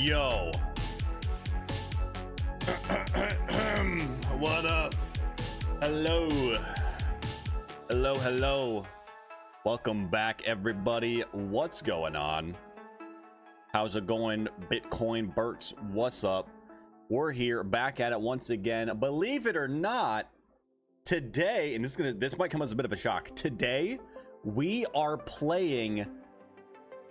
Yo. What up? Hello. Hello. Welcome back, everybody. What's going on? How's it going, Bitcoin Berks? What's up? We're here back at it once again. Believe it or not, today, and this might come as a bit of a shock. Today, we are playing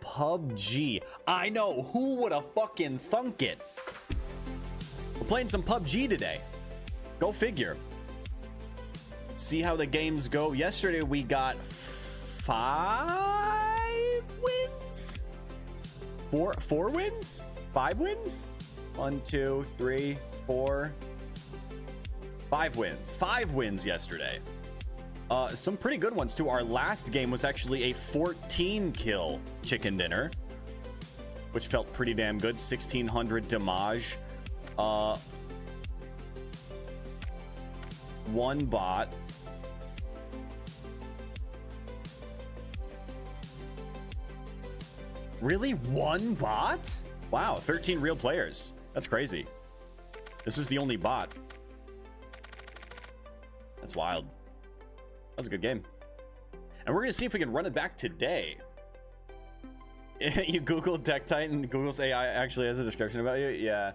PUBG. I know, who would have fucking thunk it? We're playing some PUBG today. Go figure. See how the games go. Yesterday we got 5 wins? Four wins? 5 wins? 1, 2, 3, 4, 5 wins. 5 wins yesterday. Some pretty good ones too. Our last game was actually a 14 kill chicken dinner, which felt pretty damn good. 1600 damage. 1 bot. Really? 1 bot? Wow, 13 real players. That's crazy. This is the only bot. That's wild. That was a good game. And we're gonna see if we can run it back today. You Google Tekktite and Google's AI actually has a description about you. Yeah,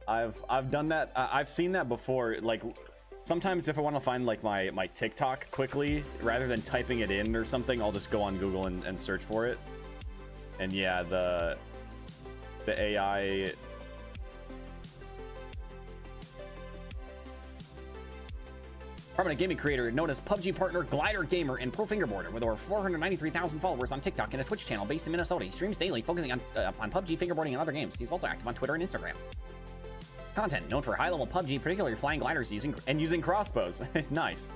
I've done that. I've seen that before. Like sometimes if I want to find like my TikTok quickly rather than typing it in or something, I'll just go on Google and search for it. And yeah, the AI. Permanent gaming creator known as PUBG partner GLIDER gamer and pro fingerboarder with over 493,000 followers on TikTok and a Twitch channel based in Minnesota. He streams daily, focusing on PUBG, fingerboarding, and other games. He's also active on Twitter and Instagram. Content known for high-level PUBG, particularly flying gliders using crossbows. Nice.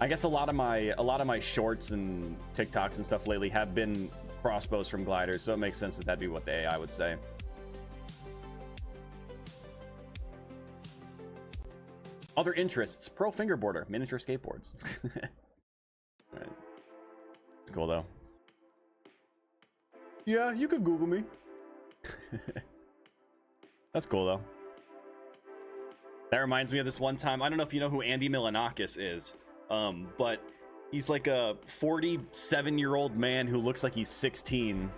I guess a lot of my shorts and TikToks and stuff lately have been crossbows from gliders, so it makes sense that that'd be what the AI would say. Other interests: pro fingerboarder, miniature skateboards. Right. It's cool though. Yeah, you could Google me. That's cool though. That reminds me of this one time. I don't know if you know who Andy Milonakis is, but he's like a 47-year-old man who looks like he's 16.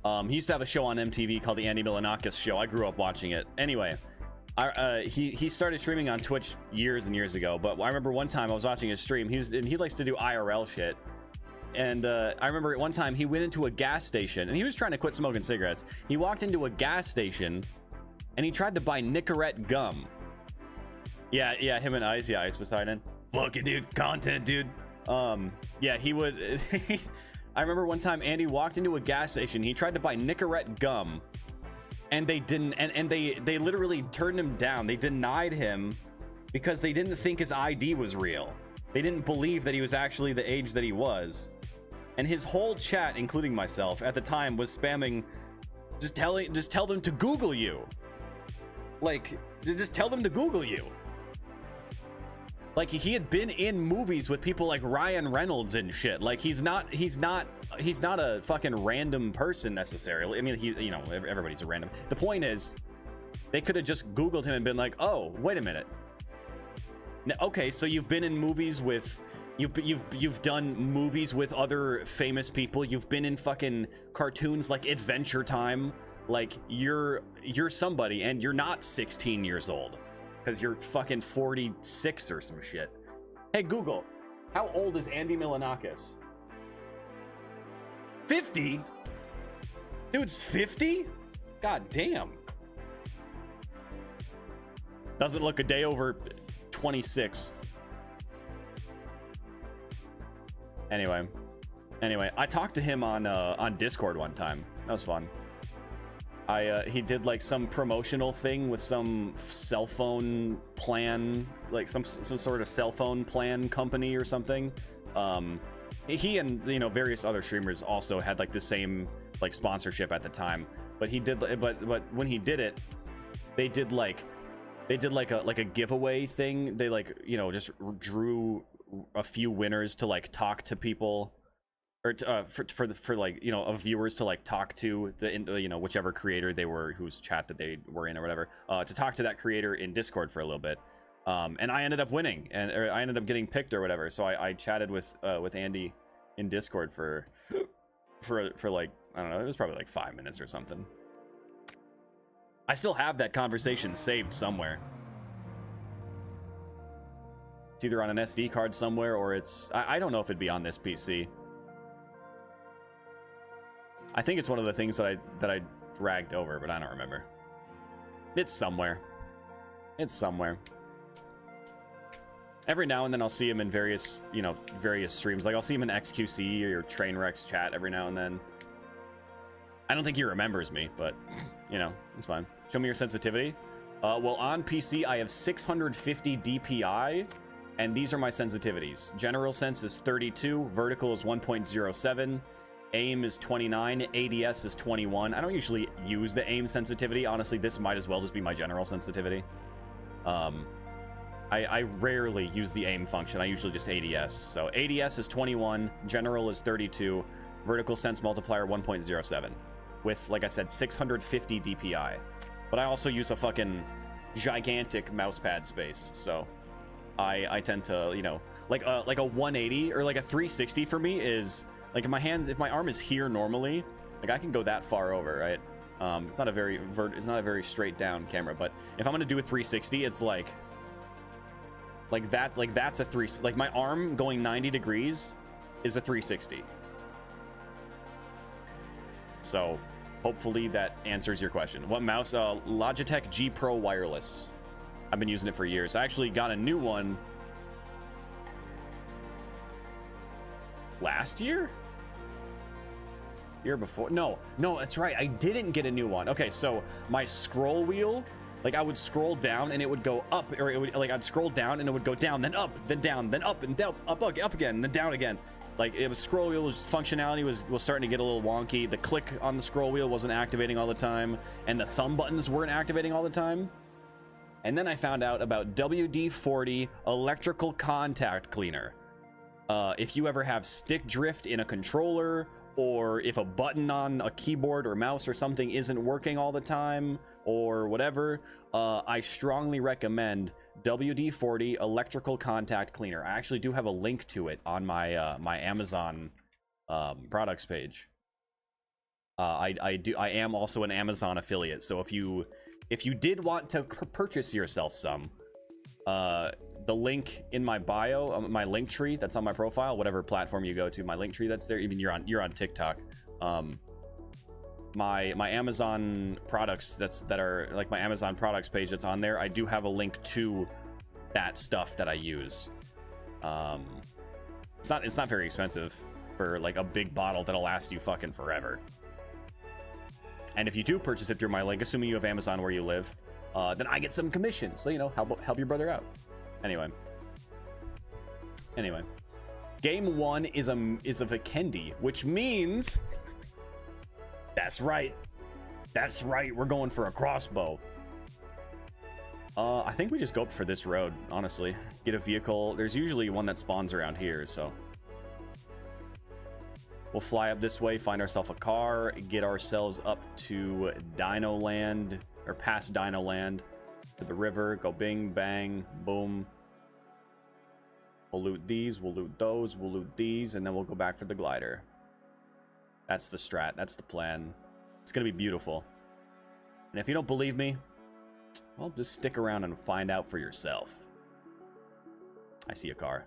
He used to have a show on MTV called the Andy Milonakis Show. I grew up watching it. Anyway. He started streaming on Twitch years and years ago, but I remember one time I was watching his stream. He likes to do IRL shit, and I remember at one time he went into a gas station and he was trying to quit smoking cigarettes. He walked into a gas station and he tried to buy Nicorette gum. Yeah, him and Ice Poseidon. Fuck it, dude. Content, dude. Yeah, he would. I remember one time Andy walked into a gas station. He tried to buy Nicorette gum. And they didn't, and they literally turned him down. They denied him because they didn't think his ID was real. They didn't believe that he was actually the age that he was. And his whole chat, including myself at the time, was spamming, just tell them to Google you. Like, just tell them to Google you. Like, he had been in movies with people like Ryan Reynolds and shit. Like, he's not a fucking random person necessarily. I mean, you know, everybody's a random. The point is, they could have just Googled him and been like, oh, wait a minute. Now, okay, so you've been in movies with, you've done movies with other famous people. You've been in fucking cartoons like Adventure Time. Like, you're somebody, and you're not 16 years old. Because you're fucking 46 or some shit. Hey, Google, how old is Andy Milonakis? 50? Dude's 50? God damn. Doesn't look a day over 26. Anyway, I talked to him on Discord one time. That was fun. He did like some promotional thing with some cell phone plan, like some sort of cell phone plan company or something. He and, you know, various other streamers also had like the same like sponsorship at the time. But he did, but when he did it, they did like a giveaway thing. They, like, you know, just drew a few winners to like talk to people or for like, you know, of viewers to like talk to the, you know, whichever creator they were, whose chat that they were in or whatever, to talk to that creator in Discord for a little bit. And I ended up winning, or I ended up getting picked or whatever. So I chatted with Andy in Discord for like, I don't know, it was probably like 5 minutes or something. I still have that conversation saved somewhere. It's either on an SD card somewhere, or it's, I don't know if it'd be on this PC. I think it's one of the things that I dragged over, but I don't remember. It's somewhere. It's somewhere. Every now and then I'll see him in various, you know, various streams. Like I'll see him in XQC or Trainwreck's chat every now and then. I don't think he remembers me, but, you know, it's fine. Show me your sensitivity. Well, on PC, I have 650 DPI, and these are my sensitivities. General sense is 32, vertical is 1.07, aim is 29, ADS is 21. I don't usually use the aim sensitivity. Honestly, this might as well just be my general sensitivity. I rarely use the aim function. I usually just ADS. So ADS is 21, general is 32, vertical sense multiplier 1.07. With, like I said, 650 DPI. But I also use a fucking gigantic mousepad space, so I tend to, you know, like a 180 or like a 360 for me is like, if my arm is here normally, like I can go that far over, right? It's not a very straight down camera, but if I'm gonna do a 360, it's like that's a like my arm going 90 degrees is a 360. So hopefully that answers your question. What mouse? Logitech G Pro wireless. I've been using it for years. I actually got a new one last year? Year before? No, that's right. I didn't get a new one. Okay, so my scroll wheel, like I would scroll down and it would go up, or it would, like I'd scroll down and it would go down, then up, then down, then up and down, up again, then down again. Like it was, scroll wheel functionality was starting to get a little wonky. The click on the scroll wheel wasn't activating all the time, and the thumb buttons weren't activating all the time. And then I found out about WD-40 electrical contact cleaner. If you ever have stick drift in a controller, or if a button on a keyboard or mouse or something isn't working all the time, or whatever, I strongly recommend WD-40 electrical contact cleaner. I actually do have a link to it on my my Amazon products page. I am also an Amazon affiliate, so if you did want to purchase yourself some, the link in my bio, my link tree that's on my profile, whatever platform you go to, my link tree that's there, even you're on TikTok, my Amazon products that are like my Amazon products page that's on there, I do have a link to that stuff that I use. It's not very expensive for like a big bottle that'll last you fucking forever. And if you do purchase it through my link, assuming you have Amazon where you live, then I get some commission. So, you know, help your brother out. Anyway, game 1 is a Vikendi, which means that's right, we're going for a crossbow. I think we just go up for this road, honestly. Get a vehicle. There's usually one that spawns around here, so we'll fly up this way, find ourselves a car, get ourselves up to Dino Land, or past Dino Land, to the river, go bing, bang, boom. We'll loot these, we'll loot those, we'll loot these, and then we'll go back for the glider. That's the strat, that's the plan. It's gonna be beautiful. And if you don't believe me, well, just stick around and find out for yourself. I see a car.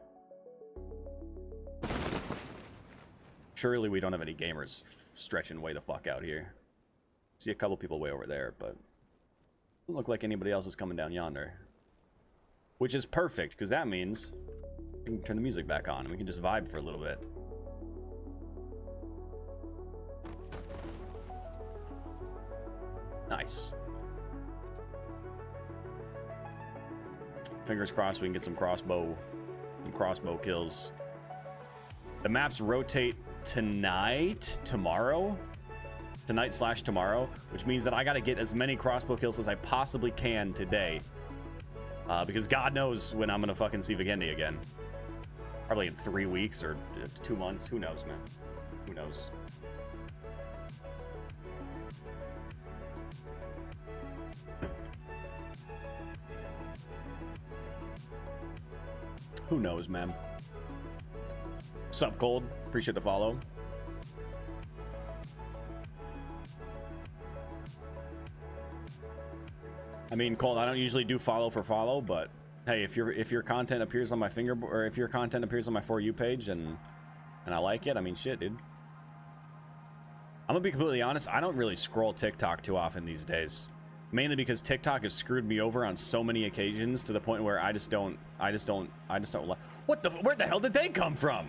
Surely we don't have any gamers stretching way the fuck out here. See a couple people way over there, but doesn't look like anybody else is coming down yonder. Which is perfect, because that means we can turn the music back on and we can just vibe for a little bit. Nice. Fingers crossed we can get some crossbow kills. The maps rotate tomorrow, which means that I gotta get as many crossbow kills as I possibly can today, because God knows when I'm gonna fucking see Vikendi again. Probably in 3 weeks or 2 months, who knows, man. Who knows? Who knows, man? Sup, Cold? Appreciate the follow. I mean, Cold, I don't usually do follow for follow, but hey, if your content appears on my or if your content appears on my For You page and I like it, I mean, shit, dude. I'm gonna be completely honest, I don't really scroll TikTok too often these days. Mainly because TikTok has screwed me over on so many occasions to the point where I just don't what the, where the hell did they come from?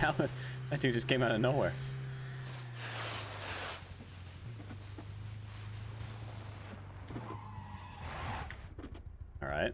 Now that dude just came out of nowhere. All right.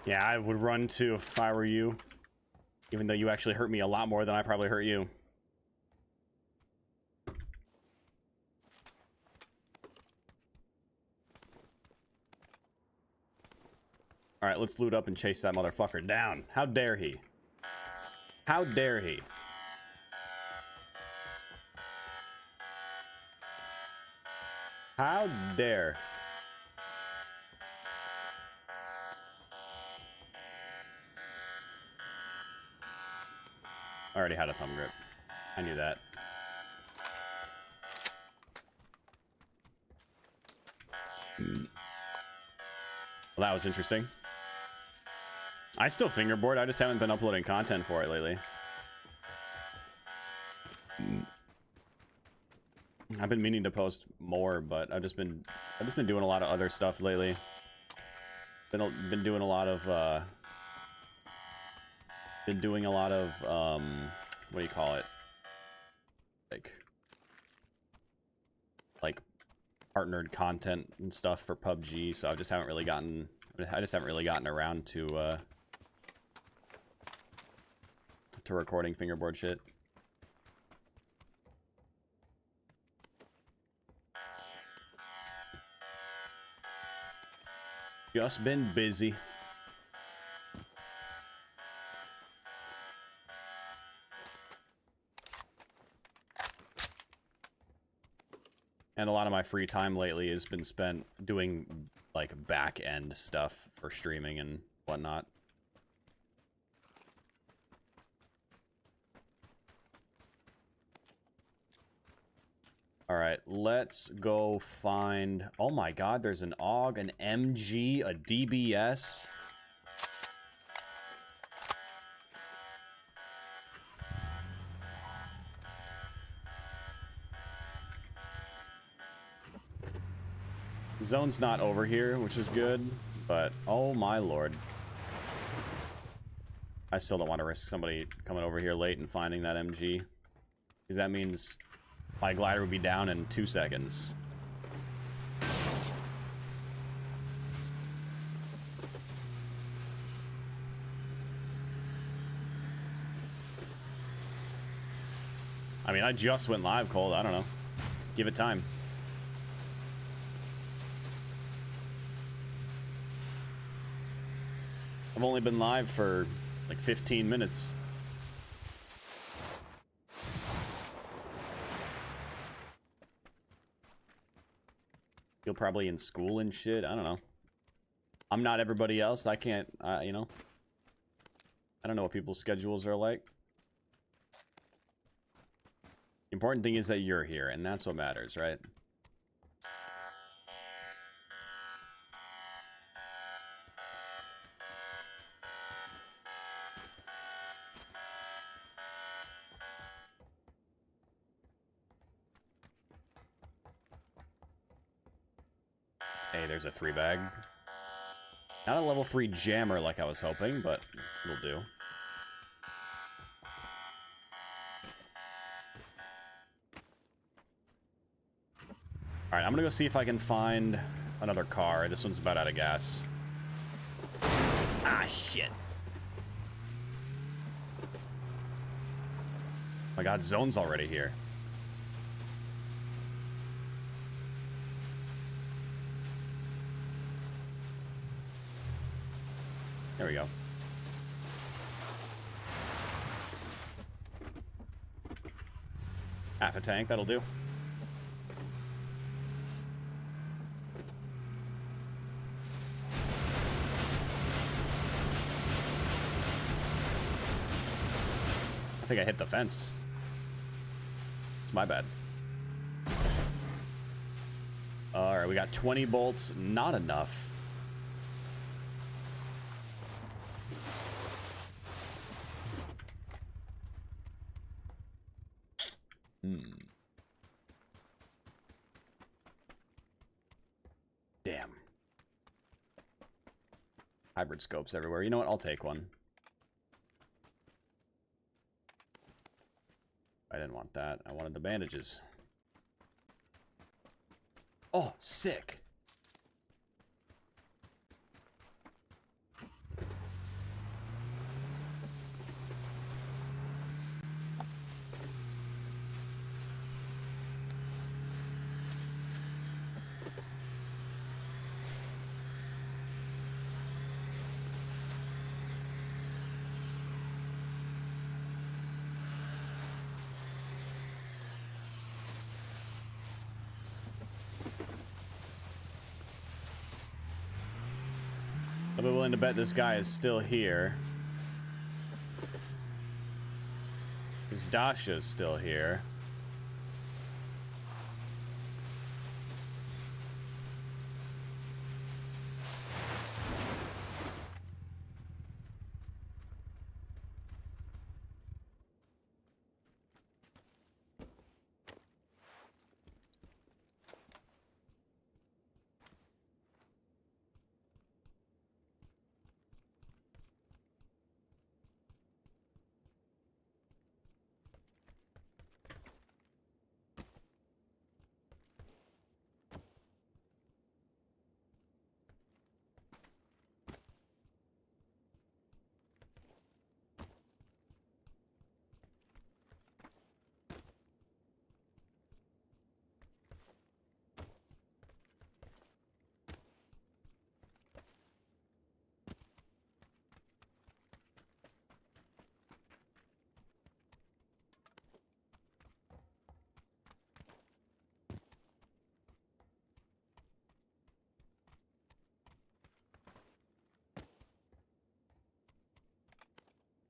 Yeah, I would run too if I were you. Even though you actually hurt me a lot more than I probably hurt you. Alright, let's loot up and chase that motherfucker down. How dare he? How dare he? How dare? I already had a thumb grip. I knew that. Well, that was interesting. I still fingerboard. I just haven't been uploading content for it lately. I've been meaning to post more, but I've just been doing a lot of other stuff lately. Been doing a lot of what do you call it? Like partnered content and stuff for PUBG, so I just haven't really gotten around to recording fingerboard shit. Just been busy. And a lot of my free time lately has been spent doing like back end stuff for streaming and whatnot. All right, let's go find... Oh my god, there's an AUG, an MG, a DBS. Zone's not over here, which is good, but oh my lord. I still don't want to risk somebody coming over here late and finding that MG. Because that means my glider would be down in 2 seconds. I mean, I just went live, Cold. I don't know. Give it time. I've only been live for like 15 minutes. You're probably in school and shit. I don't know. I'm not everybody else. I can't, you know. I don't know what people's schedules are like. The important thing is that you're here, and that's what matters, right? Hey, there's a 3-bag. Not a level 3 jammer like I was hoping, but will do. Alright, I'm gonna go see if I can find another car. This one's about out of gas. Ah, shit. My god, Zone's already here. There we go. Half a tank, that'll do. I think I hit the fence. It's my bad. Alright, we got 20 bolts. Not enough. Damn. Hybrid scopes everywhere. You know what? I'll take one. I didn't want that. I wanted the bandages. Oh, sick. I'll be willing to bet this guy is still here. Because Dasha's still here.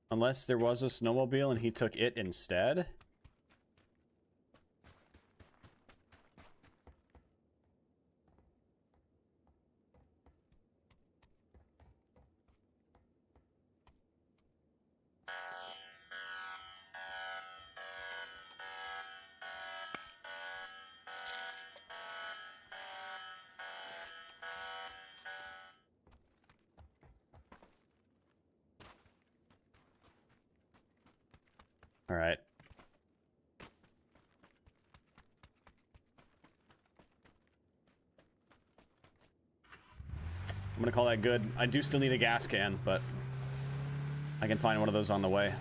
Unless there was a snowmobile and he took it instead. All right. I'm gonna call that good. I do still need a gas can, but I can find one of those on the way.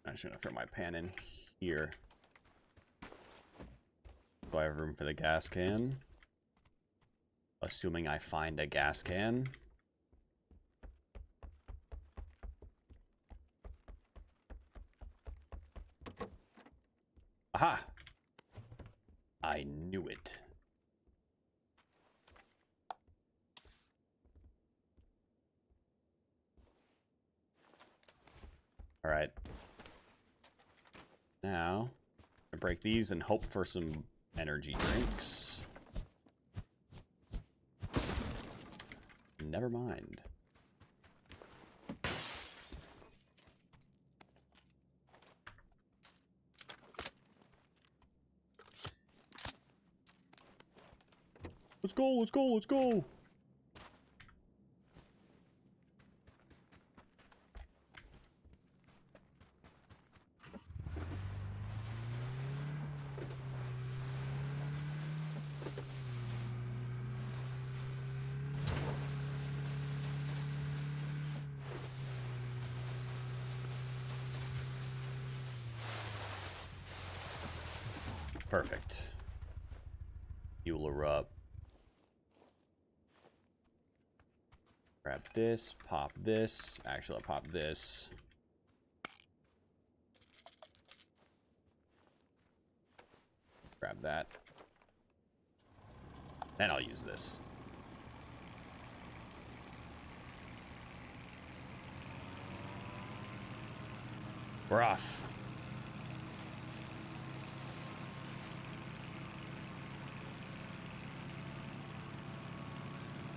I'm just gonna throw my pan in here. Do I have room for the gas can? Assuming I find a gas can. Aha! I knew it. All right. Now, I break these and hope for some energy drinks. Never mind. Let's go, let's go, let's go! Perfect. Fuel her up. Grab this, pop this. Actually, I'll pop this. Grab that. Then I'll use this. We're off.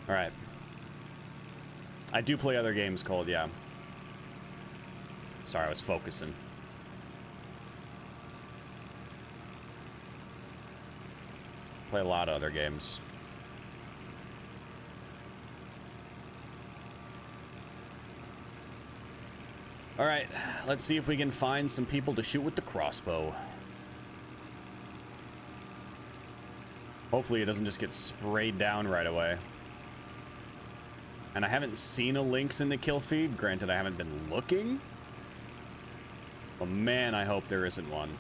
All right. I do play other games, Cold, yeah. Sorry, I was focusing. Play a lot of other games. All right, let's see if we can find some people to shoot with the crossbow. Hopefully it doesn't just get sprayed down right away. And I haven't seen a Lynx in the kill feed. Granted, I haven't been looking. But man, I hope there isn't one.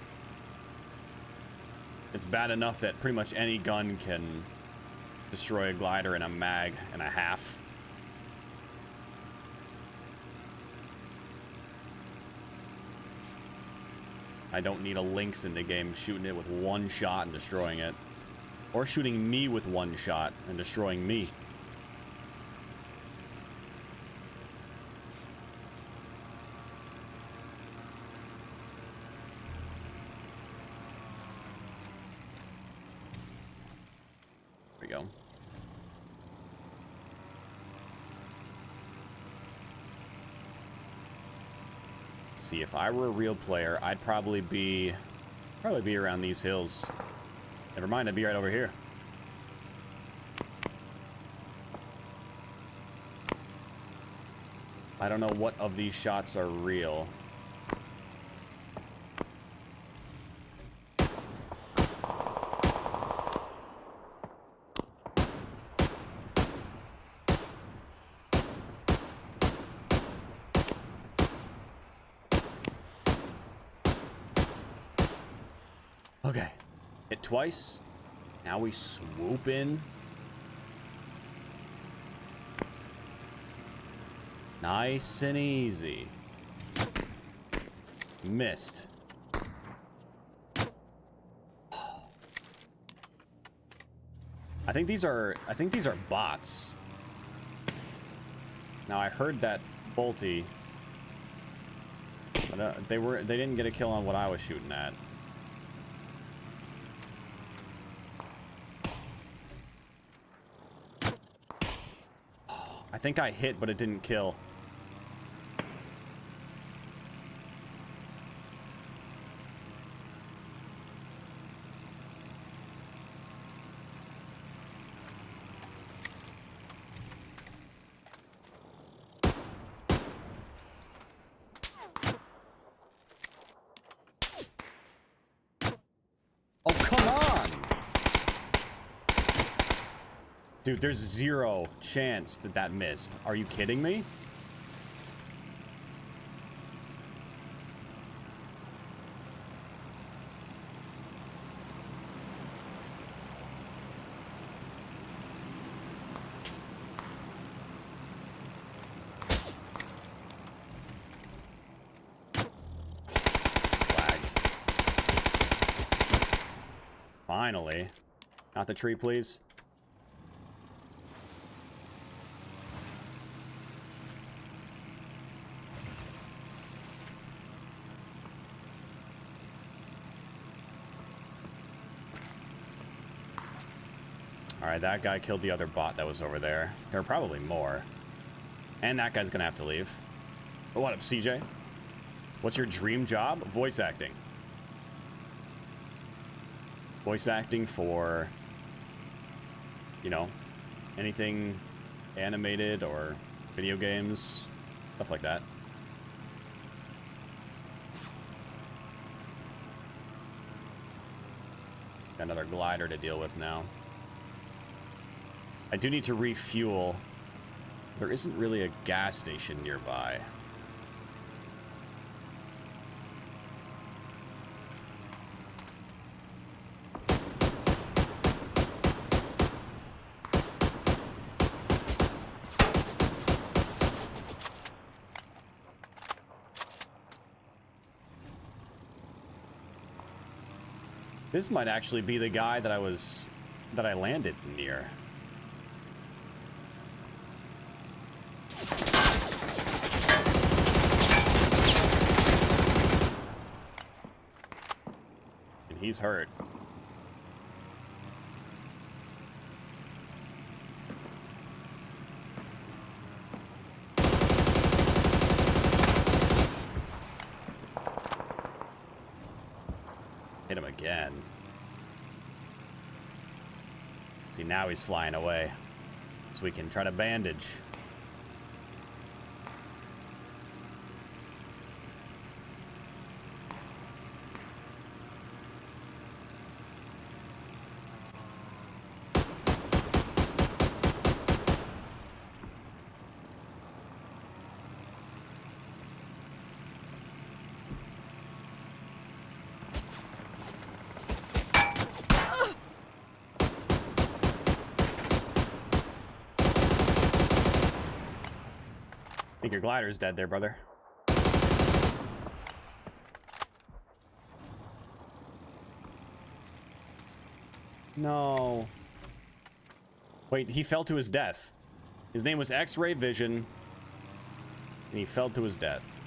It's bad enough that pretty much any gun can destroy a glider in a mag and a half. I don't need a Lynx in the game shooting it with one shot and destroying it. Or shooting me with one shot and destroying me. Go. Let's see, if I were a real player, I'd probably be around these hills. Never mind, I'd be right over here. I don't know what of these shots are real. Okay, hit twice. Now we swoop in. Nice and easy. Missed. I think these are bots. Now I heard that bolty, but they didn't get a kill on what I was shooting at. I think I hit, but it didn't kill. Dude, there's 0 chance that that missed. Are you kidding me? Finally. Not the tree, please. Alright, that guy killed the other bot that was over there. There are probably more. And that guy's gonna have to leave. Oh, what up, CJ? What's your dream job? Voice acting. Voice acting for, you know, anything animated or video games, stuff like that. Got another glider to deal with now. I do need to refuel. There isn't really a gas station nearby. This might actually be the guy that I landed near. And he's hurt. Hit him again. See, now he's flying away. So we can try to bandage. I think your glider's dead there, brother. No. Wait, he fell to his death. His name was X-Ray Vision, and he fell to his death.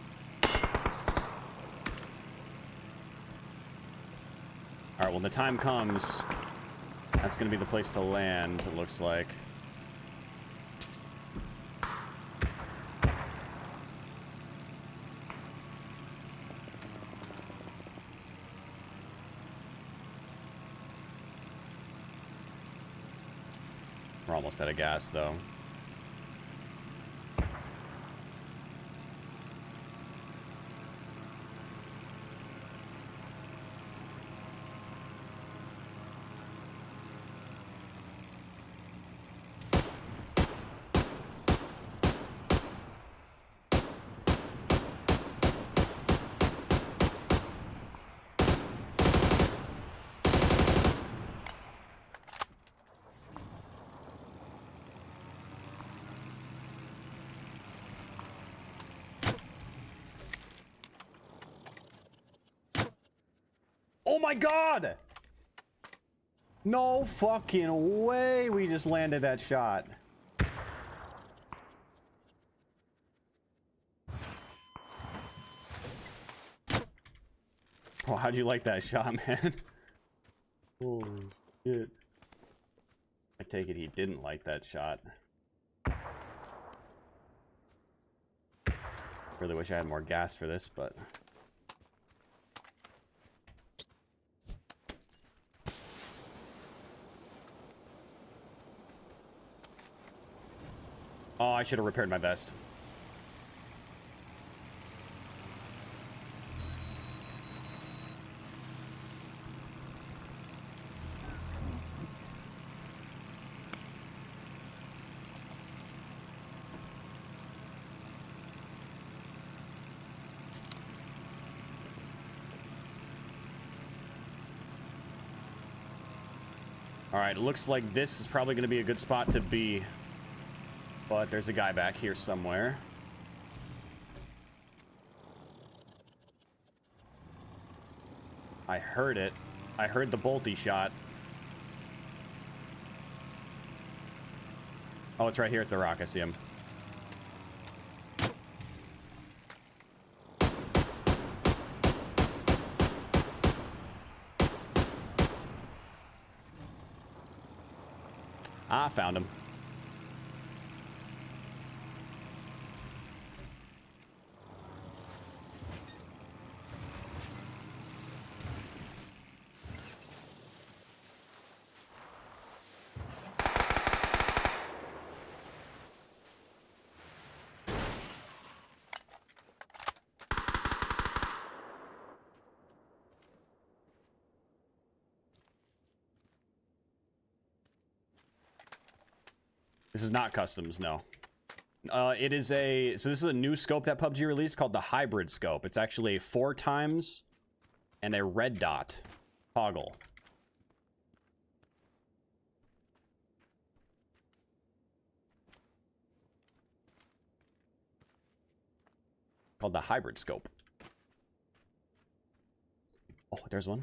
Alright, when the time comes, that's gonna be the place to land, it looks like. We're almost out of gas, though. Oh my god! No fucking way we just landed that shot. Oh, how'd you like that shot, man? Holy shit. I take it he didn't like that shot. Really wish I had more gas for this, but... Oh, I should have repaired my vest. All right, looks like this is probably going to be a good spot to be. But there's a guy back here somewhere. I heard it. I heard the bolty shot. Oh, it's right here at the rock. I see him. I found him. This is not customs, no. It is a... So this is a new scope that PUBG released called the hybrid scope. It's actually a 4x and a red dot toggle. Called the hybrid scope. Oh, there's one.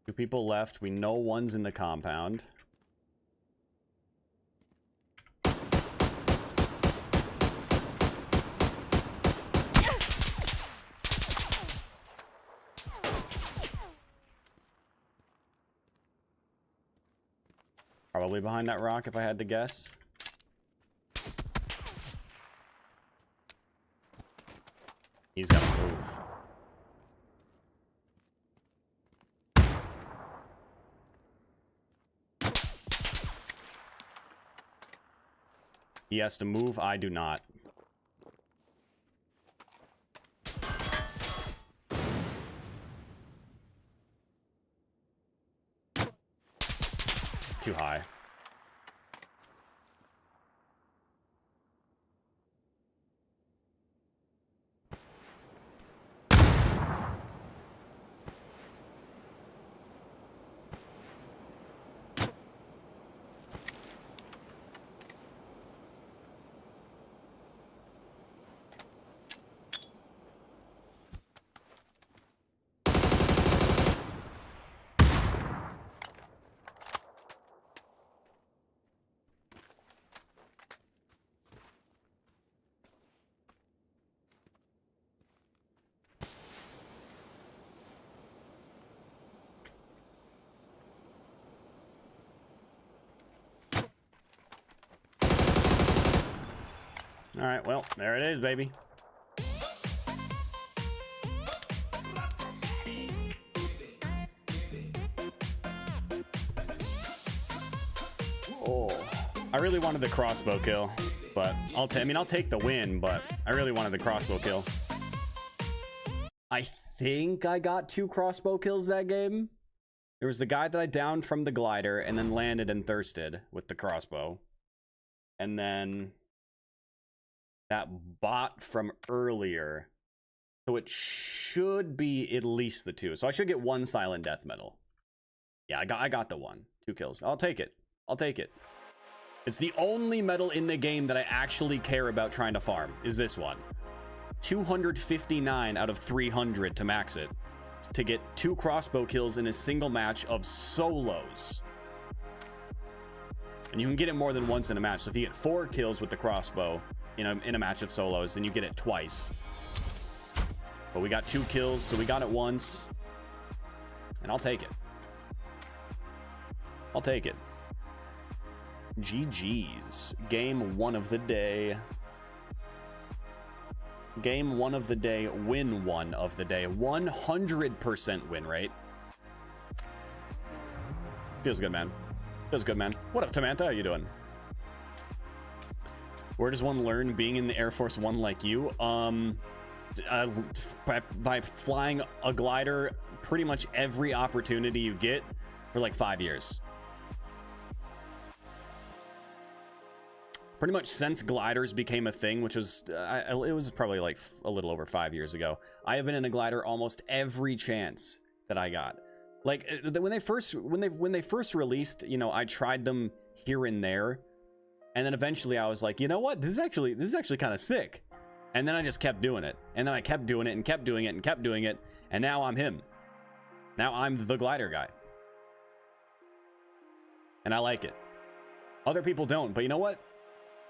Two people left. We know one's in the compound. Probably behind that rock, if I had to guess. He's got to move. He has to move. I do not. Too high. All right, well, there it is, baby. Oh, I really wanted the crossbow kill, but I'll take the win, but I really wanted the crossbow kill. I think I got 2 crossbow kills that game. There was the guy that I downed from the glider and then landed and thirsted with the crossbow. And then that bot from earlier. So it should be at least the 2. So I should get 1 silent death medal. Yeah, I got the 1. 2 kills. I'll take it. I'll take it. It's the only medal in the game that I actually care about trying to farm, is this one. 259 out of 300 to max it. To get 2 crossbow kills in a single match of solos. And you can get it more than once in a match. So if you get 4 kills with the crossbow in a match of solos, then you get it twice. But we got 2 kills, so we got it once. And I'll take it. I'll take it. GG's. Game 1 of the day. Game 1 of the day. Win 1 of the day. 100% win rate. Feels good, man. Feels good, man. What up, Samantha? How you doing? Where does one learn being in the Air Force One like you? By flying a glider pretty much every opportunity you get for like 5 years. Pretty much since gliders became a thing, which was it was probably like a little over 5 years ago. I have been in a glider almost every chance that I got. Like when they first released, you know, I tried them here and there, and then eventually I was like, you know what, this is actually kind of sick. And then I just kept doing it, and then I kept doing it and kept doing it and kept doing it, and now I'm him. Now I'm the glider guy, and I like it. Other people don't, but you know what?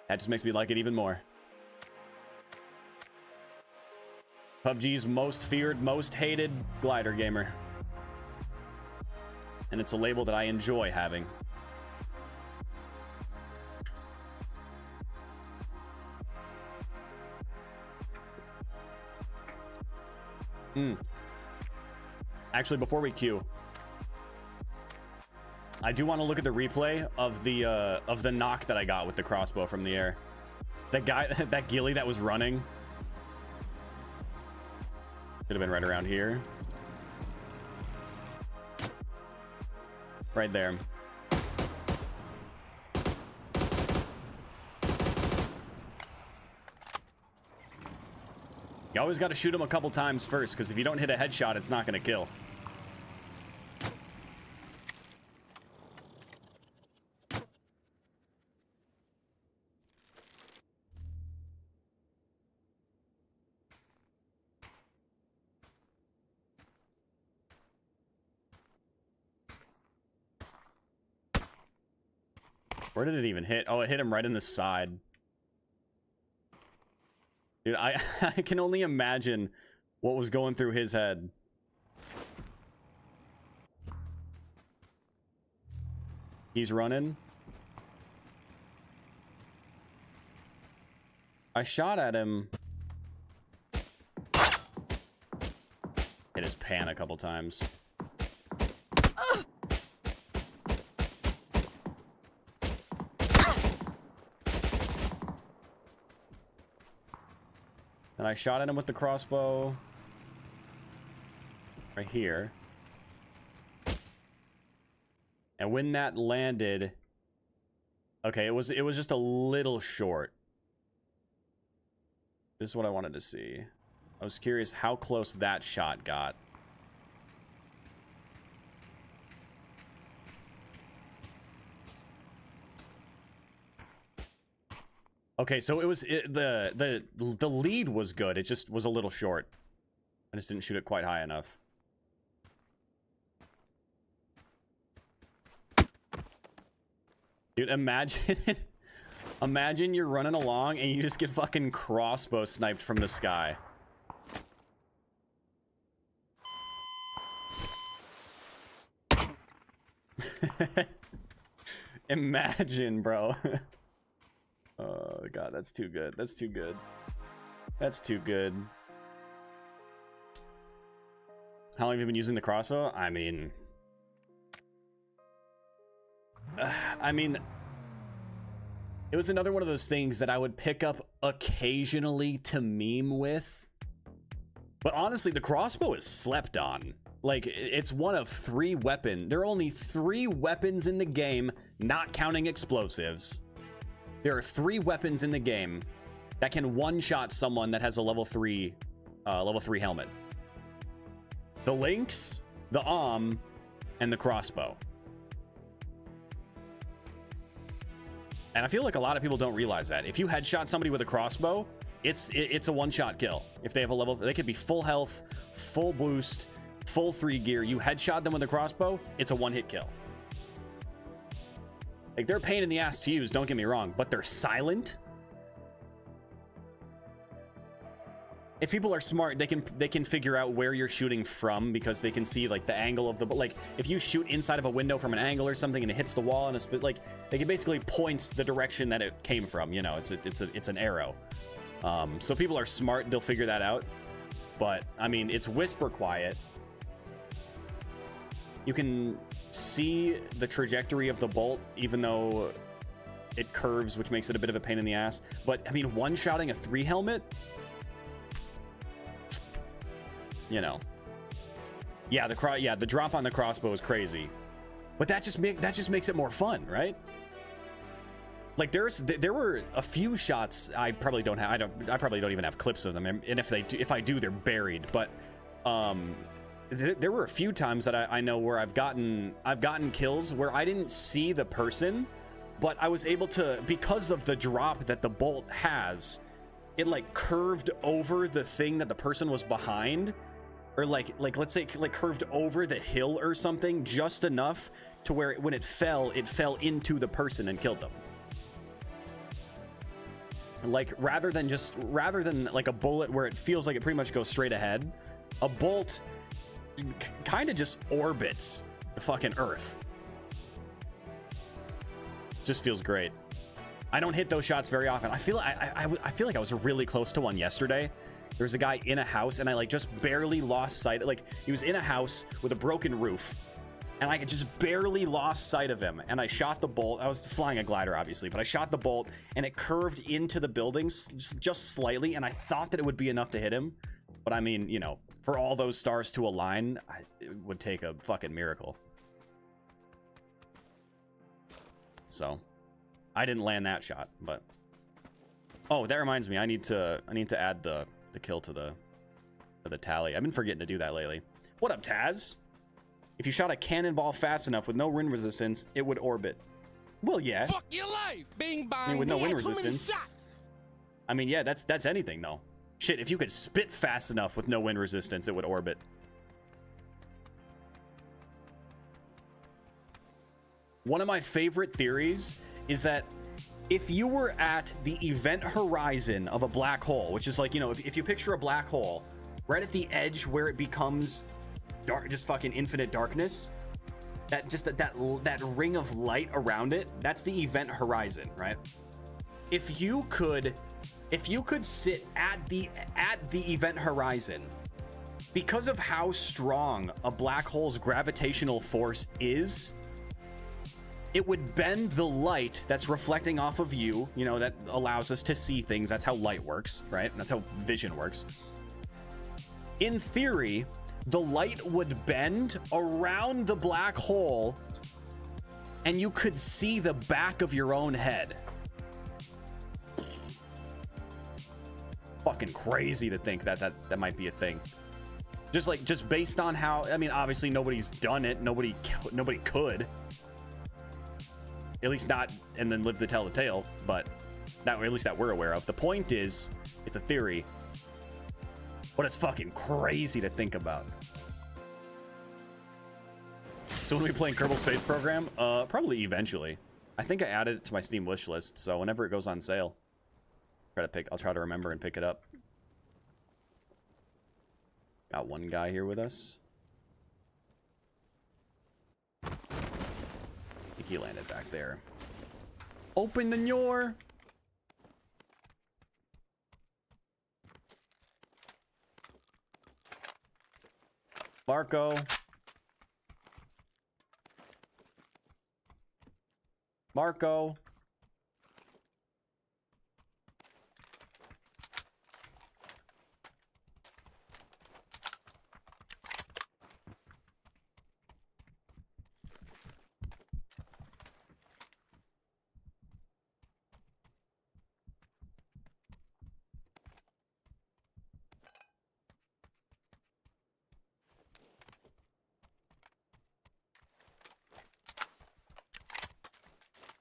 That just makes me like it even more. PUBG's most feared, most hated glider gamer. And it's a label that I enjoy having. Actually, before we queue, I do want to look at the replay of the knock that I got with the crossbow from the air. That guy, that ghillie that was running, should have been right around here. Right there. You always got to shoot him a couple times first, because if you don't hit a headshot, it's not going to kill. Where did it even hit? Oh, it hit him right in the side. Dude, I can only imagine what was going through his head. He's running. I shot at him. Hit his pan a couple times. And I shot at him with the crossbow right here. And when that landed, okay, it was just a little short. This is what I wanted to see. I was curious how close that shot got. Okay, so it was the lead was good. It just was a little short. I just didn't shoot it quite high enough. Dude, imagine you're running along and you just get fucking crossbow sniped from the sky. Imagine, bro. Oh god, that's too good. That's too good. That's too good. How long have you been using the crossbow? I mean, it was another one of those things that I would pick up occasionally to meme with. But honestly, the crossbow is slept on. Like, it's one of 3 weapons. There are only 3 weapons in the game, not counting explosives. There are 3 weapons in the game that can one-shot someone that has a level 3 helmet. The lynx, the and the crossbow. And I feel like a lot of people don't realize that. If you headshot somebody with a crossbow, it's a one-shot kill. If they have a level, they could be full health, full boost, full 3 gear. You headshot them with a crossbow, it's a one-hit kill. Like, they're a pain in the ass to use, don't get me wrong, but they're silent. If people are smart, they can figure out where you're shooting from, because they can see like the angle of the, like if you shoot inside of a window from an angle or something and it hits the wall and it's like they can basically point the direction that it came from. You know, it's an arrow. So people are smart, they'll figure that out. But I mean, it's whisper quiet. You can see the trajectory of the bolt, even though it curves, which makes it a bit of a pain in the ass. But I mean, one-shotting a 3 helmet, you know. Yeah, the drop on the crossbow is crazy, but that just makes it more fun, right? Like there were a few shots I probably don't have. I probably don't even have clips of them, and if I do, they're buried. But there were a few times that I know where I've gotten kills where I didn't see the person, but I was able to, because of the drop that the bolt has, it like curved over the thing that the person was behind. Or like let's say like curved over the hill or something, just enough to where when it fell into the person and killed them. Like rather than like a bullet where it feels like it pretty much goes straight ahead, a bolt kind of just orbits the fucking earth. Just feels great. I don't hit those shots very often. I feel like I was really close to one yesterday. There was a guy in a house, and I like just barely lost sight. Like he was in a house with a broken roof, and I just barely lost sight of him. And I shot the bolt. I was flying a glider, obviously, but I shot the bolt, and it curved into the buildings just slightly. And I thought that it would be enough to hit him, but I mean, you know, for all those stars to align, it would take a fucking miracle. So, I didn't land that shot, but oh, that reminds me, I need to add the kill to the tally. I've been forgetting to do that lately. What up, Taz? If you shot a cannonball fast enough with no wind resistance, it would orbit. Well, yeah. Fuck your life. Bing bang. I mean, with no wind resistance. I mean, yeah, that's anything though. Shit, if you could spit fast enough with no wind resistance, it would orbit. One of my favorite theories is that if you were at the event horizon of a black hole, which is like, you know, if you picture a black hole right at the edge where it becomes dark, just fucking infinite darkness, that ring of light around it, that's the event horizon, right? If you could sit at the event horizon, because of how strong a black hole's gravitational force is, it would bend the light that's reflecting off of you, you know, that allows us to see things. That's how light works, right? That's how vision works. In theory, the light would bend around the black hole and you could see the back of your own head. Fucking crazy to think that might be a thing. Just based on how, I mean, obviously nobody's done it. Nobody could. At least not, and then live to tell the tale, but that, or at least that we're aware of. The point is, it's a theory, but it's fucking crazy to think about. So when are we playing Kerbal Space Program? Probably eventually. I think I added it to my Steam wish list, so whenever it goes on sale, I'll try to remember and pick it up. Got one guy here with us. I think he landed back there. Open the door. Marco. Marco.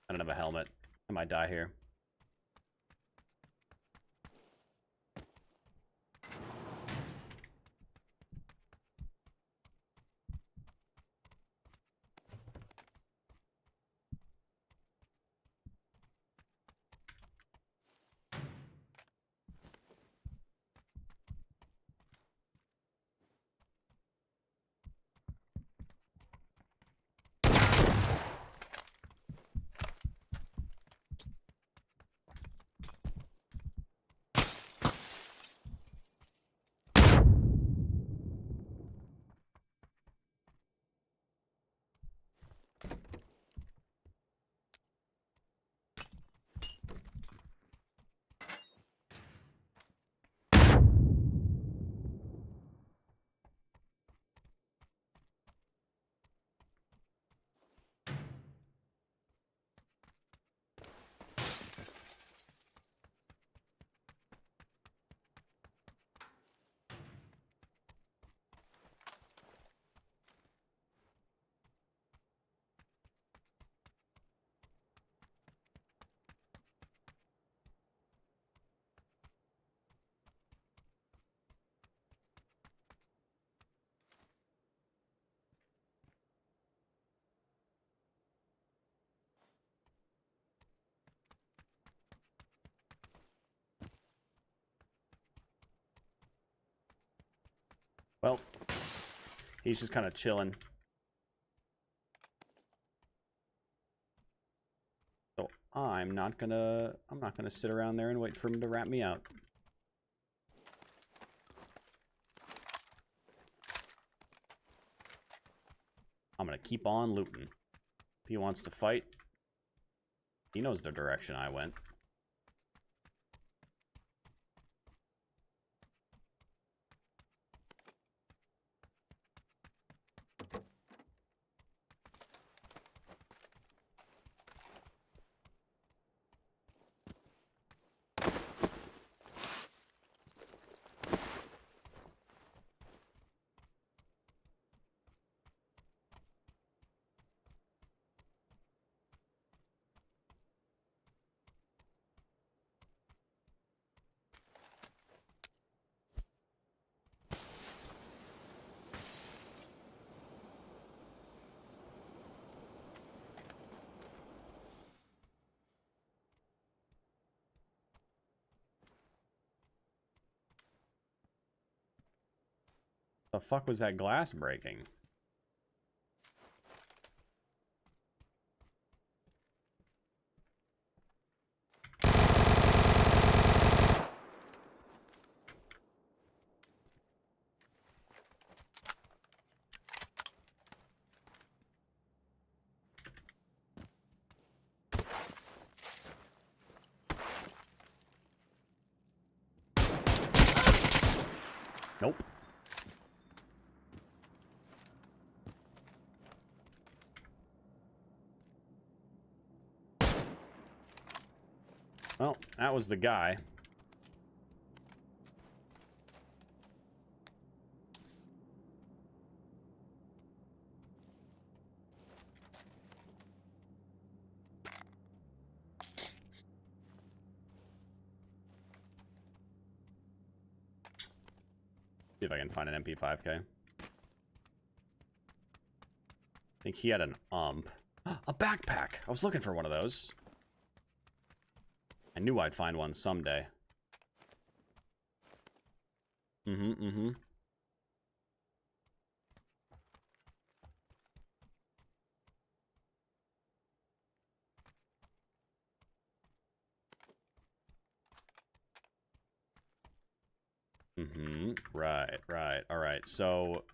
I don't have a helmet. I might die here. Well, he's just kind of chilling. So I'm not gonna sit around there and wait for him to rat me out. I'm gonna keep on looting. If he wants to fight, he knows the direction I went. The fuck was that glass breaking? Nope. Well, that was the guy. See if I can find an MP5K. I think he had an ump. A backpack! I was looking for one of those. I knew I'd find one someday. Mm-hmm. Right. Alright, so...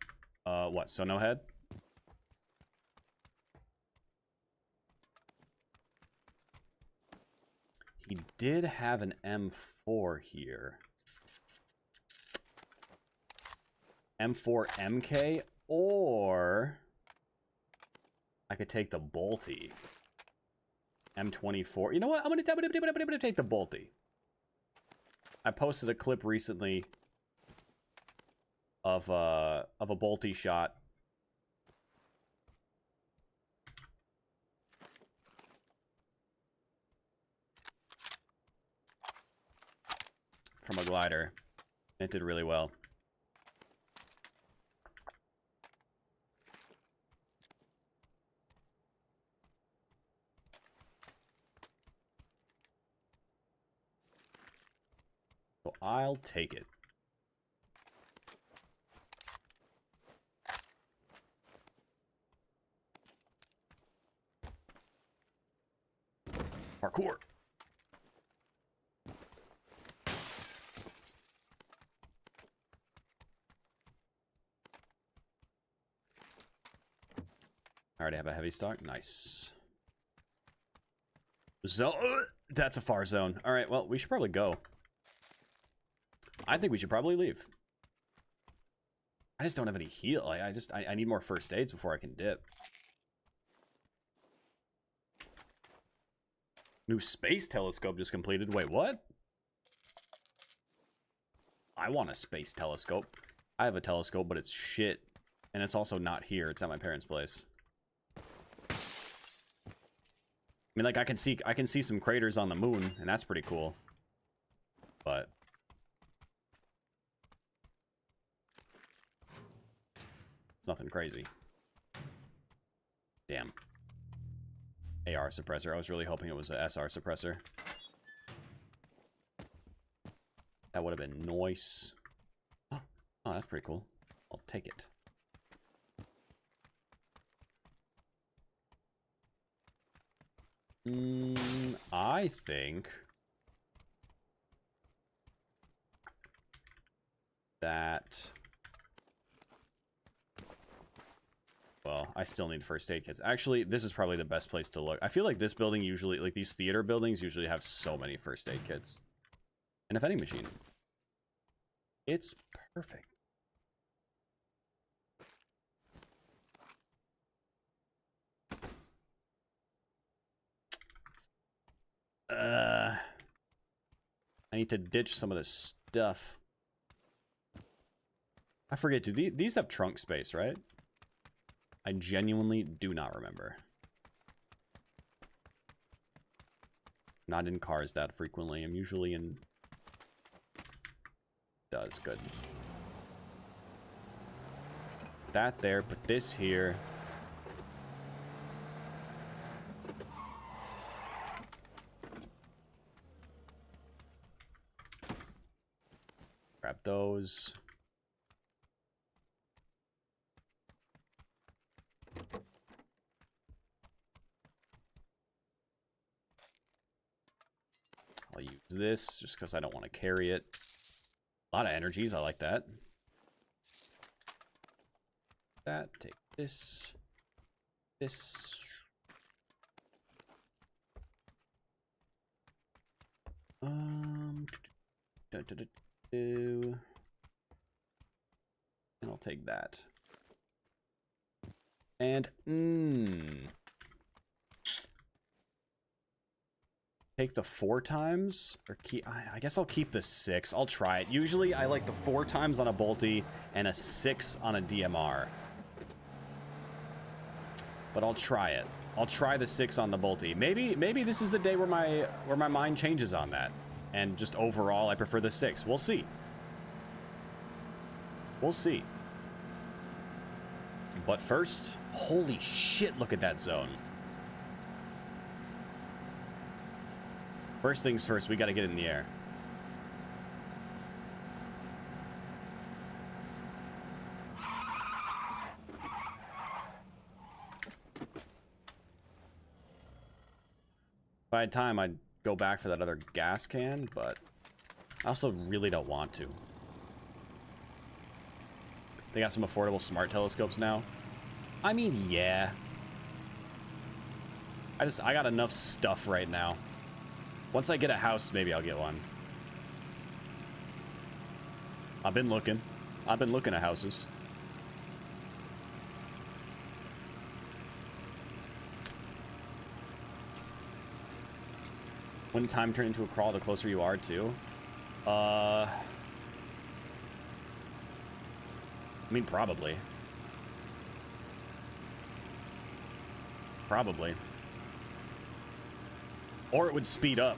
what? So no head? He did have an M4 here. M4 MK, or... I could take the bolty. M24. You know what? I'm gonna take the bolty. I posted a clip recently of a bolty shot. From a glider. It did really well. So I'll take it. Parkour. I already have a heavy stock. Nice. That's a far zone. All right, well, we should probably go. I think we should probably leave. I just don't have any heal. Like, I need more first aids before I can dip. New space telescope just completed. Wait, what? I want a space telescope. I have a telescope, but it's shit. And it's also not here. It's at my parents' place. I mean, like, I can see some craters on the moon, and that's pretty cool. But it's nothing crazy. Damn. AR suppressor. I was really hoping it was a SR suppressor. That would have been nice. Oh, that's pretty cool. I'll take it. I think that... Well, I still need first aid kits. Actually, this is probably the best place to look. I feel like this building usually, like these theater buildings usually have so many first aid kits. And a vending machine. It's perfect. I need to ditch some of this stuff. I forget, do these have trunk space, right? I genuinely do not remember. Not in cars that frequently. I'm usually in... Does, good. That there, put this here. Grab those. I'll use this just because I don't want to carry it. A lot of energies, I like that. That, take this. This. And I'll take that. And, take the 4 times, or keep, I guess I'll keep the 6. I'll try it. Usually I like the 4 times on a bolty and a 6 on a DMR. But I'll try it. I'll try the 6 on the bolty. Maybe this is the day where my mind changes on that. And just overall I prefer the 6. We'll see. We'll see. But first, holy shit, look at that zone. First things first, we gotta get in the air. If I had time, I'd go back for that other gas can, but I also really don't want to. They got some affordable smart telescopes now. I mean, yeah. I got enough stuff right now. Once I get a house, maybe I'll get one. I've been looking. I've been looking at houses. When time turn into a crawl, the closer you are to. I mean, probably. Probably. Or it would speed up.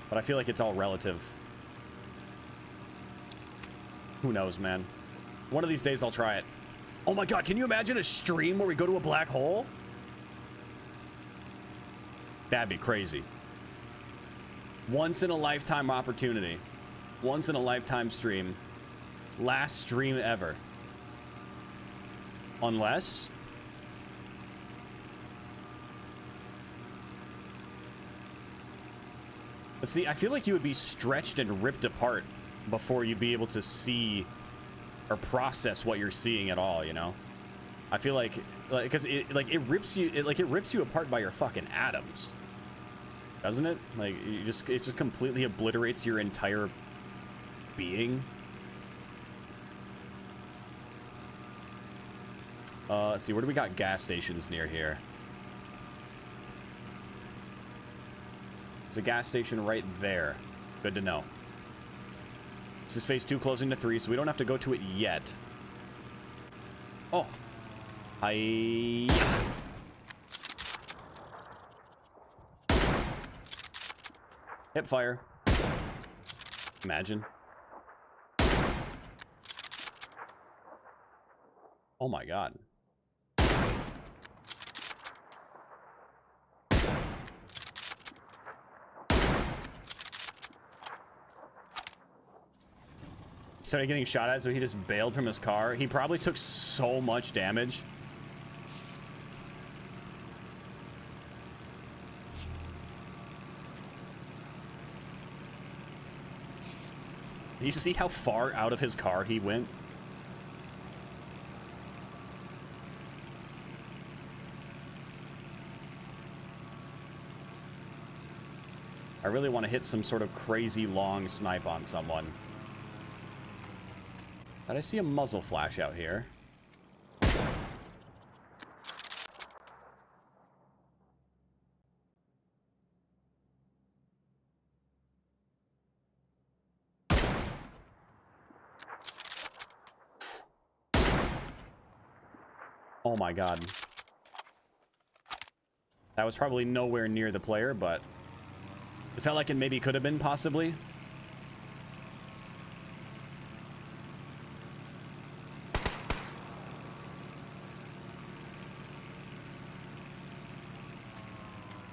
But I feel like it's all relative. Who knows, man? One of these days I'll try it. Oh my god, can you imagine a stream where we go to a black hole? That'd be crazy. Once in a lifetime opportunity. Once in a lifetime stream. Last stream ever. Unless... But see, I feel like you would be stretched and ripped apart before you'd be able to see or process what you're seeing at all, you know? I feel like because it rips you apart by your fucking atoms. Doesn't it? Like it just completely obliterates your entire being. Let's see, where do we got gas stations near here? There's a gas station right there. Good to know. This is phase 2 closing to 3, so we don't have to go to it yet. Oh. Hi. Hip fire. Imagine. Oh my god. started getting shot at, so he just bailed from his car. He probably took so much damage. Did you see how far out of his car he went? I really want to hit some sort of crazy long snipe on someone. Did I see a muzzle flash out here? Oh my god. That was probably nowhere near the player, but it felt like it maybe could have been, possibly.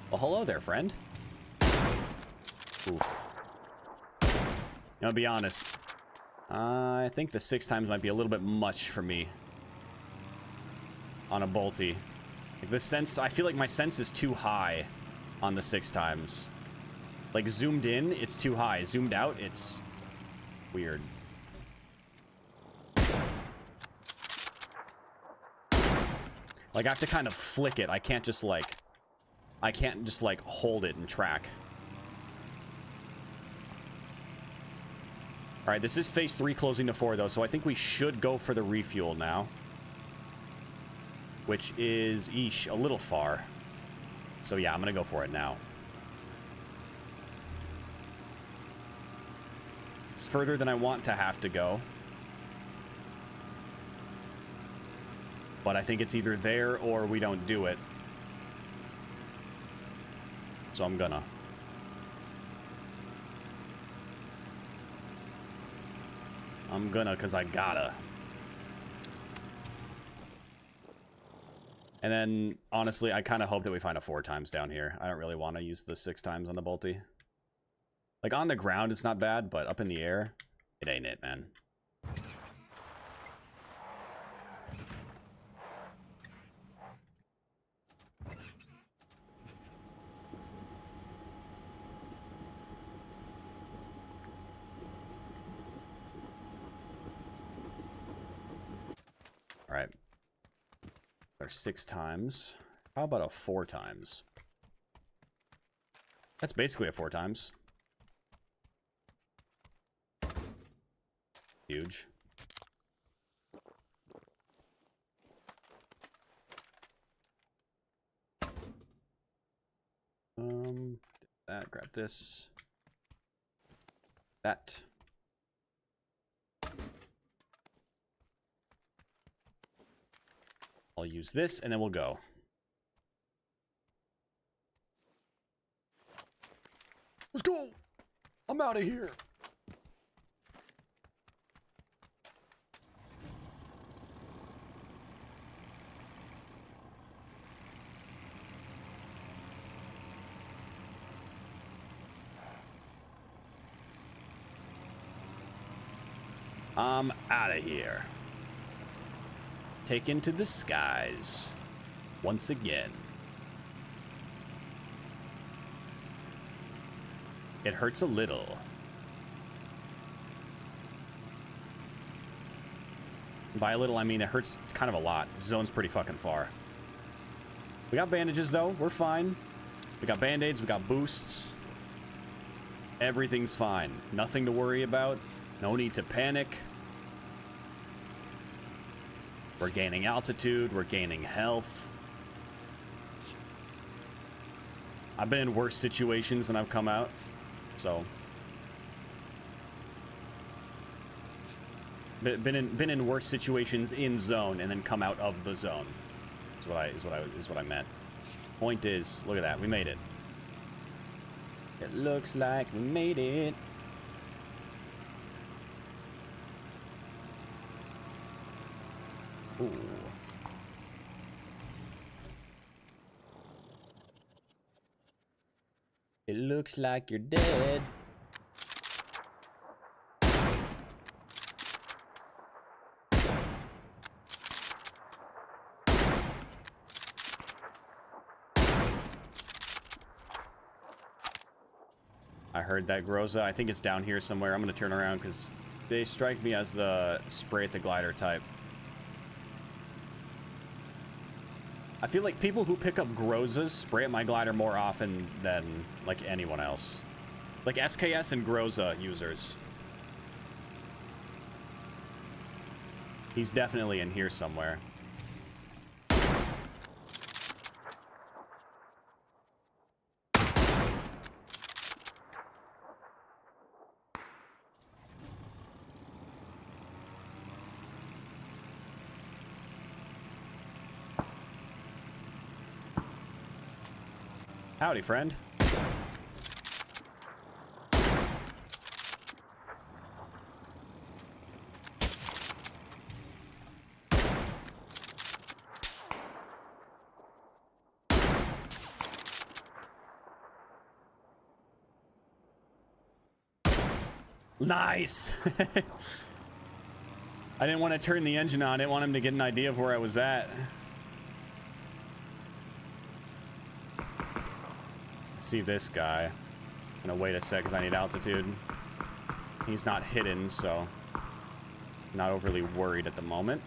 Well, hello there, friend. Oof. I'll be honest. I think the 6 times might be a little bit much for me on a bolty. Like the sense, I feel like my sense is too high on the 6 times. Like zoomed in, it's too high. Zoomed out, it's weird. Like I have to kind of flick it. I can't just like hold it and track. All right, this is phase 3 closing to 4 though, so I think we should go for the refuel now. Which is, eesh, a little far. So yeah, I'm gonna go for it now. It's further than I want to have to go. But I think it's either there or we don't do it. So I'm gonna. I'm gonna, because I gotta. And then, honestly, I kind of hope that we find a 4 times down here. I don't really want to use the 6 times on the bolty. Like, on the ground, it's not bad, but up in the air, it ain't it, man. All right. There's 6 times. How about a 4 times? That's basically a 4 times. Huge. That, grab this. That. I'll use this, and then we'll go. Let's go! I'm out of here! I'm out of here. Taken to the skies once again. It hurts a little. By a little, I mean it hurts kind of a lot. Zone's pretty fucking far. We got bandages though. We're fine. We got band-aids. We got boosts. Everything's fine. Nothing to worry about. No need to panic. We're gaining altitude. We're gaining health. I've been in worse situations than I've come out. So. Been in worse situations in zone and then come out of the zone. Is what I meant. Point is, look at that. We made it. It looks like we made it. Ooh. It looks like you're dead. I heard that Groza. I think it's down here somewhere. I'm gonna turn around because they strike me as the spray at the glider type. I feel like people who pick up Grozas spray at my glider more often than like anyone else. Like SKS and Groza users. He's definitely in here somewhere. Howdy, friend. Nice! I didn't want to turn the engine on. I didn't want him to get an idea of where I was at. See this guy. I'm gonna wait a sec because I need altitude. He's not hidden, so not overly worried at the moment.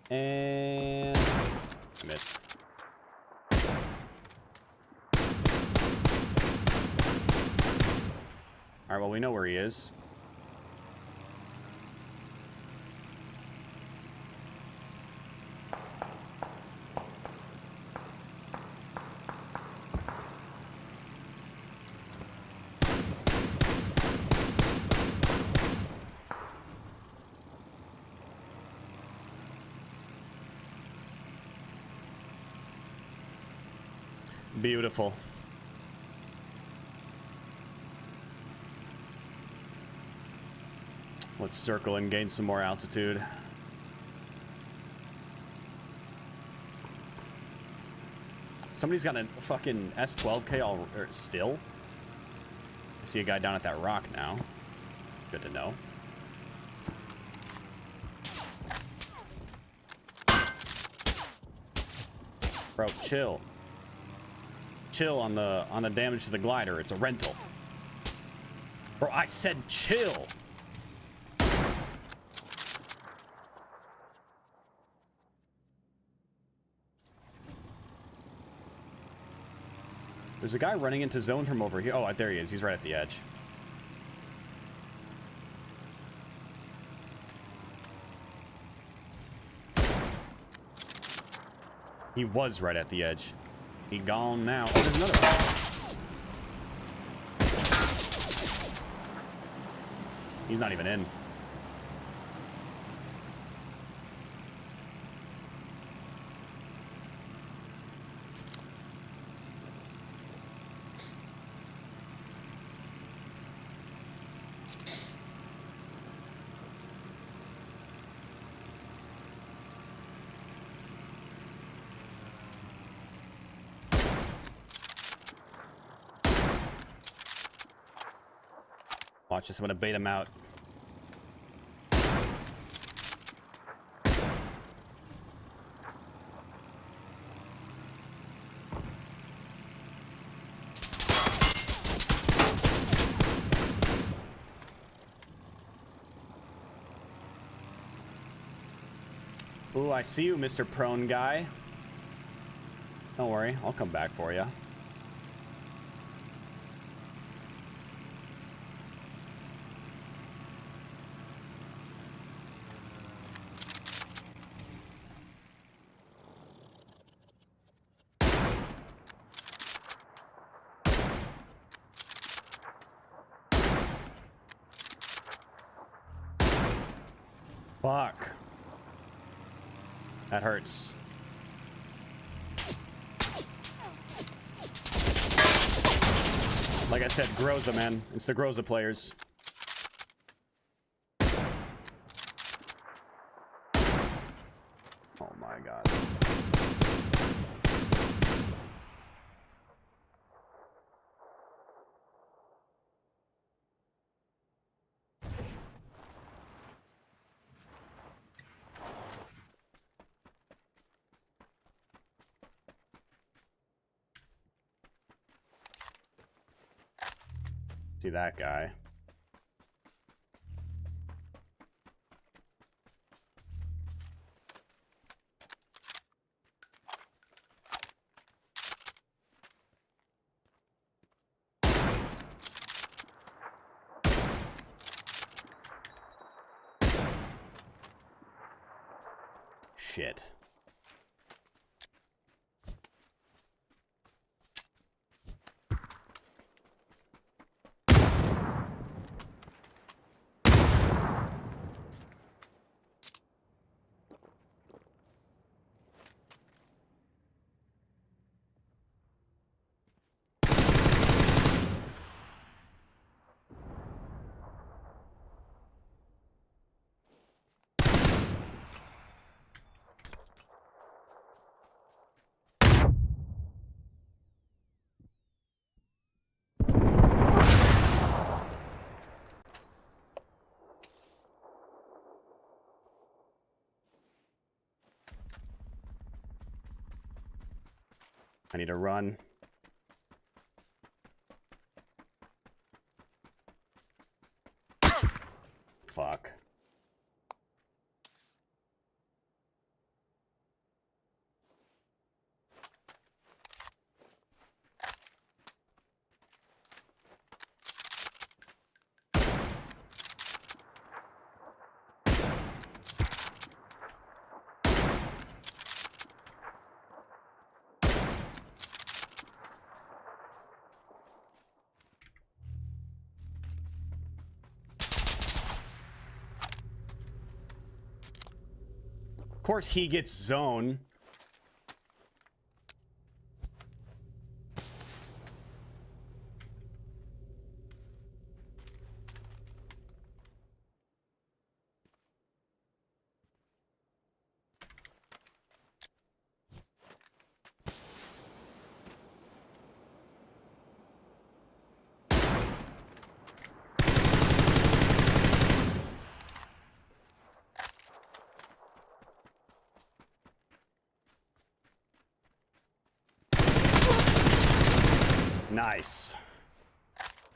And I missed. All right, well, we know where he is. Beautiful. Let's circle and gain some more altitude. Somebody's got a fucking S12K all still. I see a guy down at that rock now. Good to know. Bro, chill. Chill on the damage to the glider. It's a rental. Bro, I said chill. There's a guy running into zone from over here. Oh, there he is. He's right at the edge. He was right at the edge. He gone now. Oh, there's another one. He's not even in. Watch this. I'm gonna bait him out. Ooh, I see you, Mr. Prone Guy. Don't worry, I'll come back for you. Fuck. That hurts. Like I said, Groza, man. It's the Groza players. Oh my god. See that guy. Shit. I need to run. Fuck. Of course he gets zone. Nice.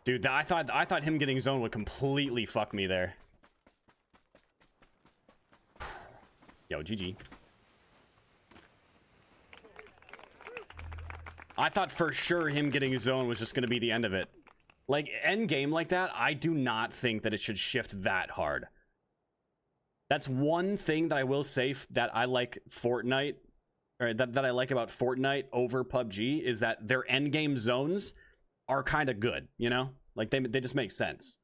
Dude, I thought him getting zoned would completely fuck me there. Yo, GG. I thought for sure him getting zoned was just going to be the end of it. Like, end game like that, I do not think that it should shift that hard. That's one thing that I will say that I like Fortnite, or that I like about Fortnite over PUBG, is that their end game zones are kind of good, you know? Like, they just make sense.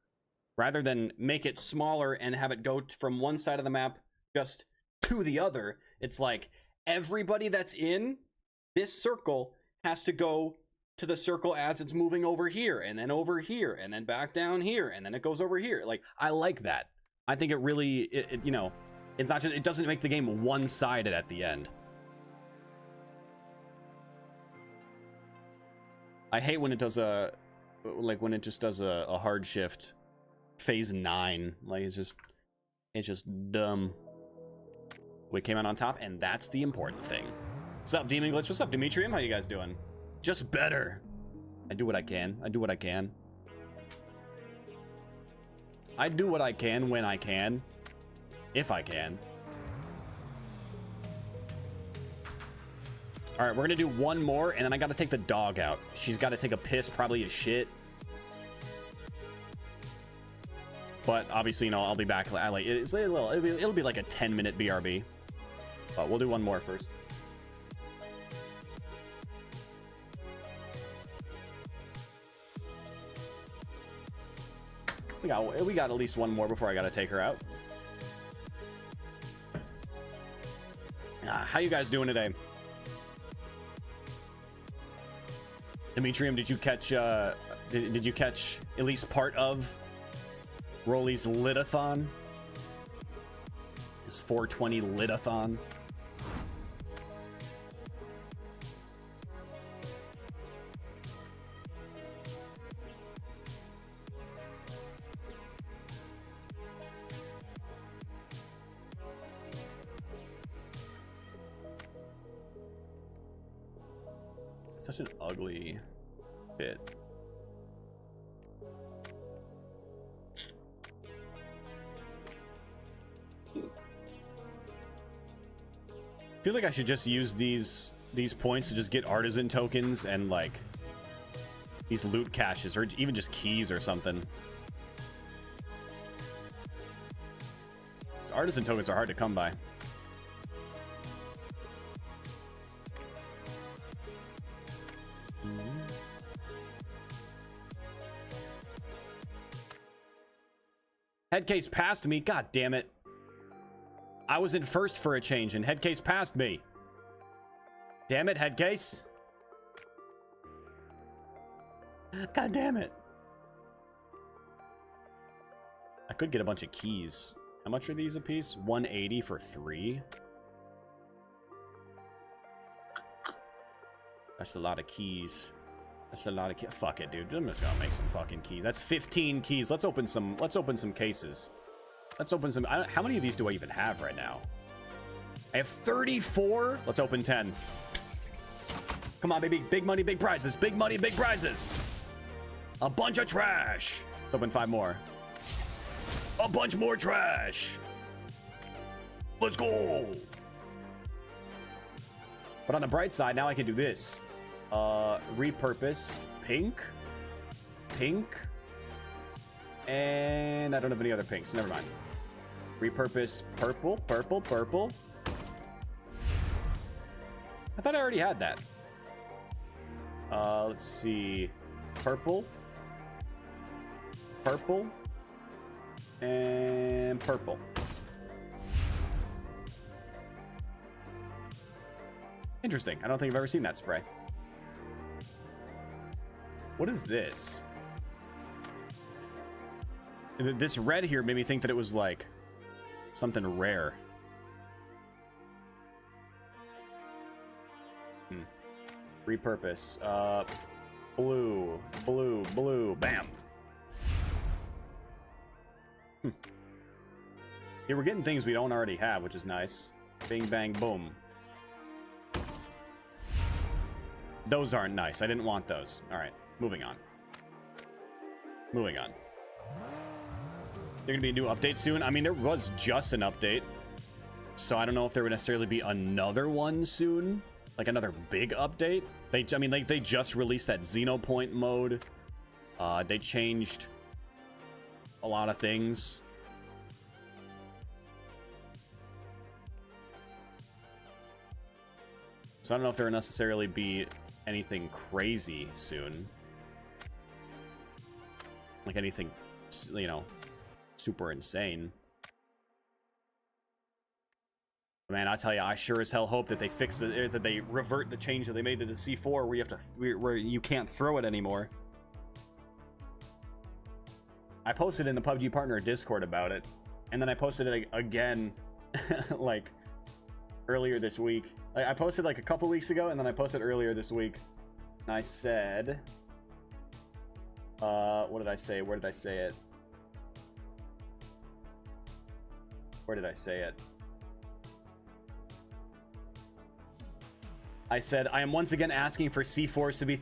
Rather than make it smaller and have it go from one side of the map just to the other, it's like everybody that's in this circle has to go to the circle as it's moving over here, and then back down here, and then it goes over here. Like, I like that. I think it really, you know, it's not just, it doesn't make the game one-sided at the end. I hate when it does like when it just does a hard shift phase 9. Like, it's just dumb. We came out on top, and that's the important thing. What's up, Demon Glitch? What's up, Demetrium? How you guys doing? Just better. I do what I can. I do what I can. I do what I can when I can. If I can. Alright, we're gonna do one more, and then I gotta take the dog out. She's gotta take a piss, probably a shit. But obviously, you know, I'll be back. Like, it'll be like a 10-minute BRB. But we'll do one more first. We got at least one more before I gotta take her out. How you guys doing today? Demetrium, did you catch did you catch at least part of Rolly's Lidathon? His 420 Lidathon. Such an ugly bit. feel like I should just use these points to just get artisan tokens and like these loot caches or even just keys or something. These artisan tokens are hard to come by. Headcase passed me. God damn it. I was in first for a change and Headcase passed me. Damn it, Headcase. God damn it. I could get a bunch of keys. How much are these a piece? 180 for 3. That's a lot of keys. That's a lot of keys. Fuck it, dude. I'm just gonna make some fucking keys. That's 15 keys. Let's open some cases. Let's open some. How many of these do I even have right now? I have 34. Let's open 10. Come on, baby. Big money, big prizes. Big money, big prizes. A bunch of trash. Let's open 5 more. A bunch more trash. Let's go. But on the bright side, now I can do this. Repurpose pink, and I don't have any other pinks. Never mind. Repurpose purple. I thought I already had that. Let's see. Purple, and purple. Interesting. I don't think I've ever seen that spray. What is this? This red here made me think that it was like something rare. Repurpose. Blue. Bam. Yeah, we're getting things we don't already have, which is nice. Bing, bang, boom. Those aren't nice. I didn't want those. All right, moving on. There gonna be a new update soon. I mean, there was just an update, so I don't know if there would necessarily be another one soon, like another big update. They just released that Xenopoint mode. They changed a lot of things. So I don't know if there will necessarily be anything crazy soon. Like anything, you know, super insane. Man, I tell you, I sure as hell hope that they fix that they revert the change that they made to the C4 where you have to, where you can't throw it anymore. I posted in the PUBG partner Discord about it, and then I posted it again, like earlier this week. I posted like a couple weeks ago, and then I posted earlier this week. And I said, what did I say? Where did I say it? I said, I am once again asking for C4s to be,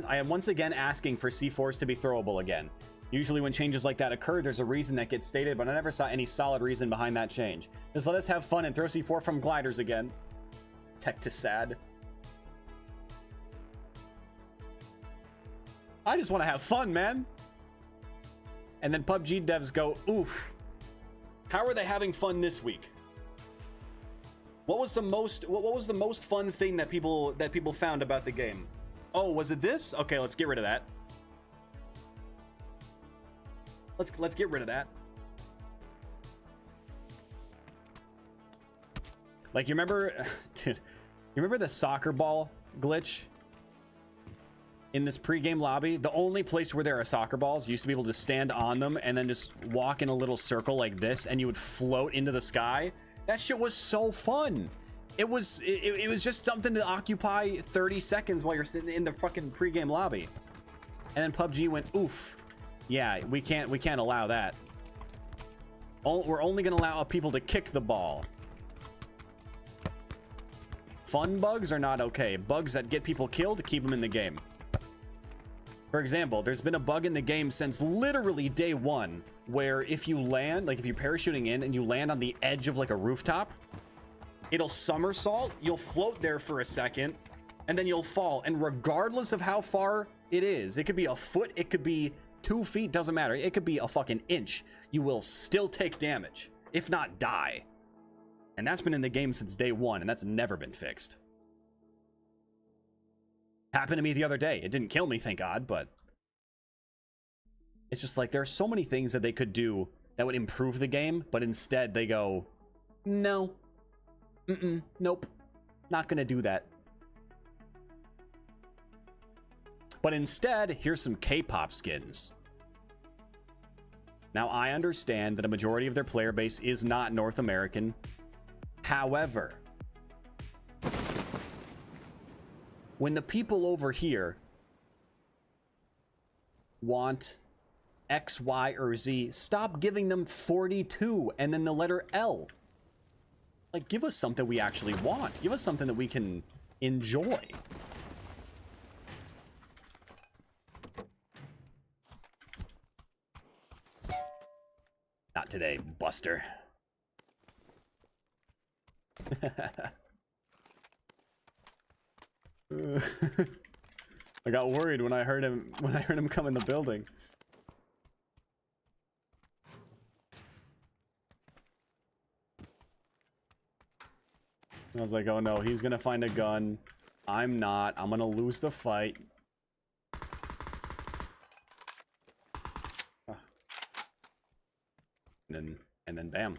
I am once again asking for C4s to be throwable again. Usually when changes like that occur, there's a reason that gets stated, but I never saw any solid reason behind that change. Just let us have fun and throw C4 from gliders again. Tekktite sad. I just want to have fun, man. And then PUBG devs go, oof. How are they having fun this week? What was the most fun thing that people found about the game? Oh, was it this? Okay, let's get rid of that. Let's get rid of that. Like, you remember, dude, you remember the soccer ball glitch in this pregame lobby? The only place where there are soccer balls, you used to be able to stand on them and then just walk in a little circle like this, and you would float into the sky. That shit was so fun. It was just something to occupy 30 seconds while you're sitting in the fucking pregame lobby. And then PUBG went, oof. Yeah, we can't allow that. We're only gonna allow people to kick the ball. Fun bugs are not okay. Bugs that get people killed, keep them in the game. For example, there's been a bug in the game since literally day one, where if you land, like if you're parachuting in and you land on the edge of like a rooftop, It'll somersault, you'll float there for a second, and then you'll fall. And regardless of how far it is, it could be a foot, it could be 2 feet, doesn't matter. It could be a fucking inch. You will still take damage, if not die. And that's been in the game since day one, and that's never been fixed. Happened to me the other day. It didn't kill me, thank God, but it's just like there are so many things that they could do that would improve the game, but instead they go, no. Nope. Not gonna do that. But instead, here's some K-pop skins. Now, I understand that a majority of their player base is not North American. However, when the people over here want X, Y, or Z, stop giving them 42 and then the letter L. Like, give us something we actually want. Give us something that we can enjoy. Not today, Buster. I got worried when I heard him come in the building. I was like, oh no, he's gonna find a gun. I'm not. I'm gonna lose the fight. And then bam.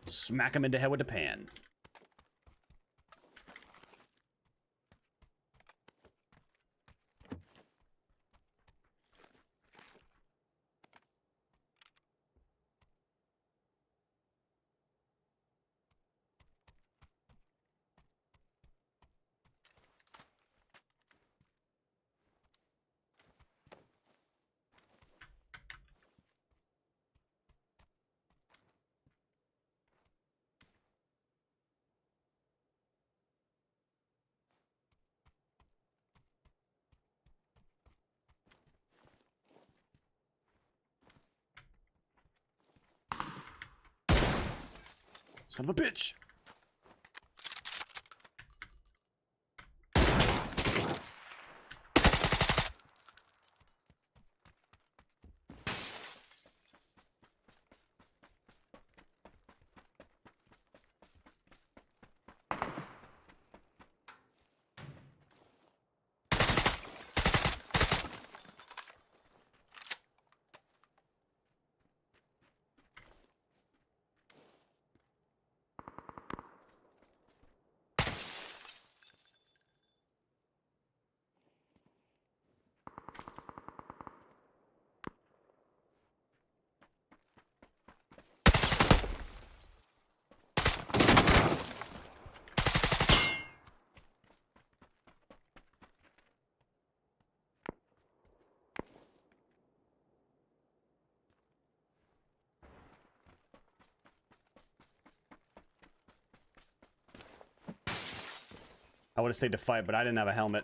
Smack him in the head with the pan. Son of a bitch! I would have stayed to fight, but I didn't have a helmet.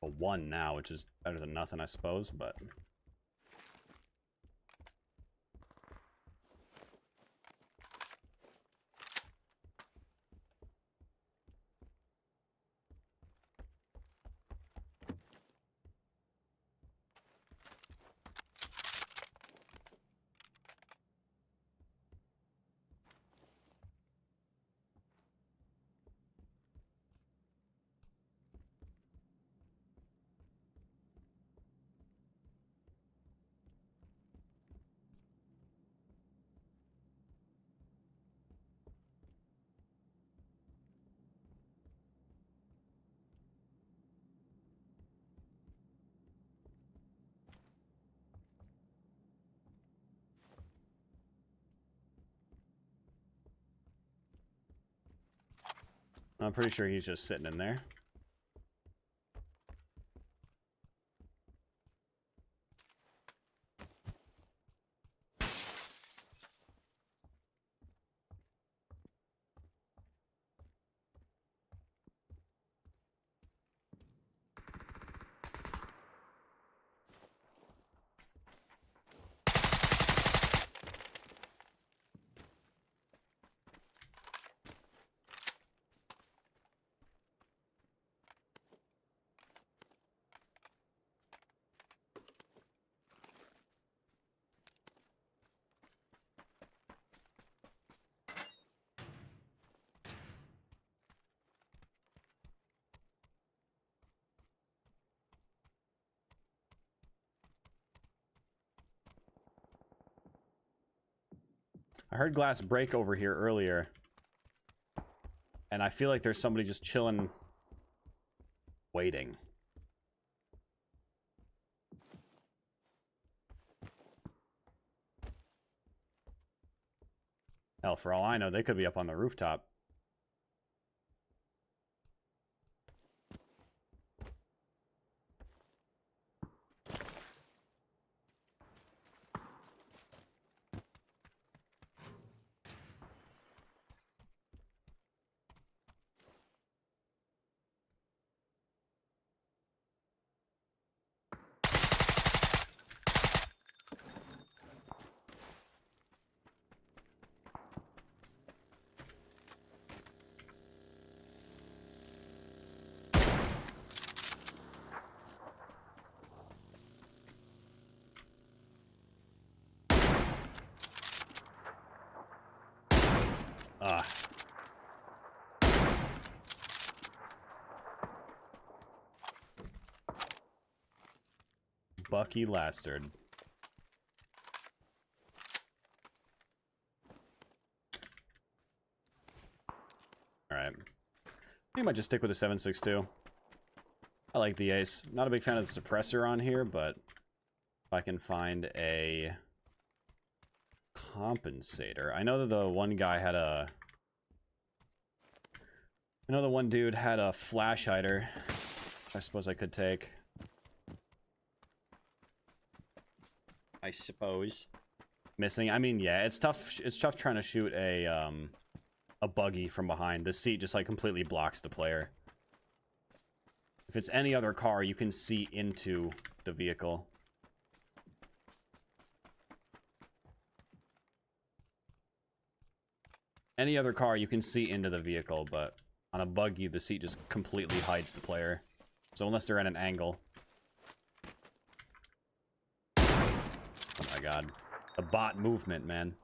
A 1 now, which is better than nothing, I suppose, but... I'm pretty sure he's just sitting in there. I heard glass break over here earlier. And I feel like there's somebody just chilling, waiting. Hell, for all I know, they could be up on the rooftop. Bucky Lastard. Alright. I think I might just stick with the 7.62. I like the ace. Not a big fan of the suppressor on here, but if I can find a compensator. I know that the one guy had a... I know the one dude had a flash hider. I suppose I could take. I suppose. Missing. I mean, yeah, it's tough. It's tough trying to shoot a buggy from behind. The seat just like completely blocks the player. If it's any other car, you can see into the vehicle. Any other car, you can see into the vehicle, but on a buggy, the seat just completely hides the player. So unless they're at an angle. Oh my god. The bot movement, man.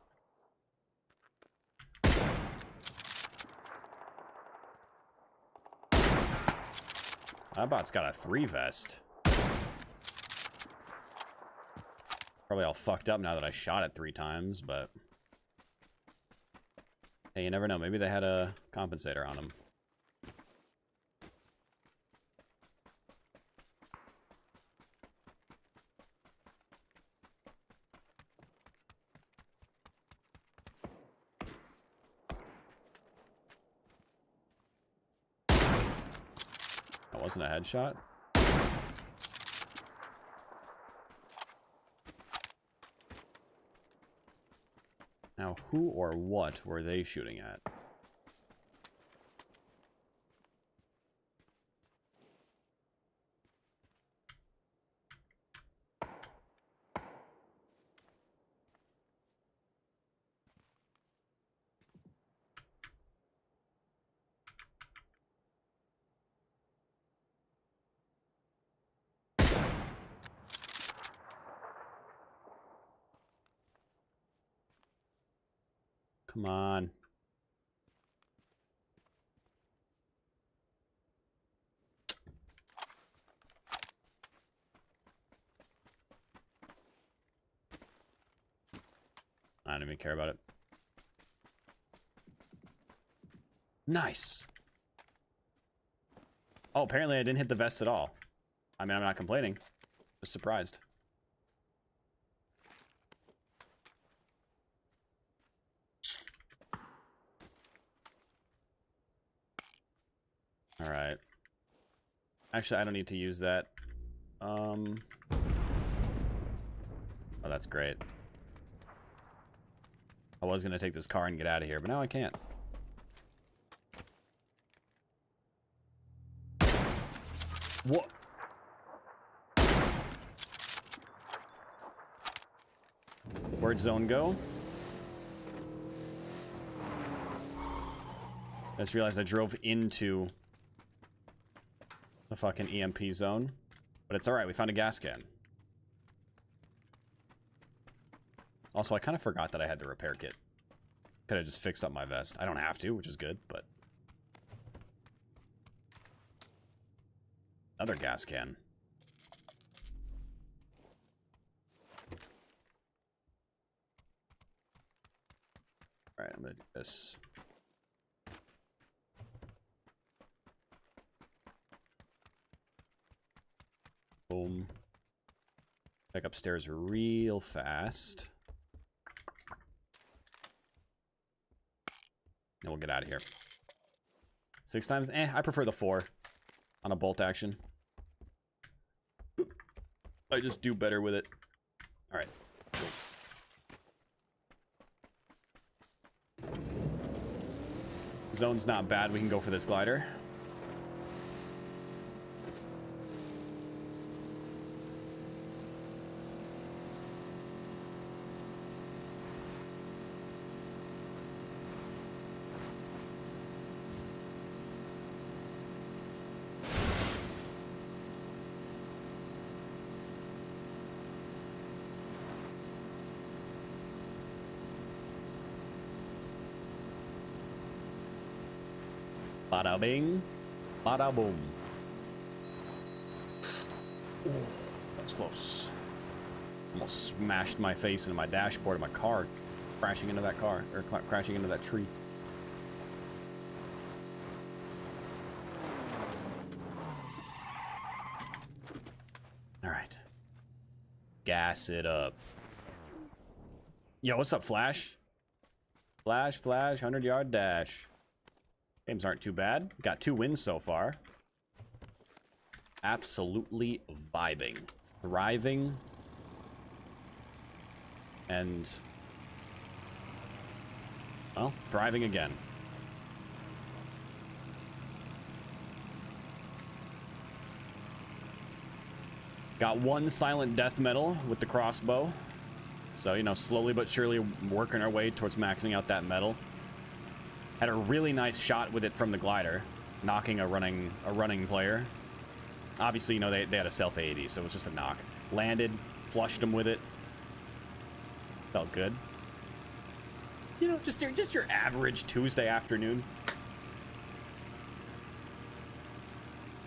That bot's got a 3 vest. Probably all fucked up now that I shot it 3 times, but... Hey, you never know. Maybe they had a compensator on them. That wasn't a headshot. Now, who or what were they shooting at? Come on. I don't even care about it. Nice. Oh, apparently I didn't hit the vest at all. I mean, I'm not complaining. Just surprised. All right. Actually, I don't need to use that. Oh, that's great. I was gonna take this car and get out of here, but now I can't. What? Where'd zone go? I just realized I drove into the fucking EMP zone. But it's alright, we found a gas can. Also, I kind of forgot that I had the repair kit. Could have just fixed up my vest. I don't have to, which is good, but... Another gas can. All right, I'm gonna do this. Boom. Back upstairs real fast. And we'll get out of here. 6 times? I prefer the 4 on a bolt action. I just do better with it. All right. Zone's not bad. We can go for this glider. Bada bing, bada boom. Ooh, that was close. Almost smashed my face into my dashboard of my car, crashing into that car, or crashing into that tree. All right. Gas it up. Yo, what's up, Flash? Flash, 100-yard dash. Games aren't too bad. Got 2 wins so far. Absolutely vibing. Thriving. And... well, thriving again. Got 1 silent death medal with the crossbow. So, you know, slowly but surely working our way towards maxing out that medal. Had a really nice shot with it from the glider, knocking a running player. Obviously, you know, they had a self AED, so it was just a knock. Landed, flushed him with it. Felt good. You know, just your average Tuesday afternoon.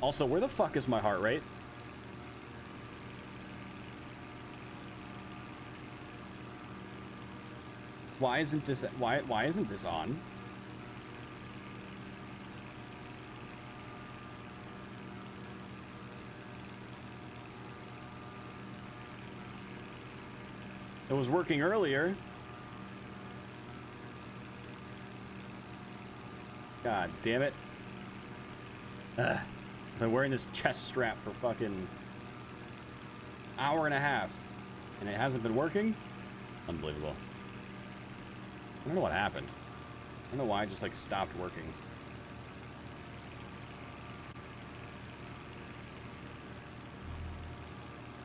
Also, where the fuck is my heart rate? Why isn't this on? It was working earlier. God damn it. Ugh. I've been wearing this chest strap for fucking hour and a half, and it hasn't been working? Unbelievable. I don't know what happened. I don't know why it just like stopped working.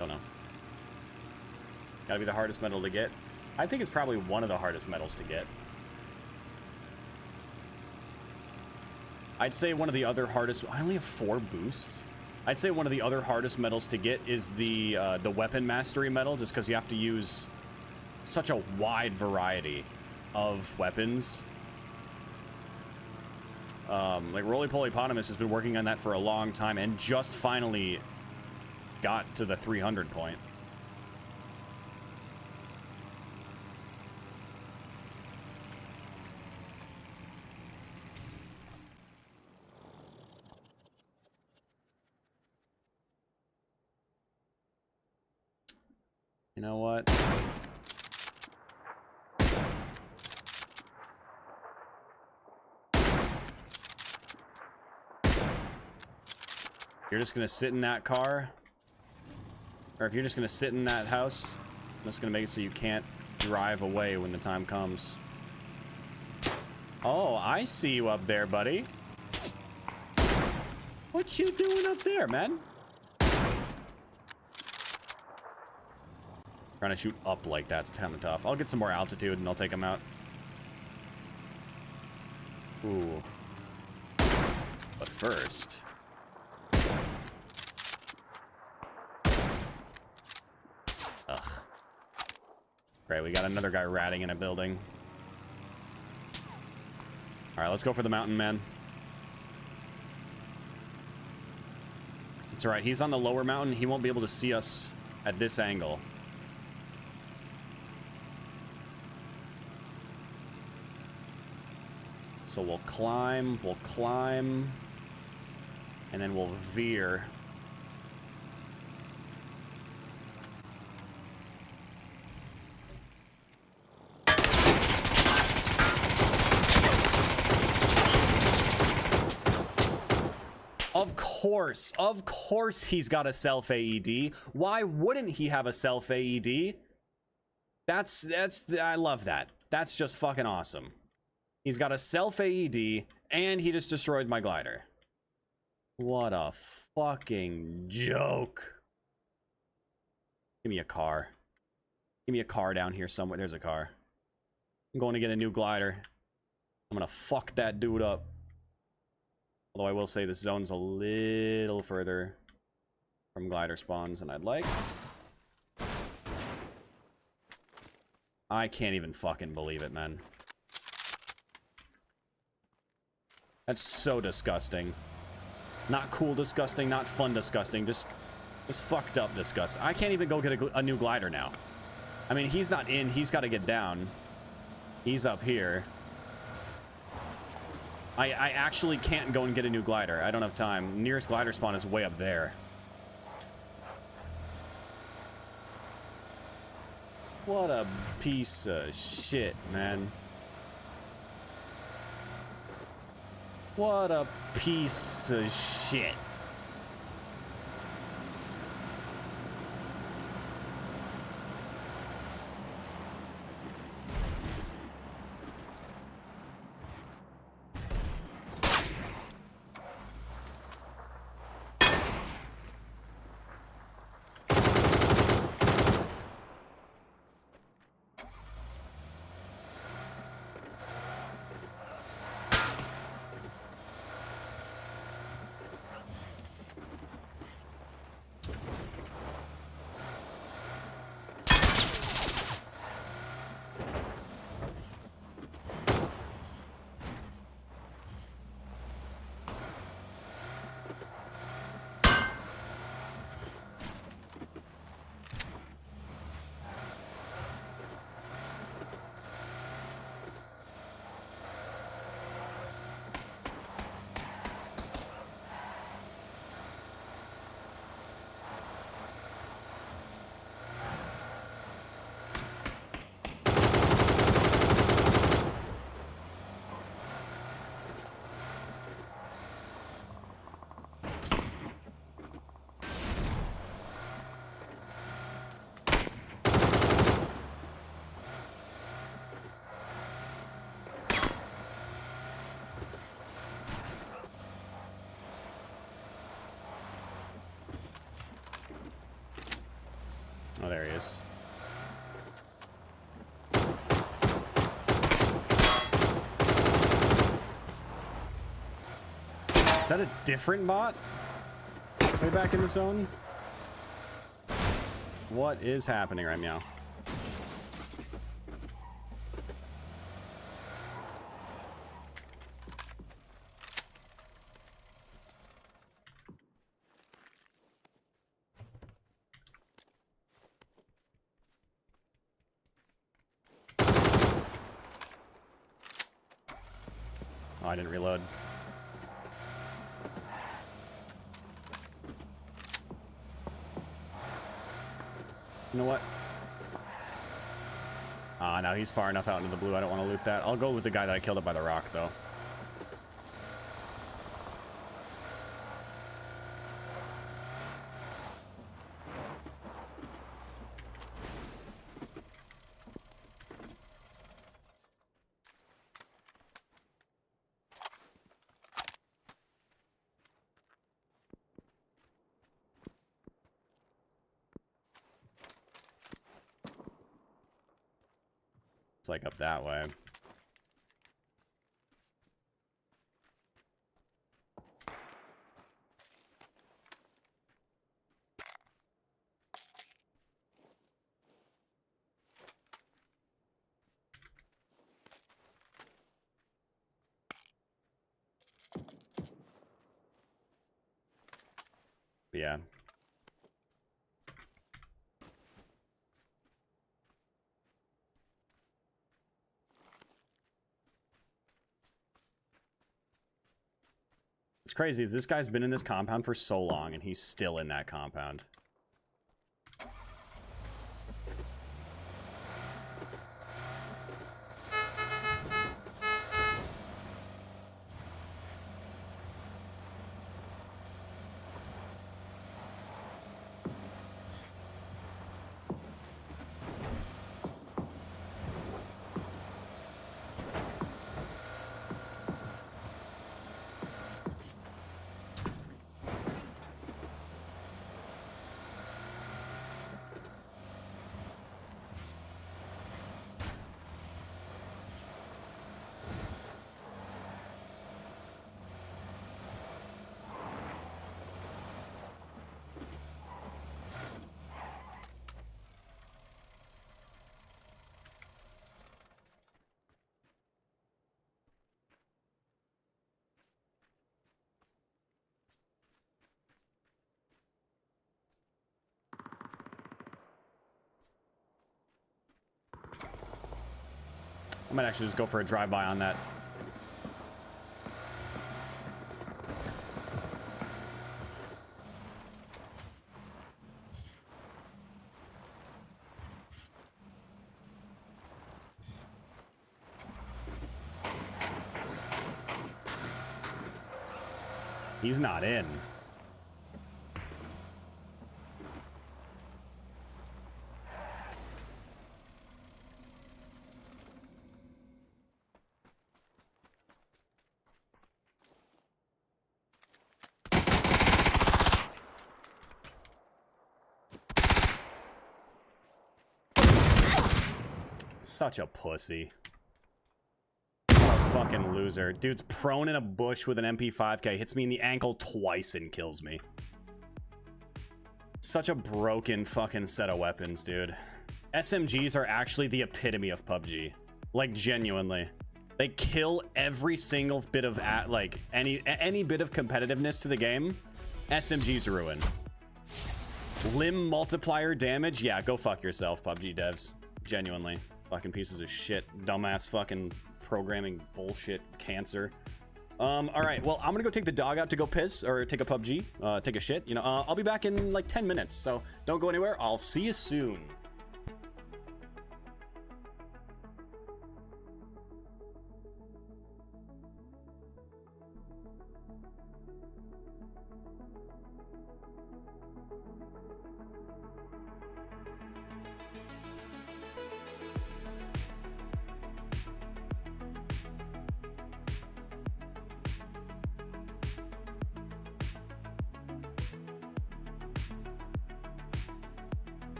Don't know. Gotta be the hardest medal to get. I think it's probably one of the hardest medals to get. I'd say one of the other hardest... I only have 4 boosts. I'd say one of the other hardest medals to get is the weapon mastery medal, just because you have to use such a wide variety of weapons. Like Roly Poly Eponymous has been working on that for a long time and just finally got to the 300 point. You know what? You're just gonna sit in that car, or if you're just gonna sit in that house, I'm just gonna make it so you can't drive away when the time comes. Oh, I see you up there, buddy. What you doing up there, man? Trying to shoot up like that's kind of tough. I'll get some more altitude and I'll take him out. Ooh. But first... ugh. Great, we got another guy ratting in a building. Alright, let's go for the mountain, man. It's alright, he's on the lower mountain. He won't be able to see us at this angle. So we'll climb, and then we'll veer. Of course he's got a self AED. Why wouldn't he have a self AED? I love that. That's just fucking awesome. He's got a self AED and he just destroyed my glider. What a fucking joke. Give me a car. Give me a car down here somewhere. There's a car. I'm going to get a new glider. I'm gonna fuck that dude up. Although I will say this zone's a little further from glider spawns than I'd like. I can't even fucking believe it, man. That's so disgusting. Not cool disgusting, not fun disgusting, just fucked up disgusting. I can't even go get a new glider now. I mean, he's not in, he's got to get down. He's up here. I actually can't go and get a new glider. I don't have time. Nearest glider spawn is way up there. What a piece of shit, man. What a piece of shit. Oh, there he is. Is that a different bot? Way back in the zone? What is happening right now? Oh, I didn't reload. You know what? Ah, now he's far enough out into the blue. I don't want to loot that. I'll go with the guy that I killed up by the rock, though. It's like up that way. Yeah. What's crazy is this guy's been in this compound for so long, and he's still in that compound. I might actually just go for a drive-by on that. He's not in. Such a pussy. What a fucking loser. Dude's prone in a bush with an MP5K, hits me in the ankle twice and kills me. Such a broken fucking set of weapons, dude. SMGs are actually the epitome of PUBG. Like, genuinely. They kill every single bit of, like, any bit of competitiveness to the game. SMGs ruin. Limb multiplier damage? Yeah, go fuck yourself, PUBG devs. Genuinely. Fucking pieces of shit. Dumbass fucking programming bullshit cancer. Alright, well, I'm gonna go take the dog out to go piss, or take a PUBG, take a shit. You know, I'll be back in like 10 minutes, so don't go anywhere. I'll see you soon.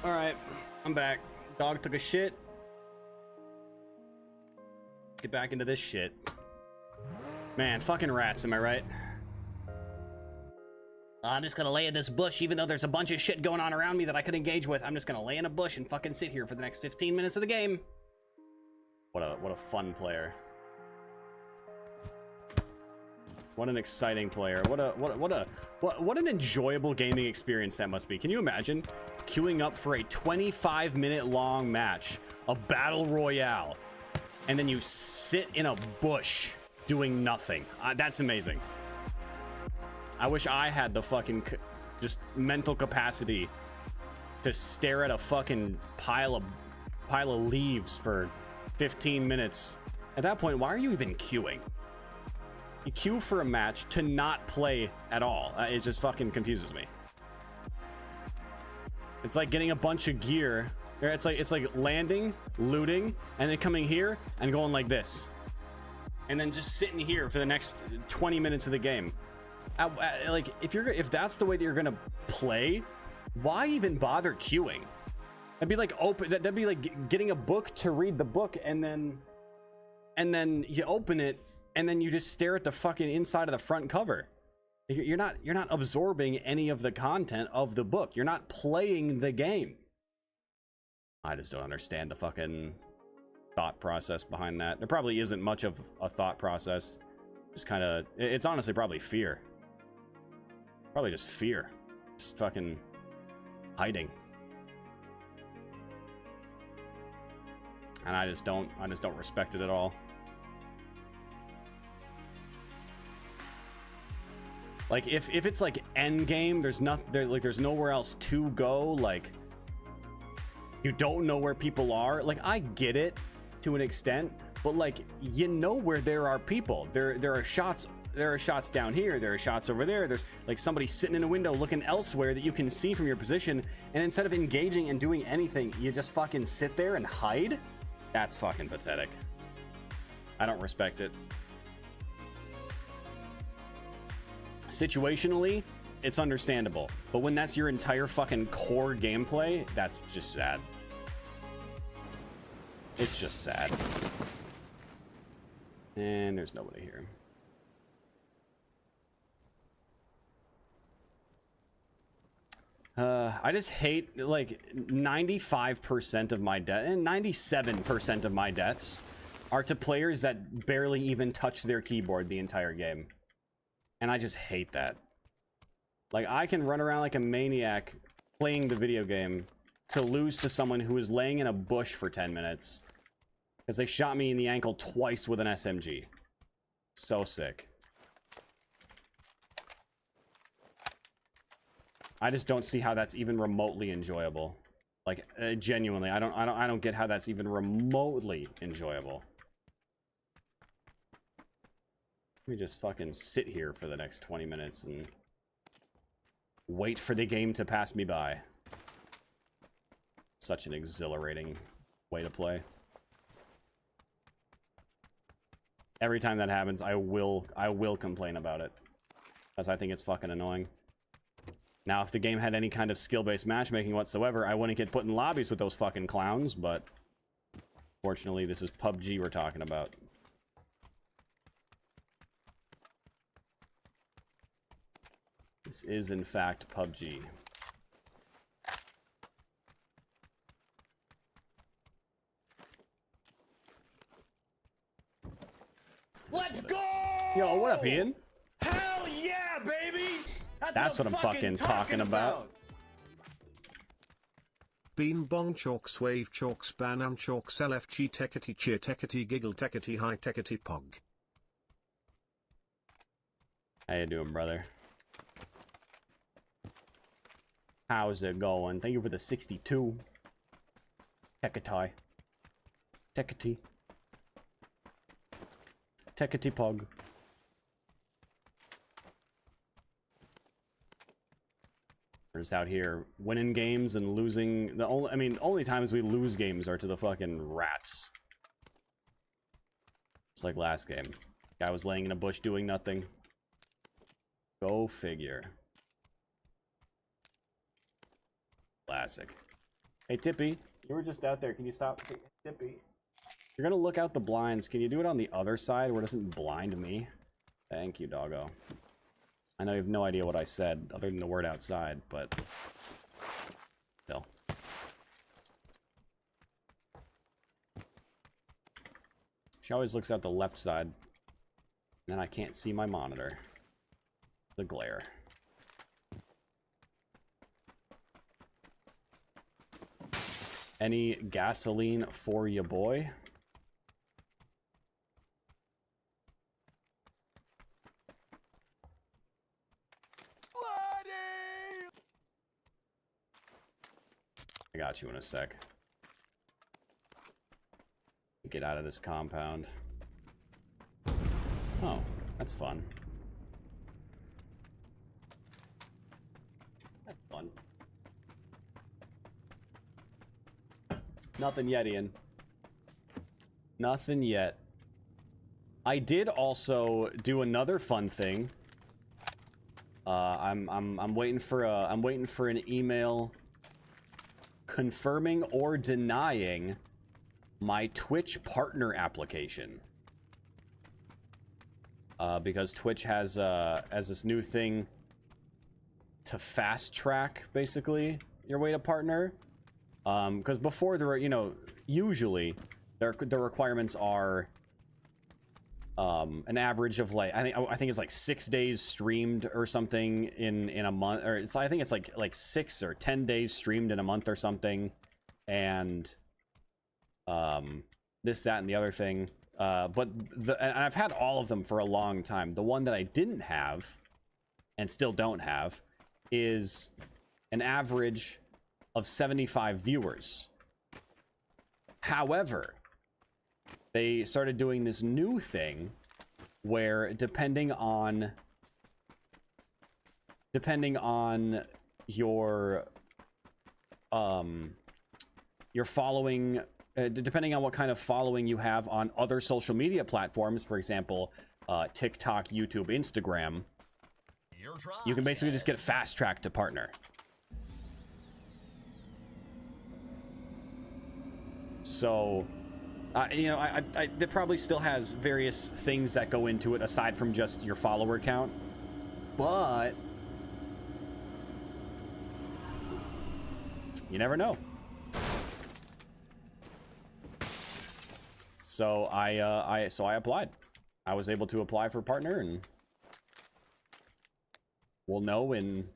All right, I'm back. Dog took a shit. Get back into this shit. Man, fucking rats, am I right? I'm just gonna lay in this bush even though there's a bunch of shit going on around me that I could engage with. I'm just gonna lay in a bush and fucking sit here for the next 15 minutes of the game. What a fun player. What an exciting player. What an enjoyable gaming experience that must be. Can you imagine queuing up for a 25-minute long match, a battle royale, and then you sit in a bush doing nothing? That's amazing. I wish I had the fucking just mental capacity to stare at a fucking pile of leaves for 15 minutes. At that point, why are you even queuing? You queue for a match to not play at all. It just fucking confuses me. It's like getting a bunch of gear. It's like landing, looting, and then coming here and going like this, and then just sitting here for the next 20 minutes of the game. Like if that's the way that you're gonna play, why even bother queuing? That'd be like that'd be like getting a book to read the book, and then you open it and then you just stare at the fucking inside of the front cover. You're not absorbing any of the content of the book. You're not playing the game. I just don't understand the fucking thought process behind that. There probably isn't much of a thought process. Just kind of, it's honestly probably fear. Probably just fear. Just fucking hiding. And I just don't respect it at all. Like if it's like end game, there's nowhere else to go. Like you don't know where people are. Like I get it to an extent, but like you know where there are people. There are shots down here, there are shots over there, there's like somebody sitting in a window looking elsewhere that you can see from your position, and instead of engaging and doing anything, you just fucking sit there and hide? That's fucking pathetic. I don't respect it. Situationally, it's understandable, but when that's your entire fucking core gameplay, that's just sad. It's just sad. And there's nobody here. I just hate, like, 95% of my death, and 97% of my deaths are to players that barely even touch their keyboard the entire game. And I just hate that. Like, I can run around like a maniac playing the video game to lose to someone who is laying in a bush for 10 minutes because they shot me in the ankle twice with an SMG. So sick. I just don't see how that's even remotely enjoyable. Like, genuinely, I don't get how that's even remotely enjoyable. Let me just fucking sit here for the next 20 minutes and wait for the game to pass me by. Such an exhilarating way to play. Every time that happens, I will complain about it, because I think it's fucking annoying. Now, if the game had any kind of skill-based matchmaking whatsoever, I wouldn't get put in lobbies with those fucking clowns, but fortunately, this is PUBG we're talking about. This is, in fact, PUBG. Let's go! Yo, what up, Ian? Hell yeah, baby! That's what I'm fucking talking about. Bean bong chalks wave chalks banam chalks LFG Tekktite cheer Tekktite giggle Tekktite high Tekktite pog. How you doing, brother? How's it going? Thank you for the 62. Tekktite. Tekktite. Tekktite pog. We're just out here winning games and losing. The only times we lose games are to the fucking rats. It's like last game. Guy was laying in a bush doing nothing. Go figure. Classic. Hey, Tippy, you were just out there. Can you stop? Hey, Tippy. You're gonna look out the blinds. Can you do it on the other side where it doesn't blind me? Thank you, doggo. I know you have no idea what I said, other than the word outside, but still. She always looks out the left side, and then I can't see my monitor. The glare. Any gasoline for ya, boy? I got you in a sec. Get out of this compound. Oh, that's fun. That's fun. Nothing yet, Ian. Nothing yet. I did also do another fun thing. I'm waiting for an email confirming or denying my Twitch partner application. because Twitch has this new thing to fast track basically your way to partner. Because before there were, you know, usually the requirements are an average of like I think it's like 6 days streamed or something in a month, or I think it's like 6 or 10 days streamed in a month or something, and this, that, and the other thing. But and I've had all of them for a long time. The one that I didn't have and still don't have is an average of 75 viewers. However, they started doing this new thing where depending on your following, depending on what kind of following you have on other social media platforms, for example, TikTok, YouTube, Instagram, you can basically just get fast tracked to partner. So, you know, it probably still has various things that go into it aside from just your follower count, but you never know. So I applied. I was able to apply for partner, and we'll know in,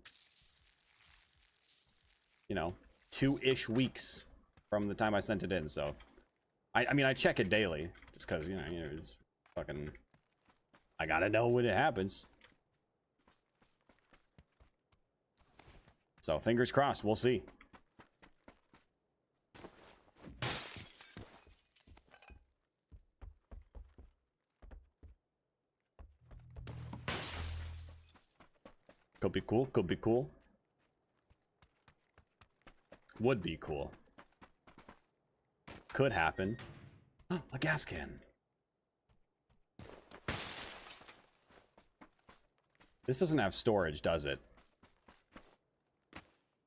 you know, 2-ish weeks from the time I sent it in. So I mean, I check it daily just because, you know, it's fucking, I gotta know when it happens. So fingers crossed, we'll see. Could be cool, could be cool. Would be cool. Could happen. Oh, a gas can. This doesn't have storage, does it?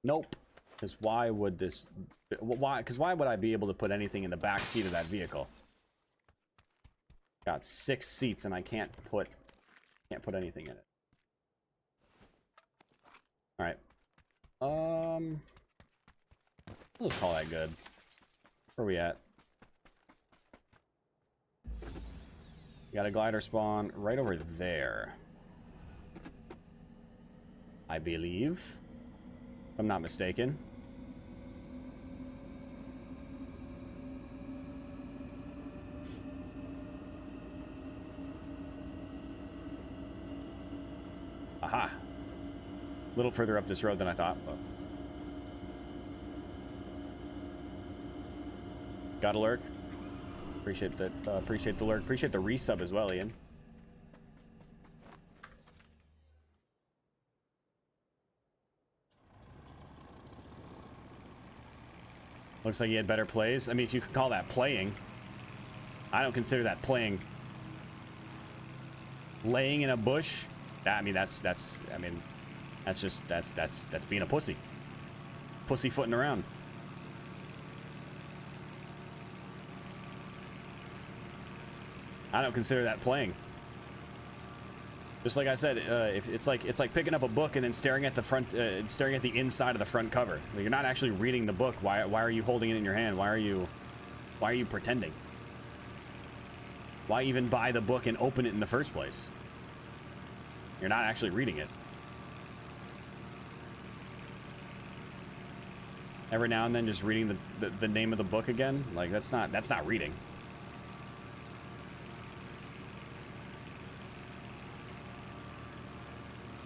Nope. Because why would this... Why? Because why would I be able to put anything in the back seat of that vehicle? Got 6 seats and I can't put anything in it. Alright. Let's call that good. Where are we at? Got a glider spawn right over there, I believe, if I'm not mistaken. Aha. A little further up this road than I thought, but... Got a lurk. Appreciate that. Appreciate the lurk. Appreciate the resub as well, Ian. Looks like he had better plays. I mean, if you could call that playing. I don't consider that playing. Laying in a bush. I mean, that's being a pussy. Pussyfooting around. I don't consider that playing. Just like I said, if it's like picking up a book and then staring at the front, staring at the inside of the front cover. Like, you're not actually reading the book. Why are you holding it in your hand? Why are you pretending? Why even buy the book and open it in the first place? You're not actually reading it. Every now and then, just reading the name of the book again, like that's not reading.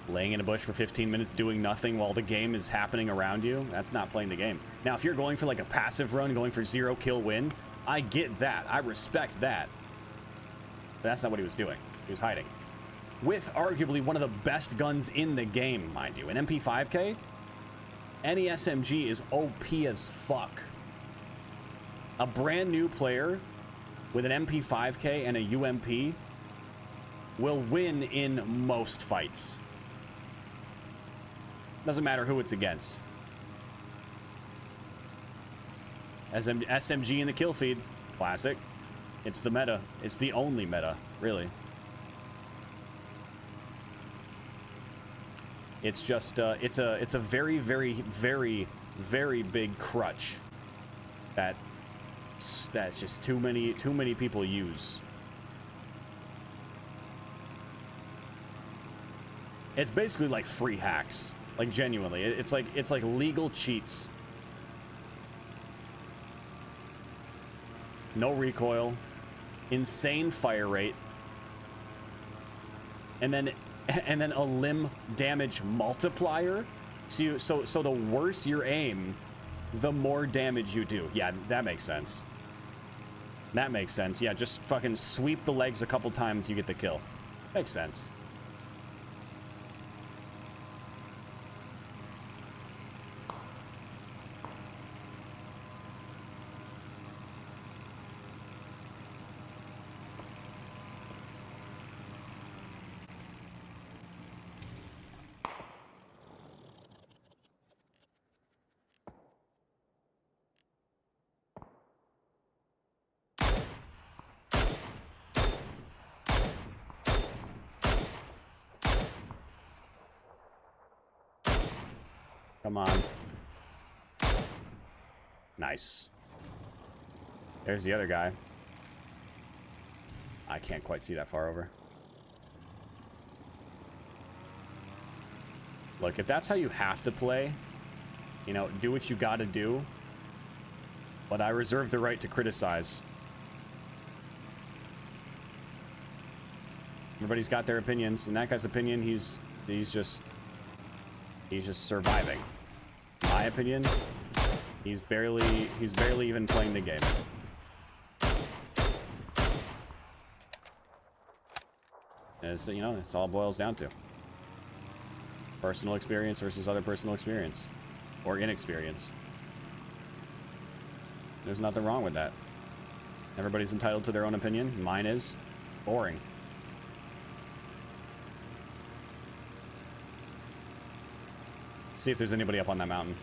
Laying in a bush for 15 minutes doing nothing while the game is happening around you, that's not playing the game. Now, if you're going for like a passive run, going for 0 kill win, I get that. I respect that. But that's not what he was doing. He was hiding. With arguably one of the best guns in the game, mind you. An MP5K? Any SMG is OP as fuck. A brand new player with an MP5K and a UMP will win in most fights. Doesn't matter who it's against. SMG in the kill feed. Classic. It's the meta. It's the only meta, really. It's just it's a very very very very big crutch that that's just too many people use. It's basically like free hacks, like genuinely. It's like legal cheats. No recoil, insane fire rate, and then a limb damage multiplier. So the worse your aim, the more damage you do. Yeah, that makes sense. That makes sense. Yeah, just fucking sweep the legs a couple times, you get the kill. Makes sense. Come on. Nice. There's the other guy. I can't quite see that far over. Look, if that's how you have to play, you know, do what you gotta do. But I reserve the right to criticize. Everybody's got their opinions. In that guy's opinion, he's just surviving. In my opinion, he's barely even playing the game. And it's, you know, it's all boils down to personal experience versus other personal experience or inexperience. There's nothing wrong with that. Everybody's entitled to their own opinion. Mine is boring. See if there's anybody up on that mountain.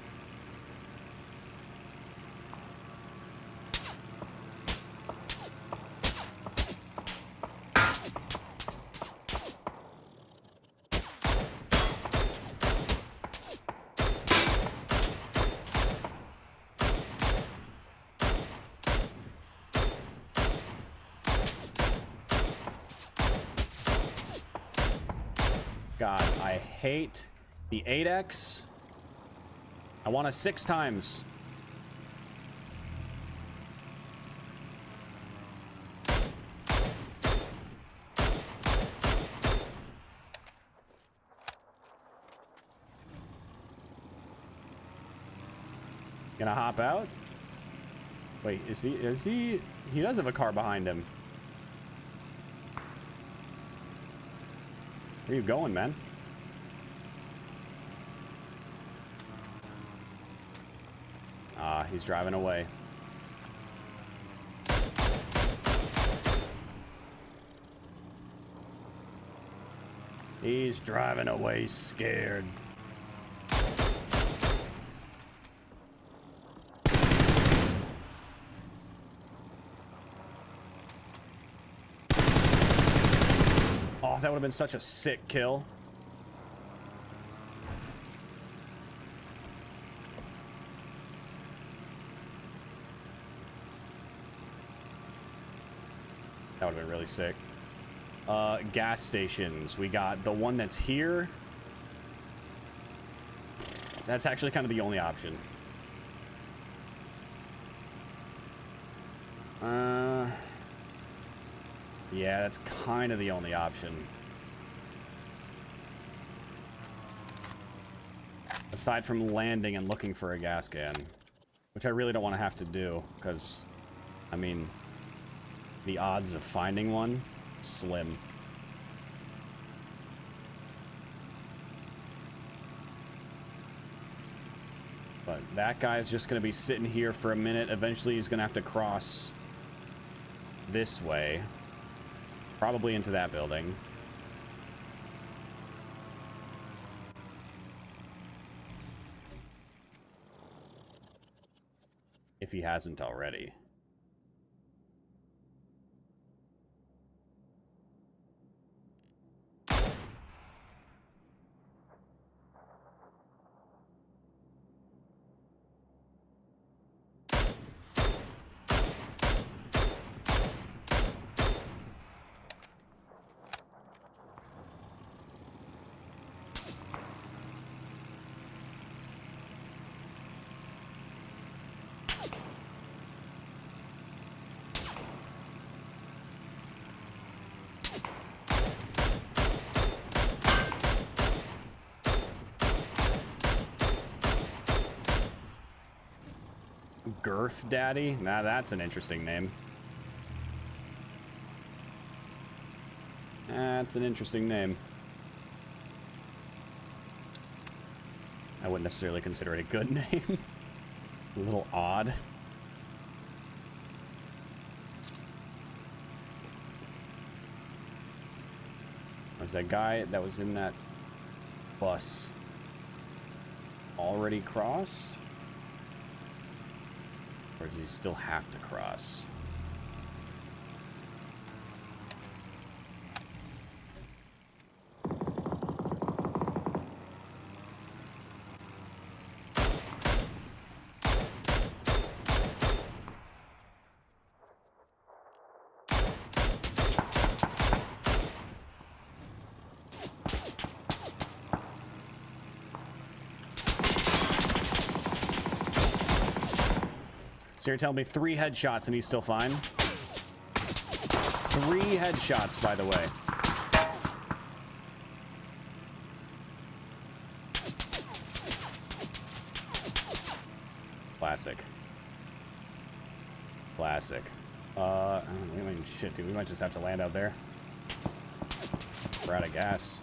God, I hate the 8X. I want a 6 times. Gonna hop out? Wait, is he does have a car behind him. Where are you going, man? Ah, he's driving away. He's driving away scared. Oh, that would have been such a sick kill. That would have been really sick. Gas stations. We got the one that's here. That's actually kind of the only option. Yeah, that's kind of the only option. Aside from landing and looking for a gas can. Which I really don't want to have to do, because, I mean, the odds of finding one, slim. But that guy's just going to be sitting here for a minute. Eventually he's going to have to cross this way. Probably into that building. If he hasn't already. Girth Daddy? Nah, that's an interesting name. That's an interesting name. I wouldn't necessarily consider it a good name. A little odd. Was that guy that was in that bus already crossed? Or does he still have to cross? So you're telling me 3 headshots and he's still fine? 3 headshots, by the way. Classic. Classic. Shit, dude, we might just have to land out there. We're out of gas.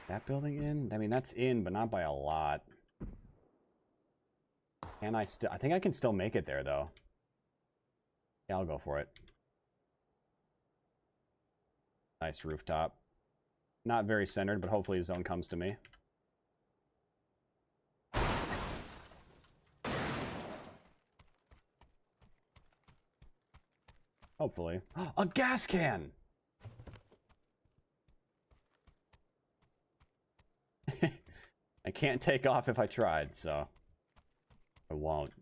That building in? I mean, that's in, but not by a lot. Can I still... I think I can still make it there, though. Yeah, I'll go for it. Nice rooftop. Not very centered, but hopefully his zone comes to me. Hopefully. A gas can! I can't take off if I tried, so I won't.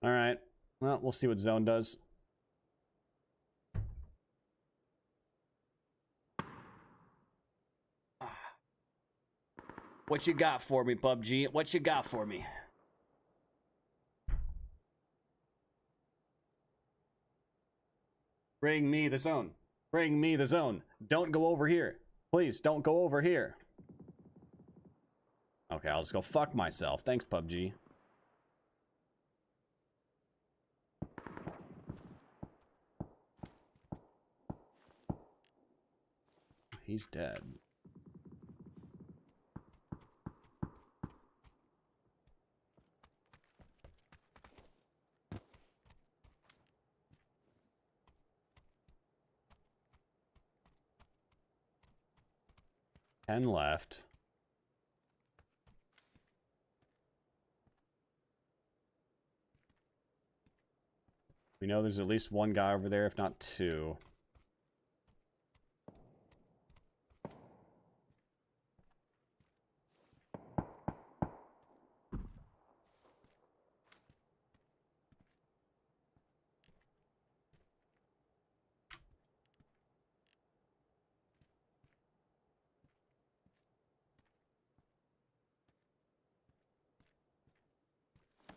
All right. Well, we'll see what zone does. What you got for me, PUBG? What you got for me? Bring me the zone. Bring me the zone. Don't go over here. Please, don't go over here. Okay, I'll just go fuck myself. Thanks, PUBG. He's dead. Ten left. We know there's at least one guy over there, if not 2.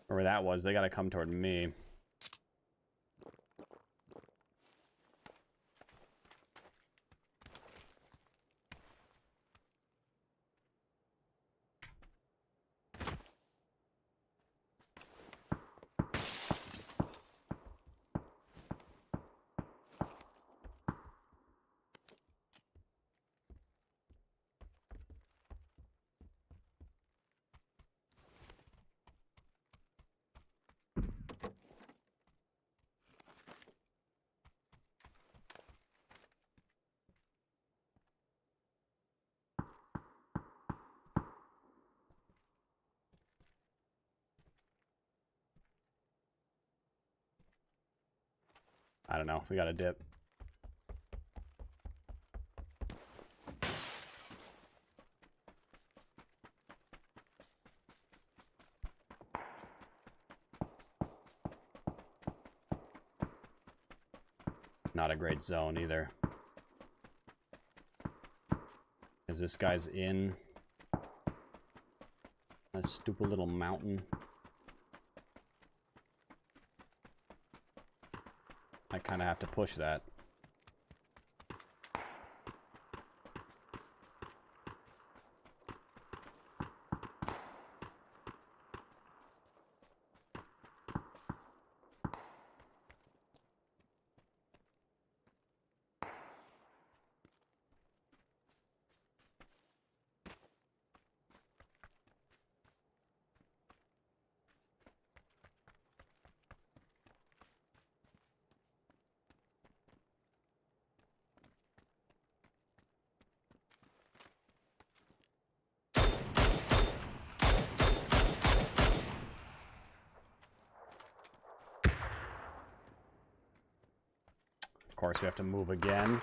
Where that was, they gotta come toward me. I don't know. We got a dip. Not a great zone either. Is this guy's in a stupid little mountain? I kind of have to push that. Of course, we have to move again.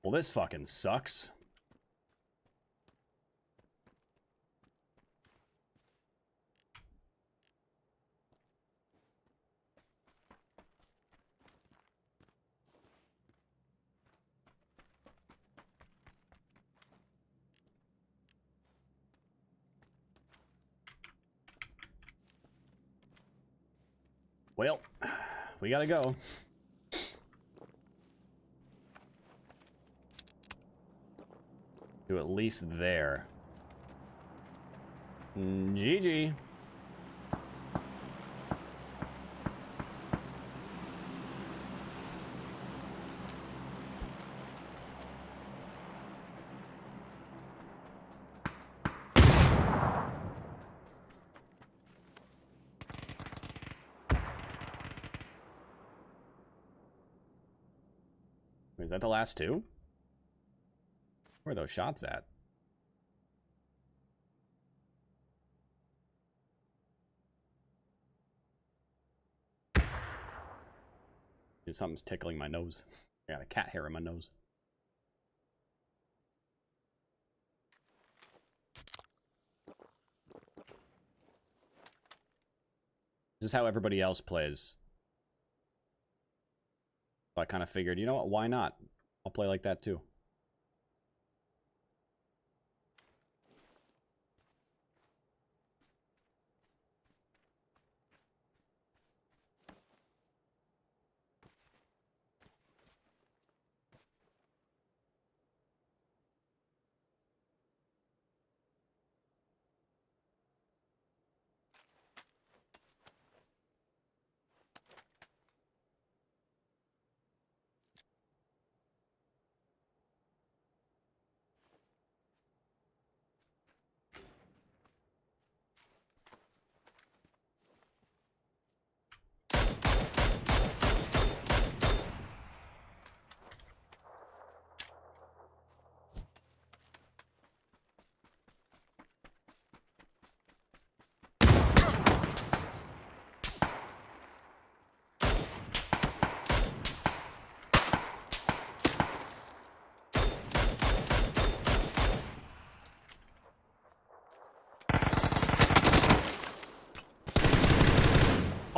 Well, this fucking sucks. Well, we gotta go. To at least there. GG. Is that the last two? Where are those shots at? Dude, something's tickling my nose. I got a cat hair in my nose. This is how everybody else plays. So I kind of figured, you know what, why not? I'll play like that too.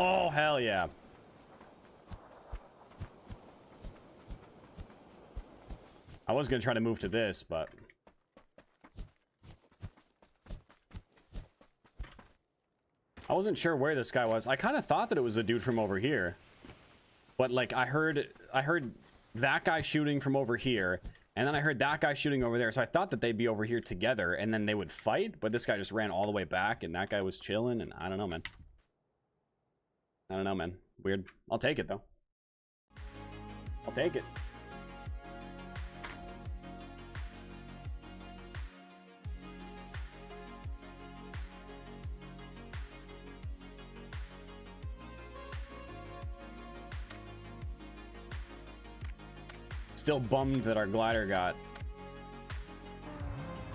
Oh, hell yeah. I was gonna try to move to this, but... I wasn't sure where this guy was. I kind of thought that it was a dude from over here. But, like, I heard that guy shooting from over here, And then I heard that guy shooting over there, so I thought that they'd be over here together, and then they would fight, but this guy just ran all the way back, and that guy was chilling, and I don't know, man. I don't know, man. Weird. I'll take it, though. I'll take it. Still bummed that our glider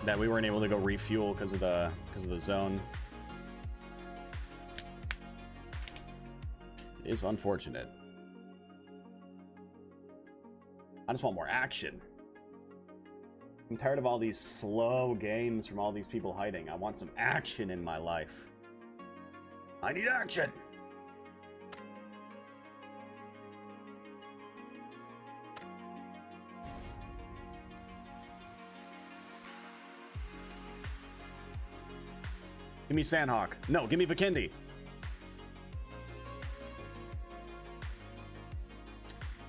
that we weren't able to go refuel because of the zone. It is unfortunate. I just want more action. I'm tired of all these slow games from all these people hiding. I want some action in my life. I need action. Give me Sandhawk. No, give me Vikendi.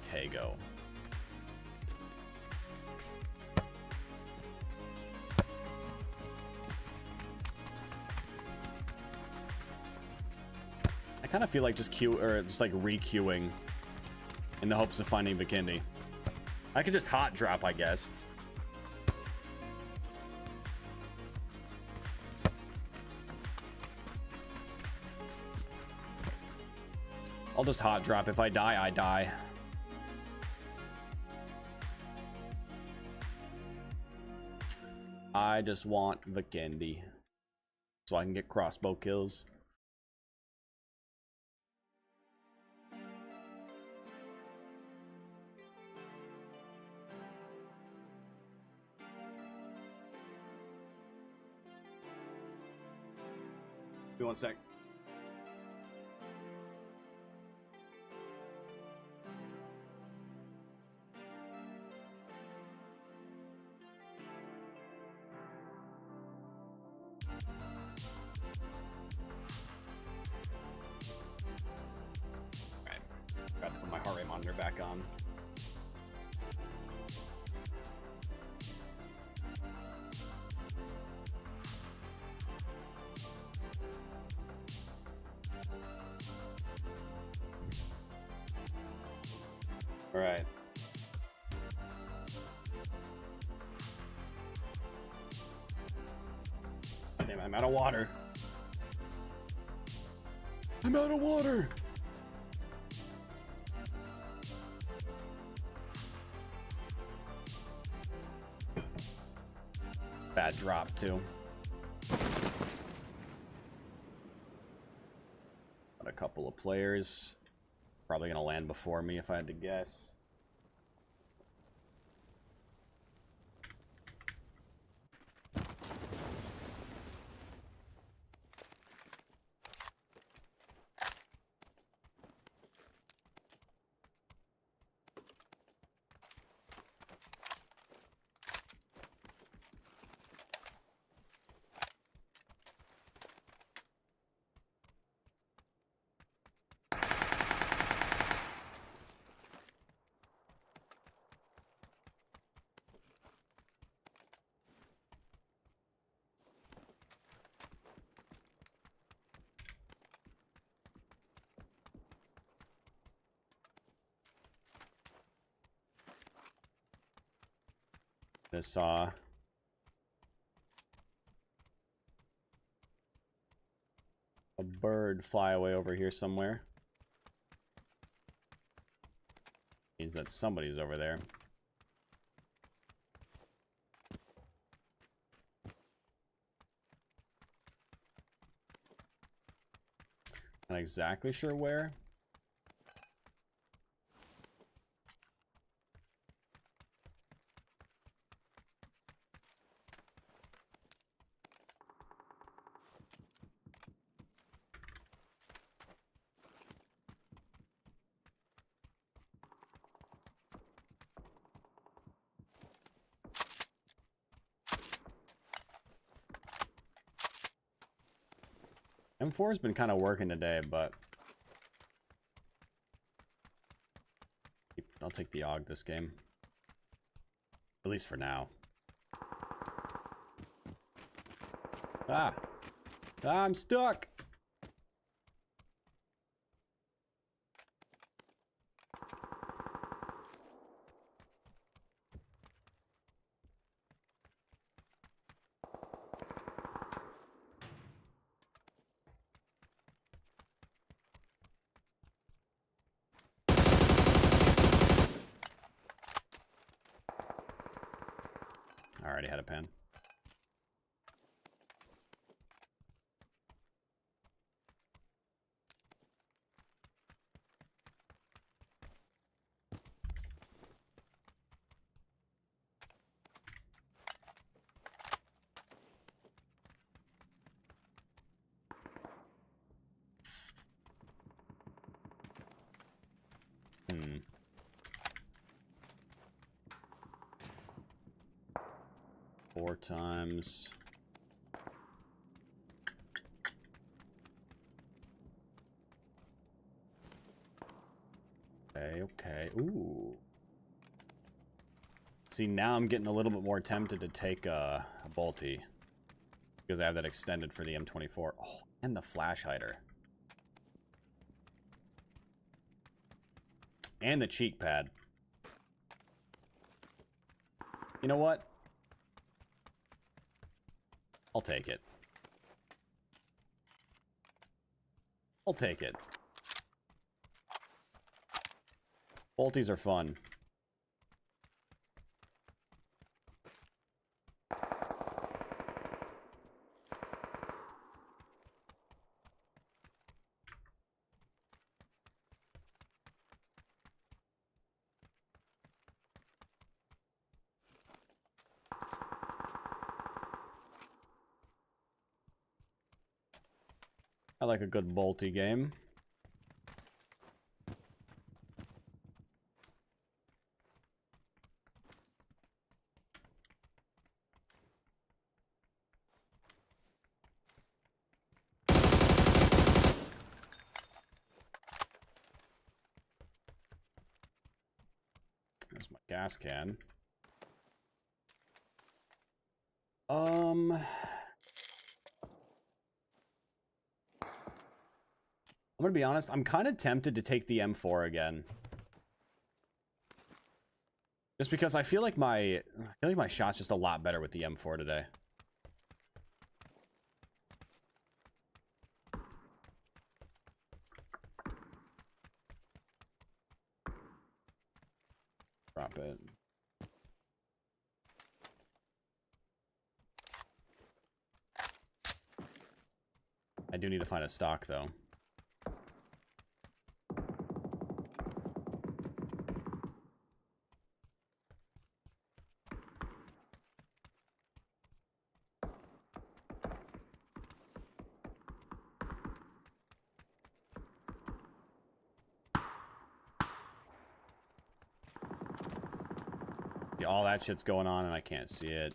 Tego. I kind of feel like just like re-queuing in the hopes of finding Vikendi. I could just hot drop, I guess. I'll just hot drop. If I die, I die. I just want Vikendi so I can get crossbow kills. Give me 1 sec. Got to put my heart rate monitor back on. All right. Damn, I'm out of water. I'm out of water. Bad drop too. Got a couple of players. Probably gonna land before me if I had to guess. Just saw a bird fly away over here somewhere. Means that somebody's over there. Not exactly sure where. M4 has been kind of working today, but I'll take the AUG this game. At least for now. Ah! I'm stuck! I already had a pen. Hmm. Four times. Okay, okay. Ooh. See, now I'm getting a little bit more tempted to take a bolty. Because I have that extended for the M24. Oh, and the flash hider. And the cheek pad. You know what? I'll take it. I'll take it. Bolties are fun. I like a good bolty game. There's my gas can. I'm gonna be honest, I'm kind of tempted to take the M4 again. Just because I feel like my shot's just a lot better with the M4 today. Drop it. I do need to find a stock though. All that shit's going on and I can't see it.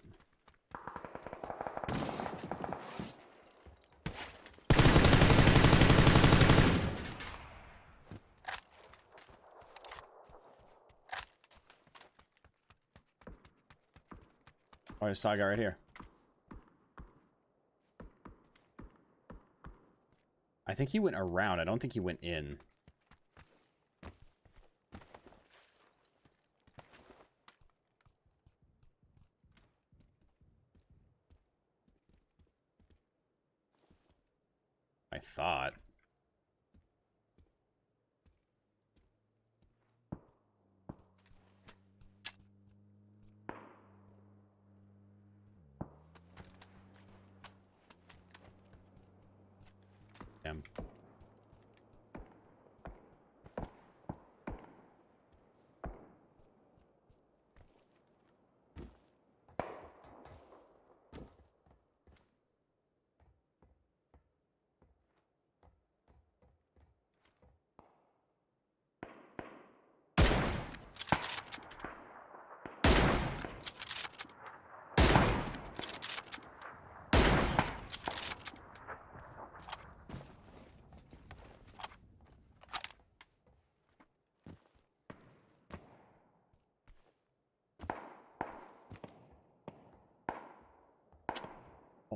Oh, there's Saga right here. I think he went around. I don't think he went in. I thought. Damn.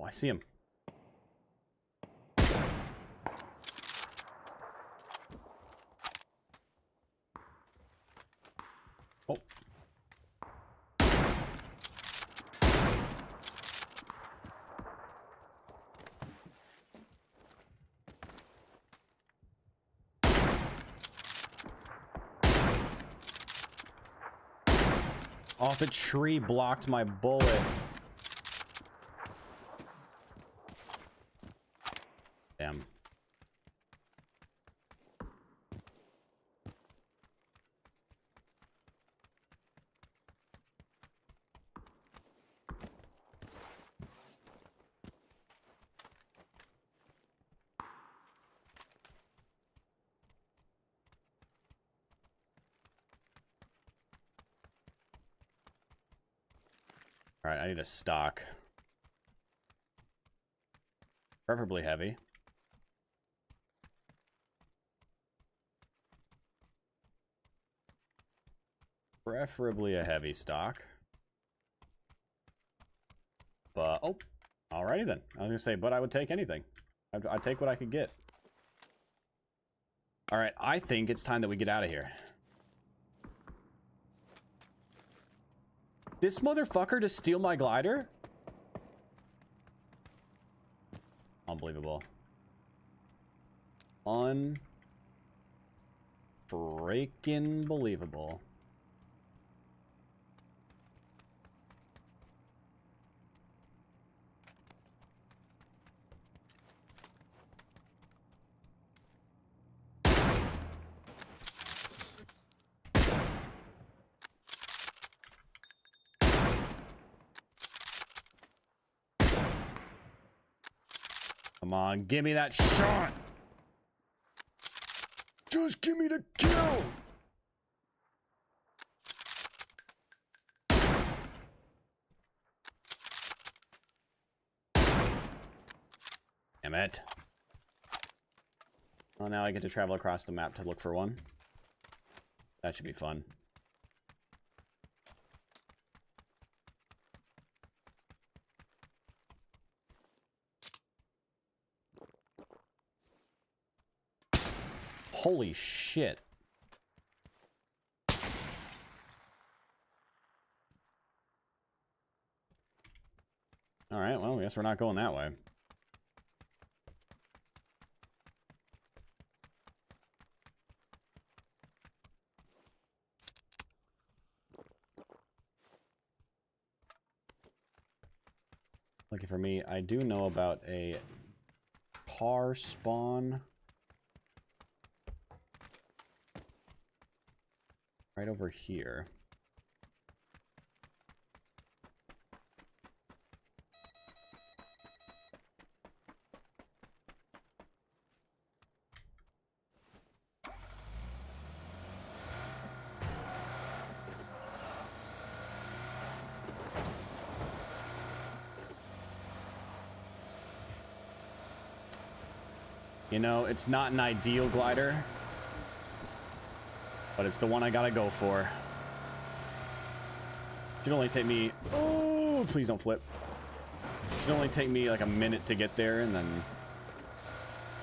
I see him. Oh. Oh, the tree blocked my bullet. Damn. All right, I need a stock. Preferably heavy. Preferably a heavy stock. But, oh, alrighty then. I was gonna say, but I would take anything. I'd take what I could get. Alright, I think it's time that we get out of here. This motherfucker to steal my glider? Unbelievable. Unfreaking believable. Come on, give me that shot! Just give me the kill! Damn it. Well, now I get to travel across the map to look for one. That should be fun. Holy shit. Alright, well, I guess we're not going that way. Lucky for me, I do know about a car spawn right over here. You know, it's not an ideal glider, but it's the one I gotta go for. It should only take me... Oh, please don't flip. It should only take me like a minute to get there and then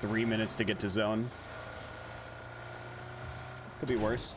3 minutes to get to zone. Could be worse.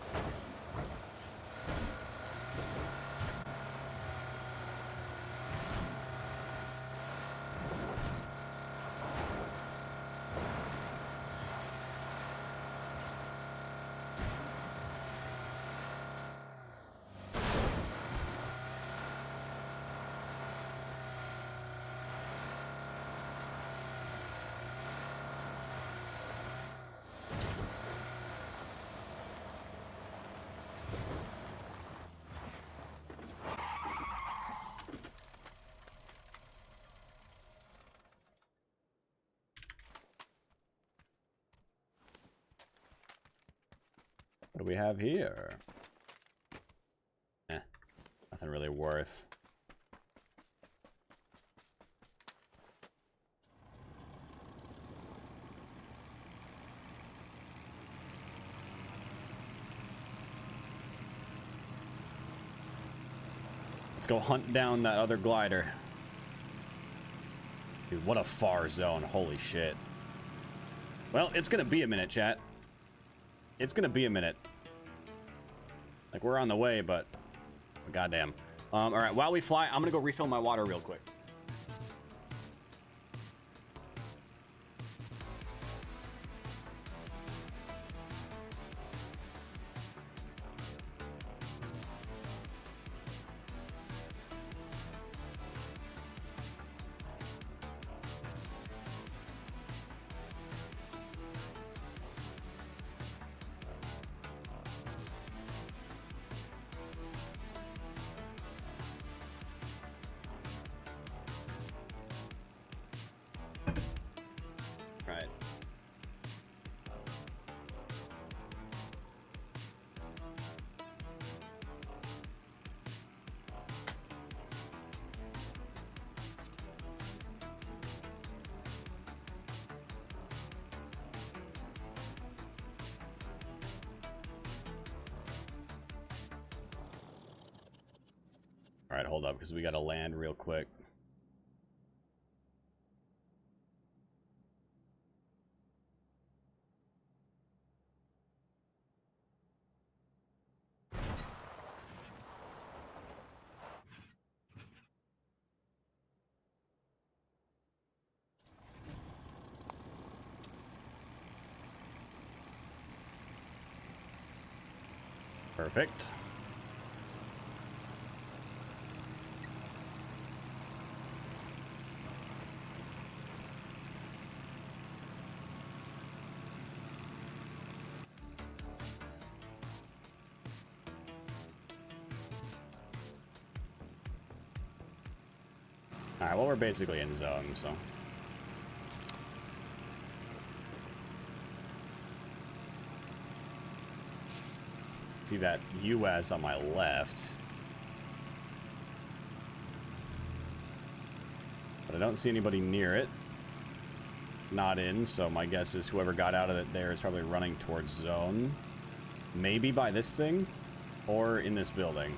What do we have here? Nothing really worth. Let's go hunt down that other glider. Dude, what a far zone. Holy shit. Well, it's gonna be a minute, chat. It's gonna be a minute. Like, we're on the way, but... goddamn. Alright, while we fly, I'm gonna go refill my water real quick. Right. All right, hold up, because we got to land real quick. Perfect. Alright, well, we're basically in zone, so... see that US on my left. But I don't see anybody near it. It's not in, so my guess is whoever got out of it there is probably running towards zone. Maybe by this thing, or in this building.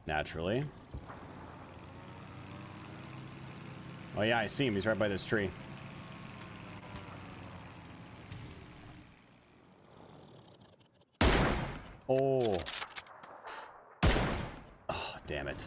Naturally. Oh yeah, I see him. He's right by this tree. Oh. Oh, damn it.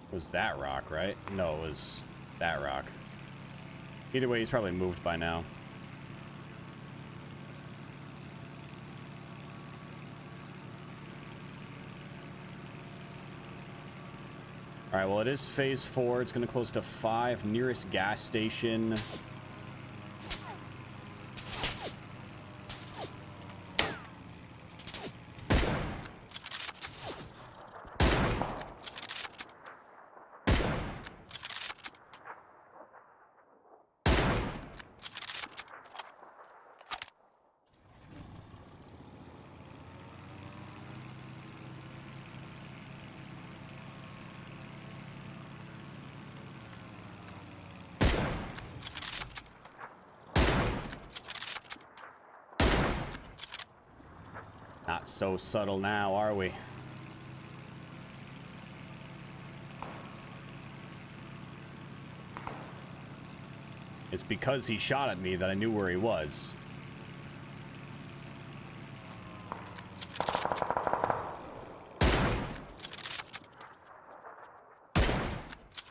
It was that rock, right? No, it was that rock. Either way, he's probably moved by now. Alright, well, it is phase 4. It's going to close to 5. Nearest gas station. Not so subtle now, are we? It's because he shot at me that I knew where he was.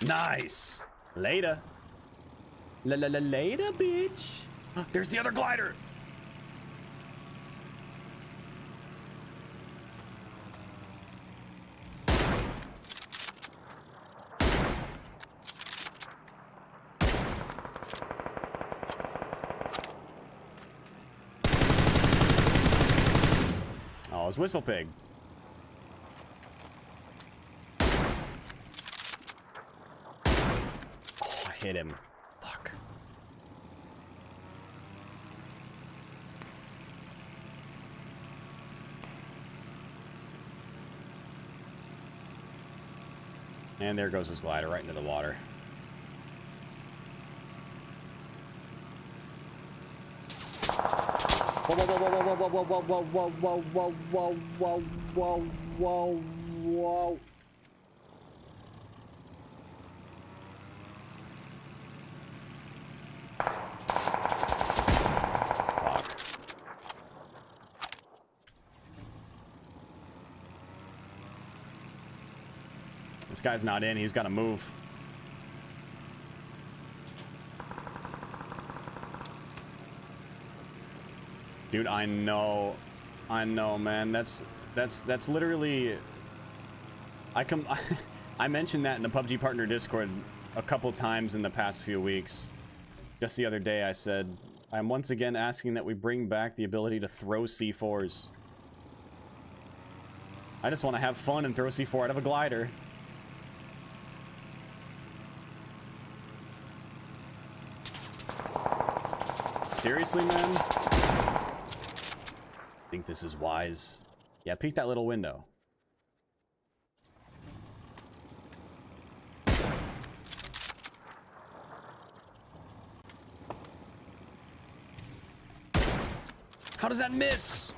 Nice. Later. Later, bitch. There's the other glider. Oh, it's Whistle Pig. hit him. Fuck. And there goes his glider right into the water. Whoa, whoa, whoa, whoa, whoa, whoa, whoa, whoa, whoa, whoa, whoa, whoa, whoa, whoa, whoa. This guy's not in. He's got to move. Dude, I know, man. That's literally. I mentioned that in the PUBG partner Discord a couple times in the past few weeks. Just the other day, I said, I'm once again asking that we bring back the ability to throw C4s. I just want to have fun and throw C4 out of a glider. Seriously, man? Think this is wise? Yeah, peek that little window. How does that miss?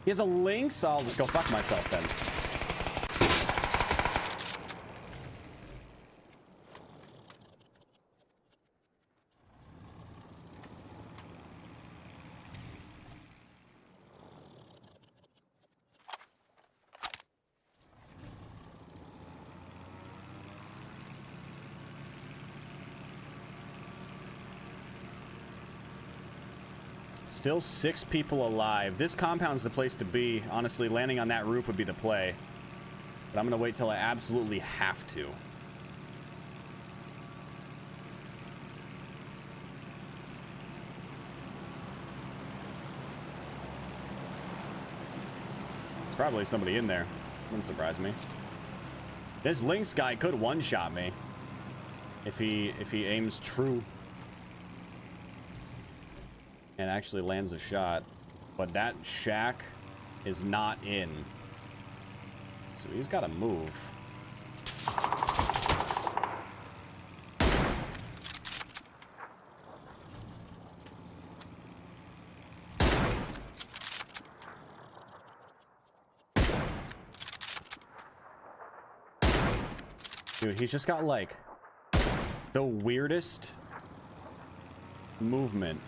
He has a link, so I'll just go fuck myself then. Still 6 people alive. This compound's the place to be. Honestly, landing on that roof would be the play. But I'm gonna wait till I absolutely have to. There's probably somebody in there. Wouldn't surprise me. This Lynx guy could one-shot me. If he aims true. And actually lands a shot, but that shack is not in, so he's got to move. Dude, he's just got like the weirdest movement.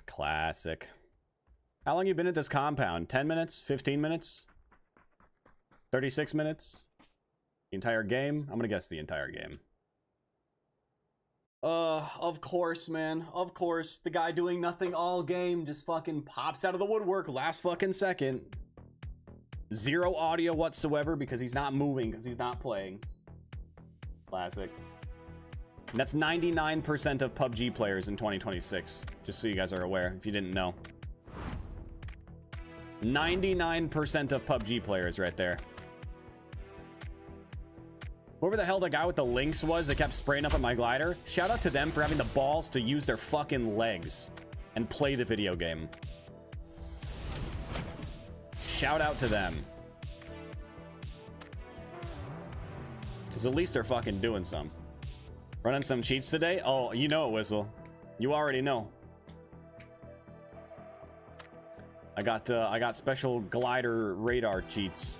Classic. How long you been at this compound? 10 minutes? 15 minutes? 36 minutes? The entire game? I'm gonna guess the entire game. Of course, man. Of course. The guy doing nothing all game just fucking pops out of the woodwork last fucking second. Zero audio whatsoever because he's not moving, because he's not playing. Classic. And that's 99% of PUBG players in 2026. Just so you guys are aware, if you didn't know. 99% of PUBG players right there. Whoever the hell the guy with the Lynx was that kept spraying up at my glider, shout out to them for having the balls to use their fucking legs and play the video game. Shout out to them. Because at least they're fucking doing some. Running some cheats today? Oh, you know it, Whistle. You already know. I got special glider radar cheats.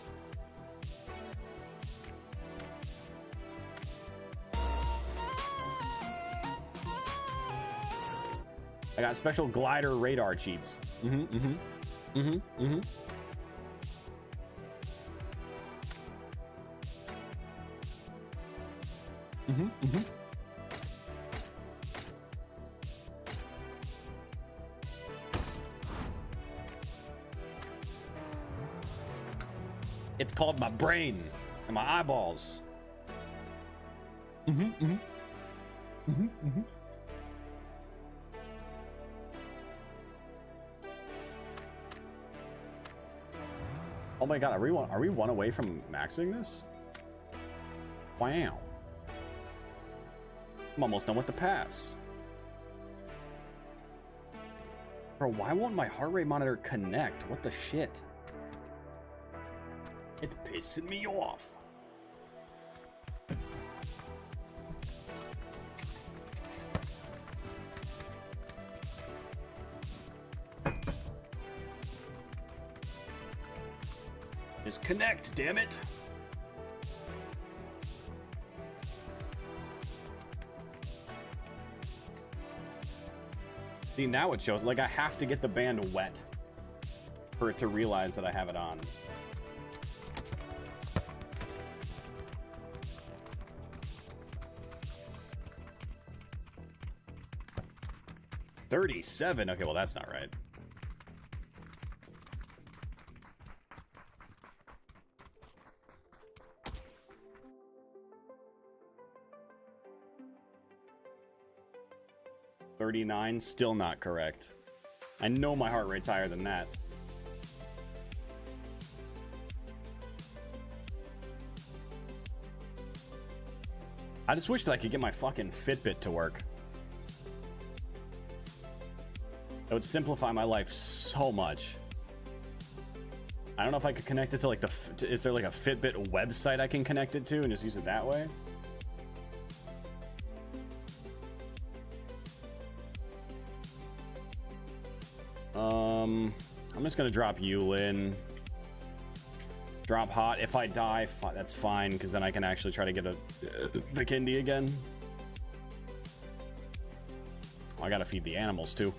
I got special glider radar cheats. It's called my brain and my eyeballs. Oh my god, are we one away from maxing this? Wow. I'm almost done with the pass. Bro, why won't my heart rate monitor connect? What the shit? It's pissing me off. Just connect, damn it. See, now it shows, like, I have to get the band wet for it to realize that I have it on. $37. Okay, well, that's not right. $39, still not correct. I know my heart rate's higher than that. I just wish that I could get my fucking Fitbit to work. It would simplify my life so much. I don't know if I could connect it to, like, is there like a Fitbit website I can connect it to and just use it that way? I'm just gonna drop Yulin. Drop Hot. If I die, that's fine, because then I can actually try to get a Vikendi again. Oh, I gotta feed the animals too.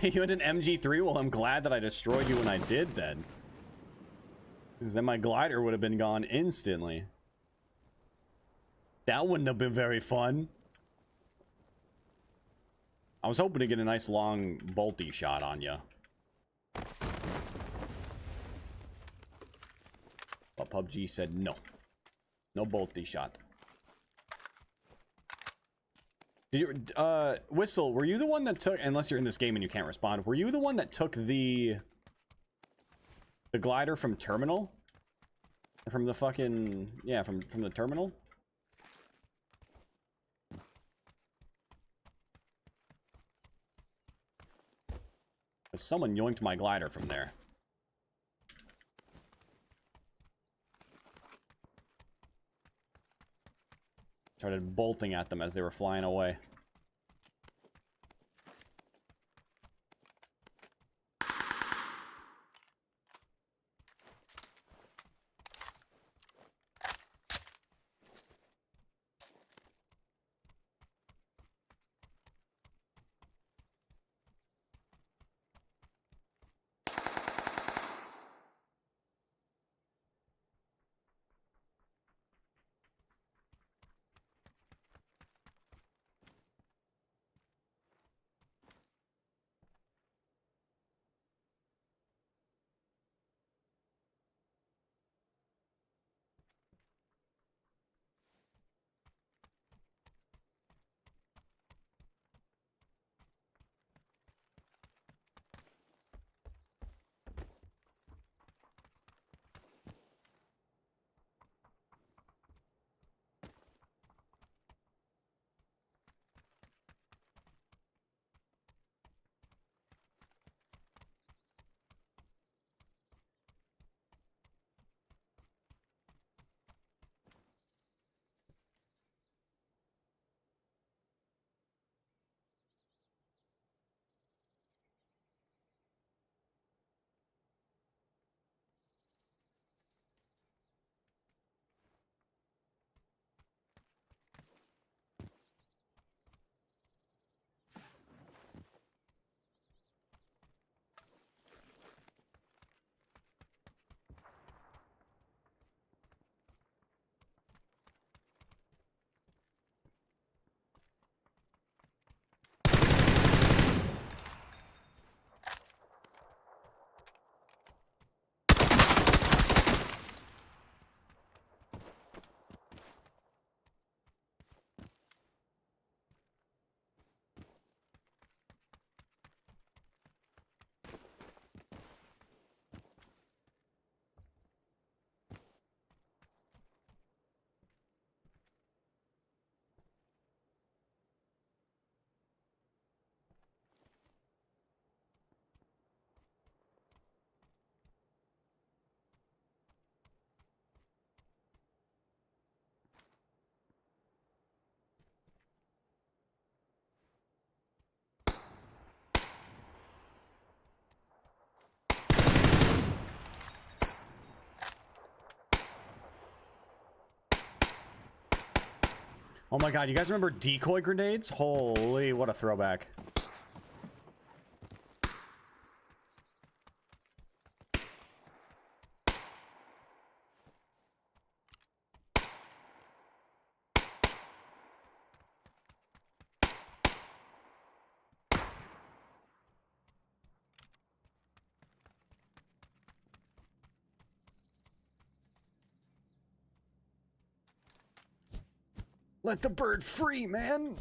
You had an MG3? Well, I'm glad that I destroyed you when I did then. Because then my glider would have been gone instantly. That wouldn't have been very fun. I was hoping to get a nice long bolty shot on you. But PUBG said no. No bolty shot. Did you, Whistle, were you the one that took, unless you're in this game and you can't respond, were you the one that took the glider from terminal? From the fucking, yeah, from the terminal? Someone yoinked my glider from there. Started bolting at them as they were flying away. Oh my god, you guys remember decoy grenades? Holy, what a throwback. Let the bird free, man!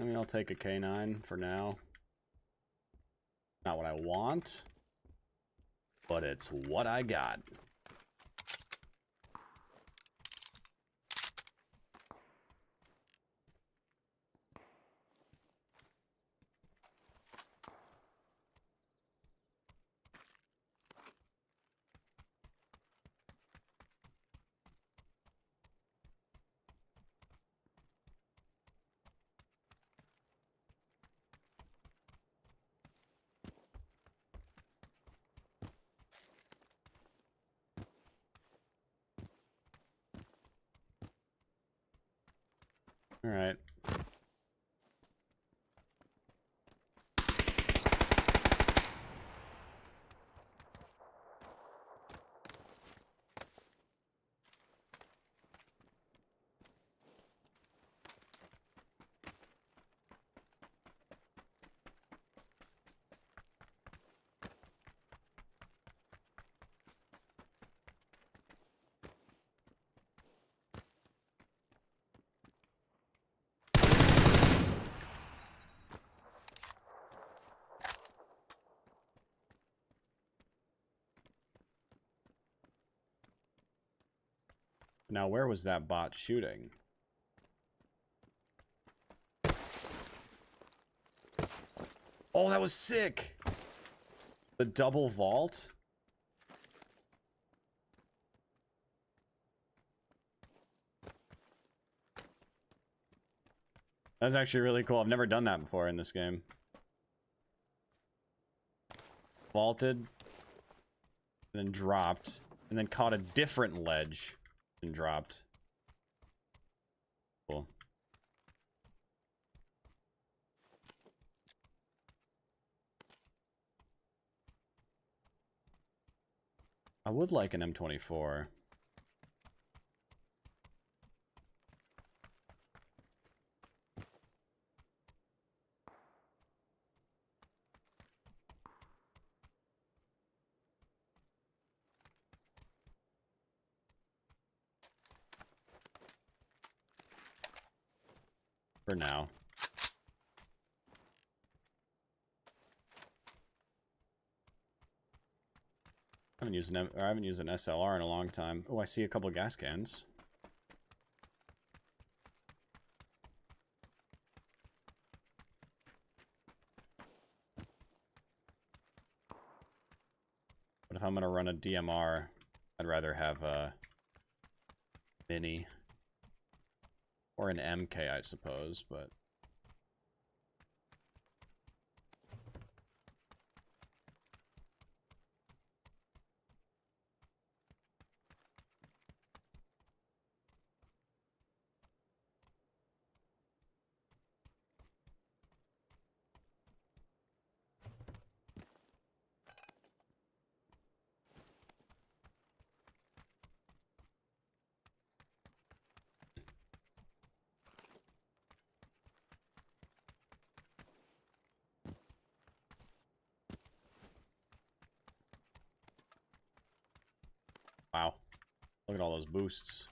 I mean, I'll take a K9 for now. Not what I want, but it's what I got. All right. Now, where was that bot shooting? Oh, that was sick! The double vault? That's actually really cool. I've never done that before in this game. Vaulted, and then dropped, and then caught a different ledge and dropped. Cool. I would like an M24. For now. I haven't used an SLR in a long time. Oh, I see a couple of gas cans. But if I'm gonna run a DMR, I'd rather have a mini. Or an MK, I suppose, but... Wow. Look at all those boosts.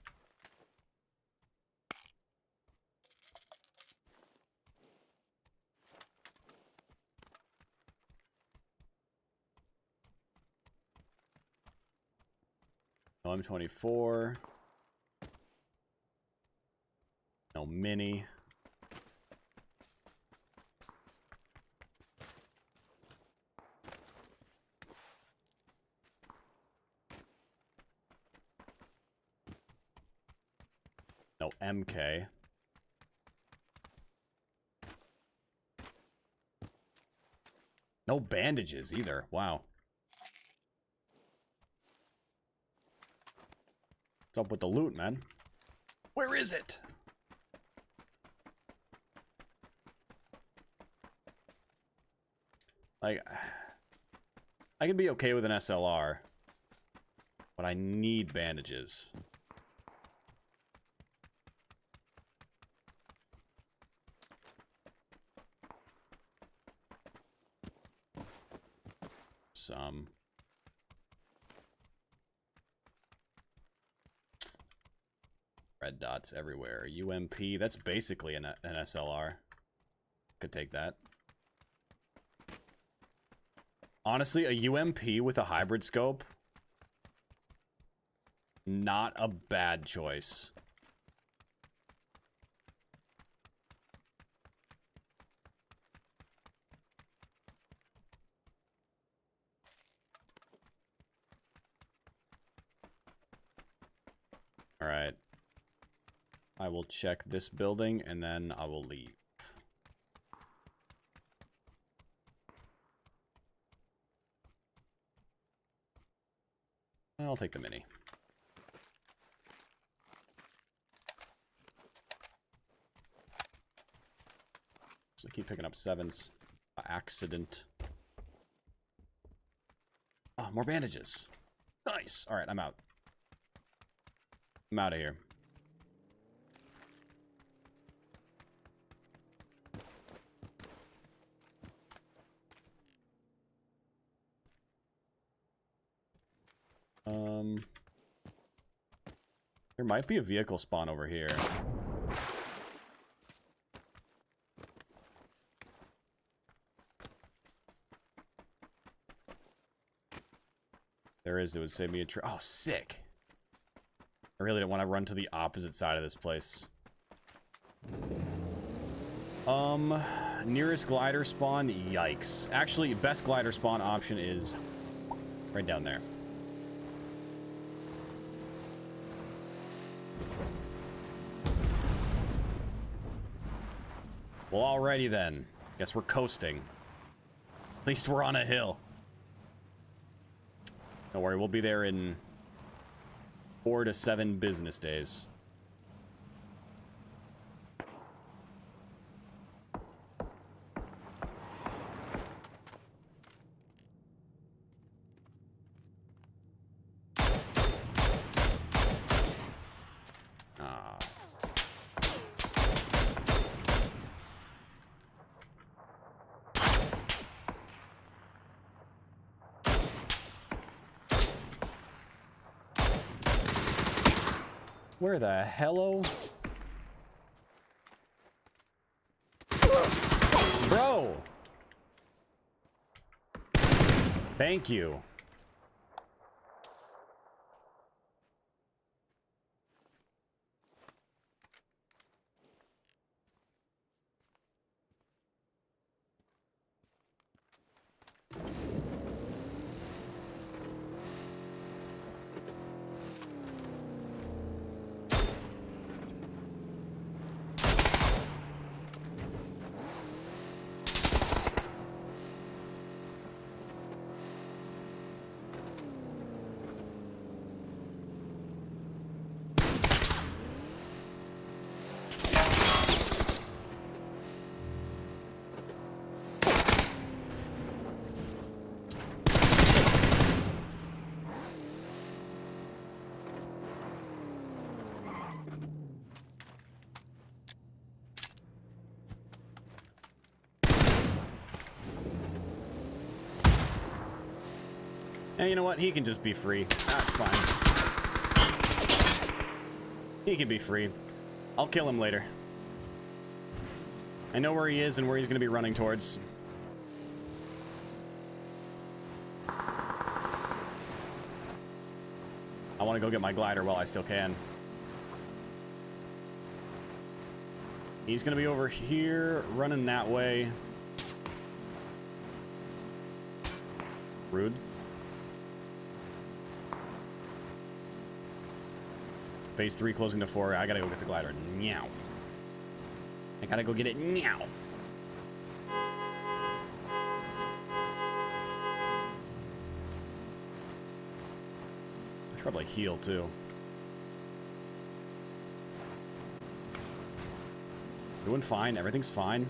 No M24. No mini. No MK. No bandages either. Wow. What's up with the loot, man? Where is it? Like, I can be okay with an SLR, but I need bandages. Some. Red dots everywhere. UMP, that's basically an SLR. Could take that. Honestly, a UMP with a hybrid scope, not a bad choice. All right. I will check this building and then I will leave. I'll take the mini. So keep picking up 7s. By accident. Oh, more bandages. Nice. All right, I'm out. I'm out of here. There might be a vehicle spawn over here. There is. It would save me a trip. Oh, sick. I really don't want to run to the opposite side of this place. Nearest glider spawn? Yikes. Actually, best glider spawn option is right down there. Well, alrighty then. Guess we're coasting. At least we're on a hill. Don't worry, we'll be there in 4 to 7 business days. Where the hello? Bro! Thank you. And you know what? He can just be free. That's fine. He can be free. I'll kill him later. I know where he is and where he's going to be running towards. I want to go get my glider while I still can. He's going to be over here, running that way. Rude. Phase 3 closing to 4. I gotta go get the glider. Meow. I gotta go get it. Meow. I should probably heal too. Doing fine. Everything's fine.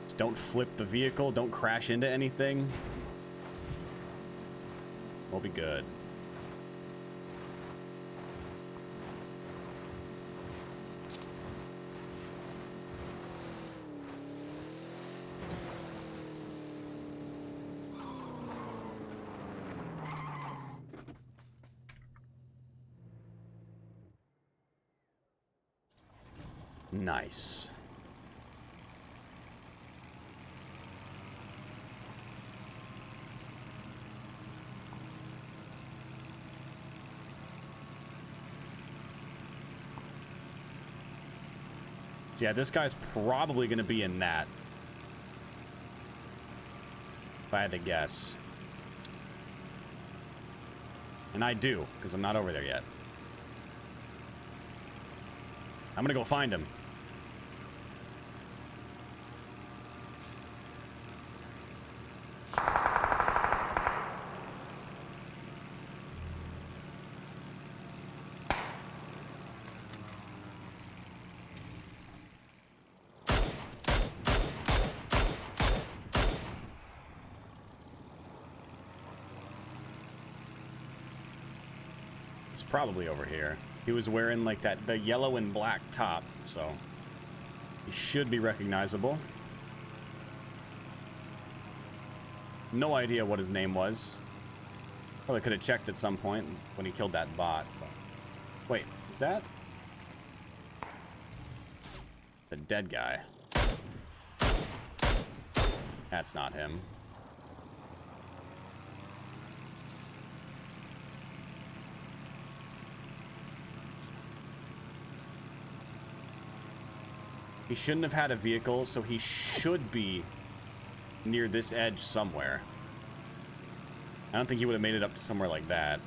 Just don't flip the vehicle. Don't crash into anything. We'll be good. Nice. So yeah, this guy's probably going to be in that. If I had to guess. And I do, because I'm not over there yet. I'm going to go find him. It's probably over here. He was wearing like the yellow and black top, so he should be recognizable. No idea what his name was. Probably could have checked at some point when he killed that bot. But... Wait, is that the dead guy? That's not him. He shouldn't have had a vehicle, so he should be near this edge somewhere. I don't think he would have made it up to somewhere like that.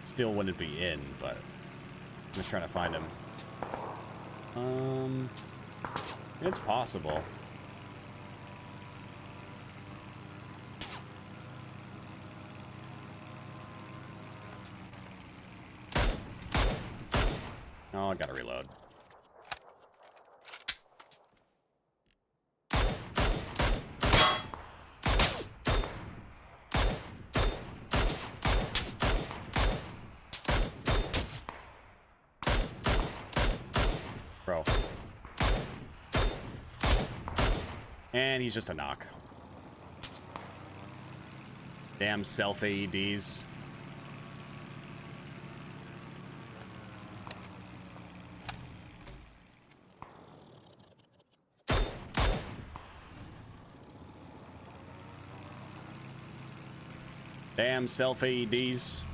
Still wouldn't be in, but I'm just trying to find him. It's possible. Oh, I gotta reload. Bro. And he's just a knock. Damn self AEDs. Damn self AEDs.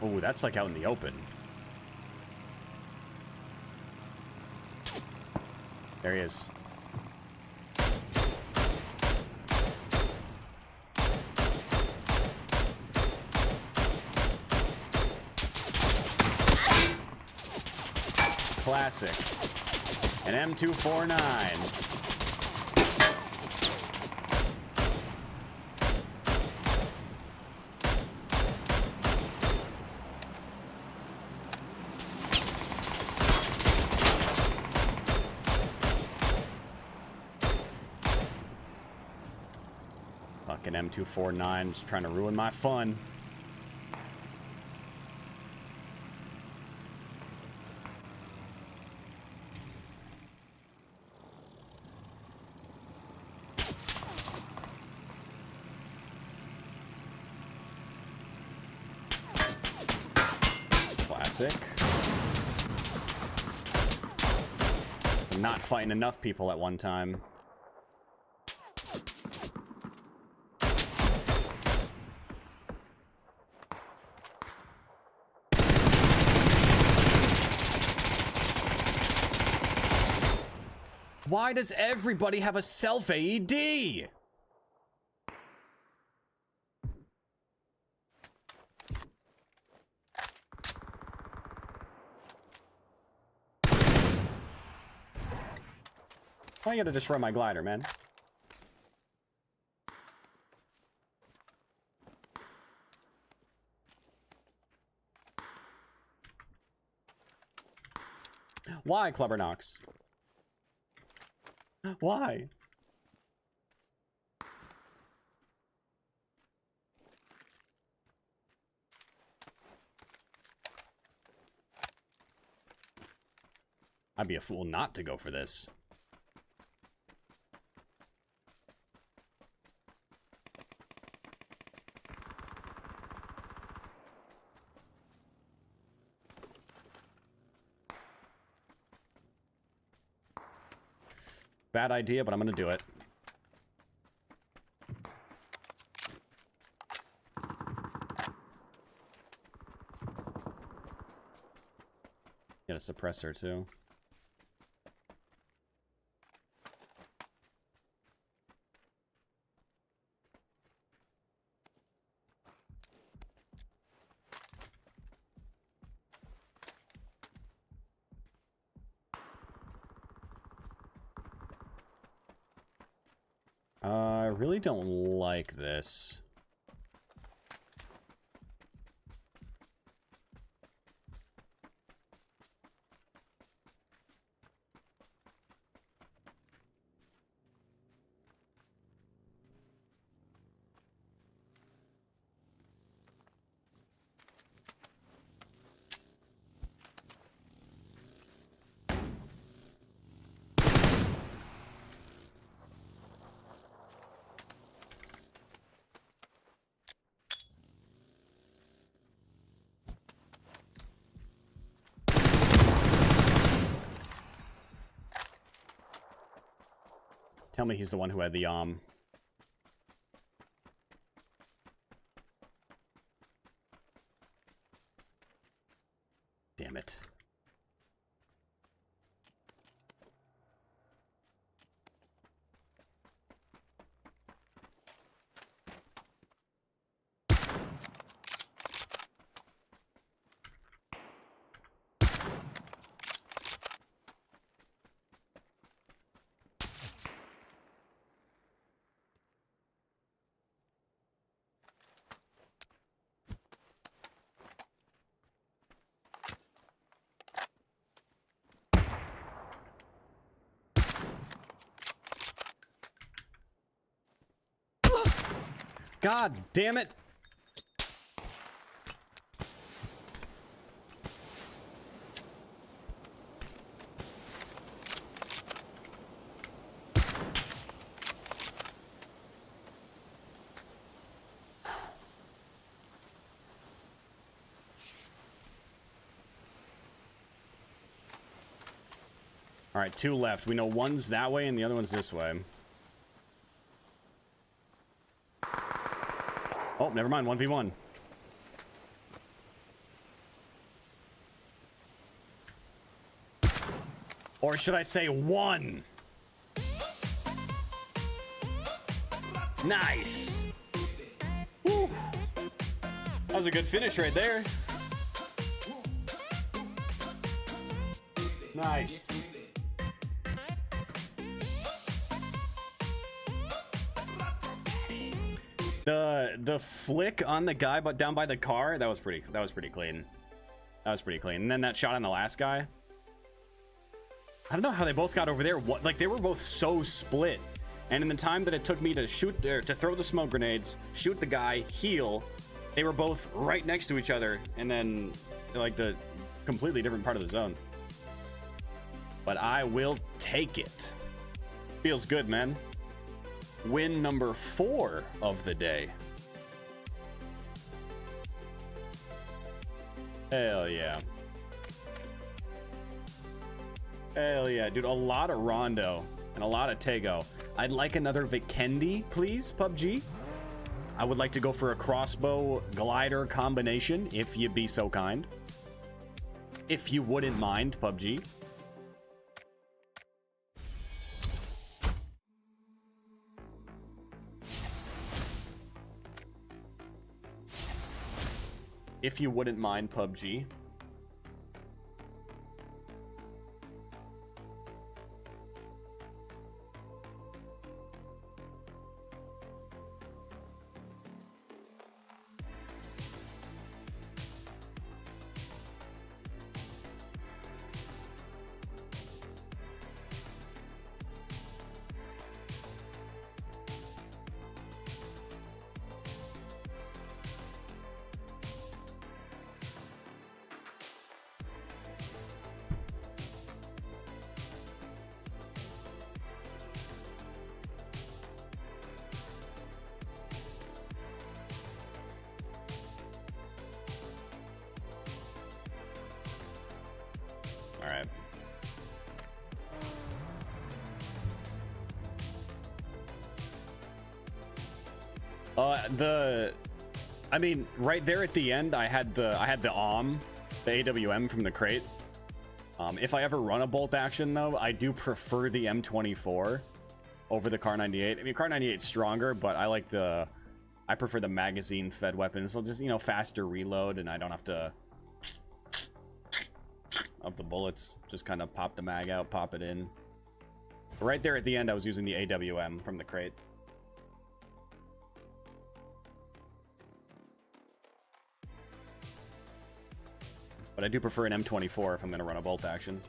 Oh, that's like out in the open. There he is. Classic. An M249. Fucking M249 just trying to ruin my fun. sick. I'm not fighting enough people at one time. Why does everybody have a self AED? Why you gotta destroy my glider, man? Why, Clubber Knox? Why? I'd be a fool not to go for this. Bad idea, but I'm gonna do it. Get a suppressor too. I really don't like this. Tell me he's the one who had the Damn it. God damn it. All right, 2 left. We know one's that way and the other one's this way. Oh, never mind. 1v1. Or should I say 1? Nice. Woo. That was a good finish right there. Nice. The flick on the guy but down by the car, that was pretty clean. That was pretty clean. And then that shot on the last guy. I don't know how they both got over there. What, like, they were both so split. And in the time that it took me to shoot or to throw the smoke grenades, shoot the guy, heal, they were both right next to each other, and then like the completely different part of the zone. But I will take it. Feels good, man. Win number 4 of the day. Hell yeah. Hell yeah, dude. A lot of Rondo and a lot of Tego. I'd like another Vikendi, please, PUBG. I would like to go for a crossbow glider combination, if you'd be so kind. If you wouldn't mind, PUBG. If you wouldn't mind, PUBG. All right. I mean, right there at the end, I had the the AWM from the crate. If I ever run a bolt action though, I do prefer the M24 over the Kar 98. I mean, Kar 98 is stronger, but I prefer the magazine fed weapons. So just, you know, faster reload, and I don't have to up the bullets, just kind of pop the mag out, pop it in. Right there at the end, I was using the AWM from the crate. But I do prefer an M24 if I'm going to run a bolt action.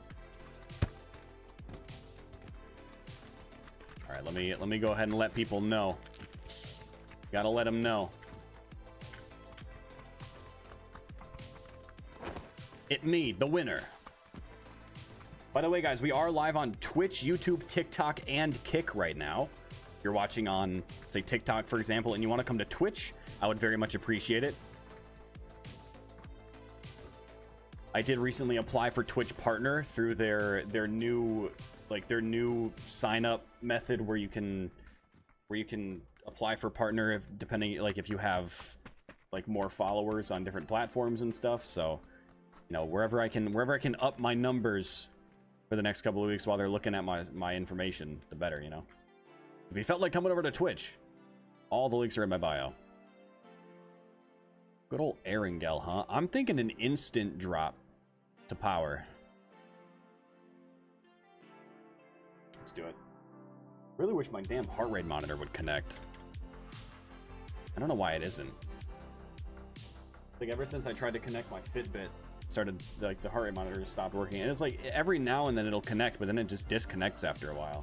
All right, let me go ahead and let people know. Gotta let them know. It me, the winner. By the way, guys, we are live on Twitch, YouTube, TikTok, and Kick right now. If you're watching on, say, TikTok, for example, and you want to come to Twitch, I would very much appreciate it. I did recently apply for Twitch Partner through their new sign up method where you can apply for partner if you have like more followers on different platforms and stuff. So, you know, wherever I can up my numbers for the next couple of weeks while they're looking at my information, the better, you know. If you felt like coming over to Twitch, all the links are in my bio. Good old Erangel, huh? I'm thinking an instant drop to power. Let's do it. Really wish my damn heart rate monitor would connect. I don't know why it isn't. Like ever since I tried to connect my Fitbit, started like the heart rate monitor just stopped working, and it's like every now and then it'll connect, but then it just disconnects after a while.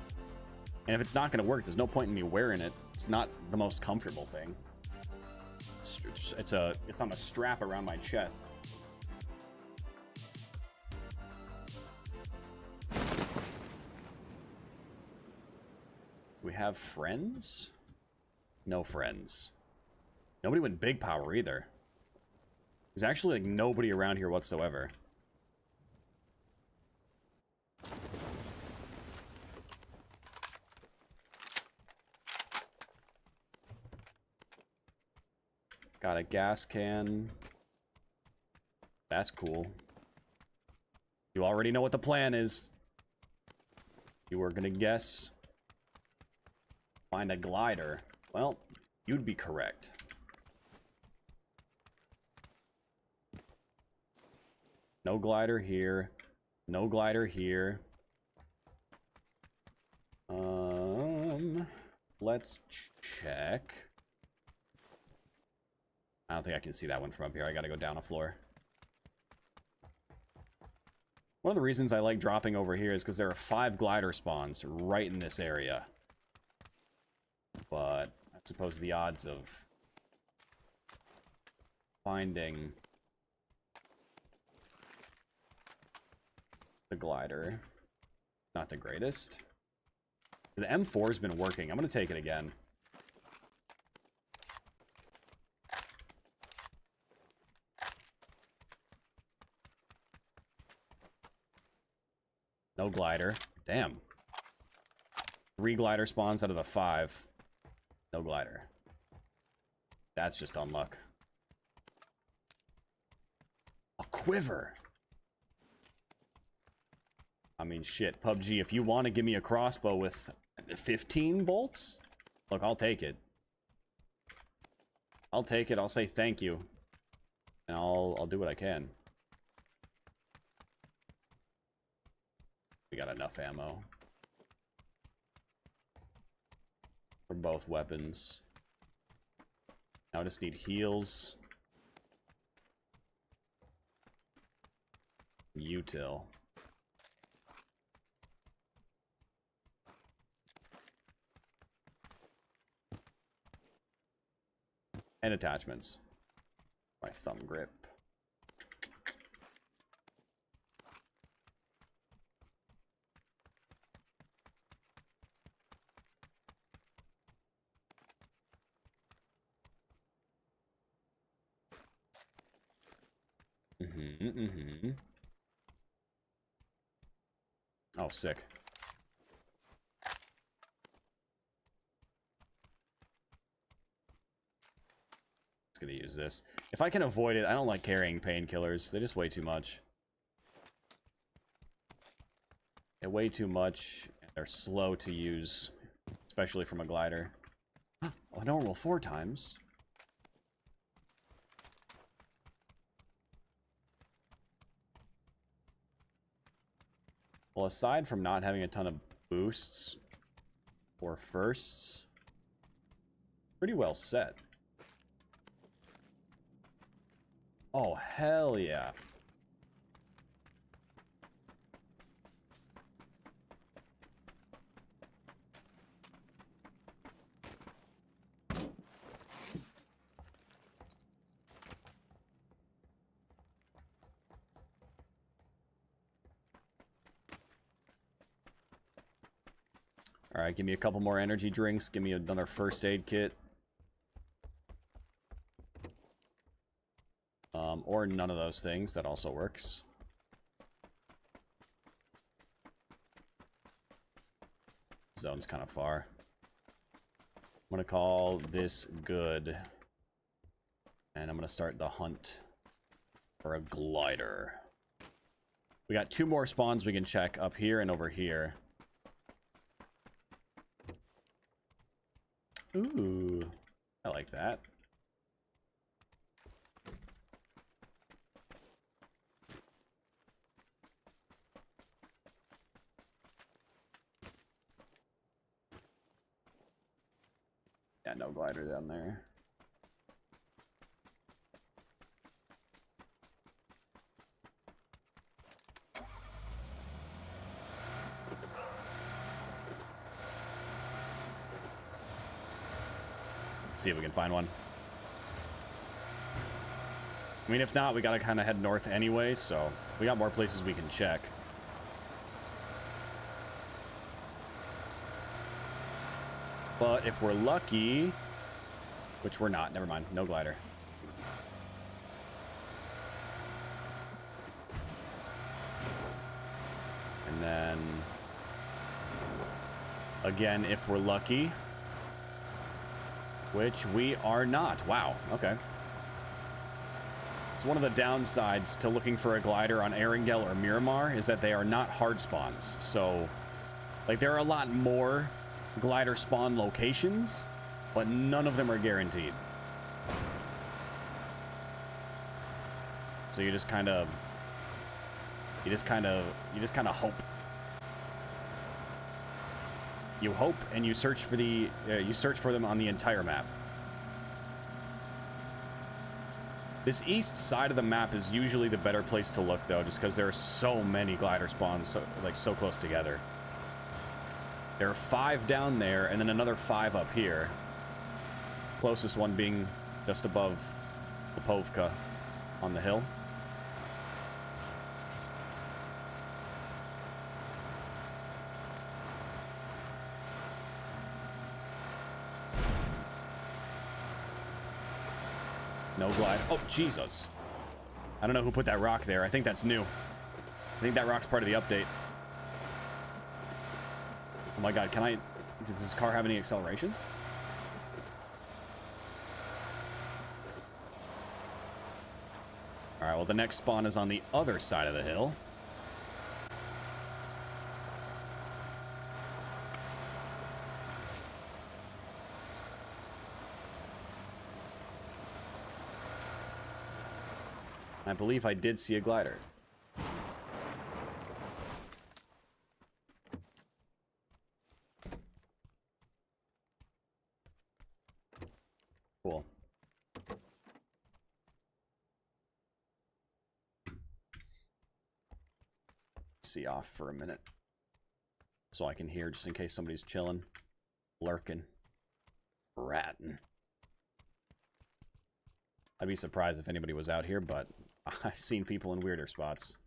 And if it's not going to work, there's no point in me wearing it. It's not the most comfortable thing. It's on a strap around my chest. We have friends? No friends. Nobody went big power either. There's actually like nobody around here whatsoever. Got a gas can. That's cool. You already know what the plan is. You were gonna guess. Find a glider. Well, you'd be correct. No glider here. No glider here. Let's check. I don't think I can see that one from up here. I gotta go down a floor. One of the reasons I like dropping over here is because there are 5 glider spawns right in this area. But I suppose the odds of finding the glider, not the greatest. The M4's been working. I'm gonna take it again. No glider. Damn. 3 glider spawns out of the 5. No glider. That's just unluck. A quiver. I mean, shit. PUBG, if you want to give me a crossbow with 15 bolts, look, I'll take it. I'll take it. I'll say thank you. And I'll do what I can. We got enough ammo for both weapons. Now I just need heals. Util. And attachments. My thumb grip. Oh, sick. Gonna use this. If I can avoid it, I don't like carrying painkillers. They just weigh too much. They weigh too much, and they're slow to use, especially from a glider. Oh, normal 4 times. Well, aside from not having a ton of boosts or firsts, pretty well set. Oh, hell yeah. All right, give me a couple more energy drinks. Give me another first aid kit. Or none of those things. That also works. Zone's kind of far. I'm going to call this good. And I'm going to start the hunt for a glider. We got 2 more spawns we can check up here and over here. Ooh, I like that. Yeah, no glider down there. See if we can find one. I mean, if not, we gotta kind of head north anyway, so we got more places we can check. But if we're lucky, which we're not, never mind, no glider. And then, again, if we're lucky, which we are not. Wow, okay. It's one of the downsides to looking for a glider on Erangel or Miramar is that they are not hard spawns. So, like, there are a lot more glider spawn locations, but none of them are guaranteed. So you just kind of hope. You hope and you search for them on the entire map. This east side of the map is usually the better place to look, though, just because there are so many glider spawns so close together. There are 5 down there, and then another 5 up here. Closest one being just above Lipovka on the hill. No glide. Oh, Jesus. I don't know who put that rock there. I think that's new. I think that rock's part of the update. Oh my god, can I... Does this car have any acceleration? Alright, well the next spawn is on the other side of the hill. I believe I did see a glider. Cool. See off for a minute. So I can hear just in case somebody's chilling, lurking, ratting. I'd be surprised if anybody was out here, but I've seen people in weirder spots.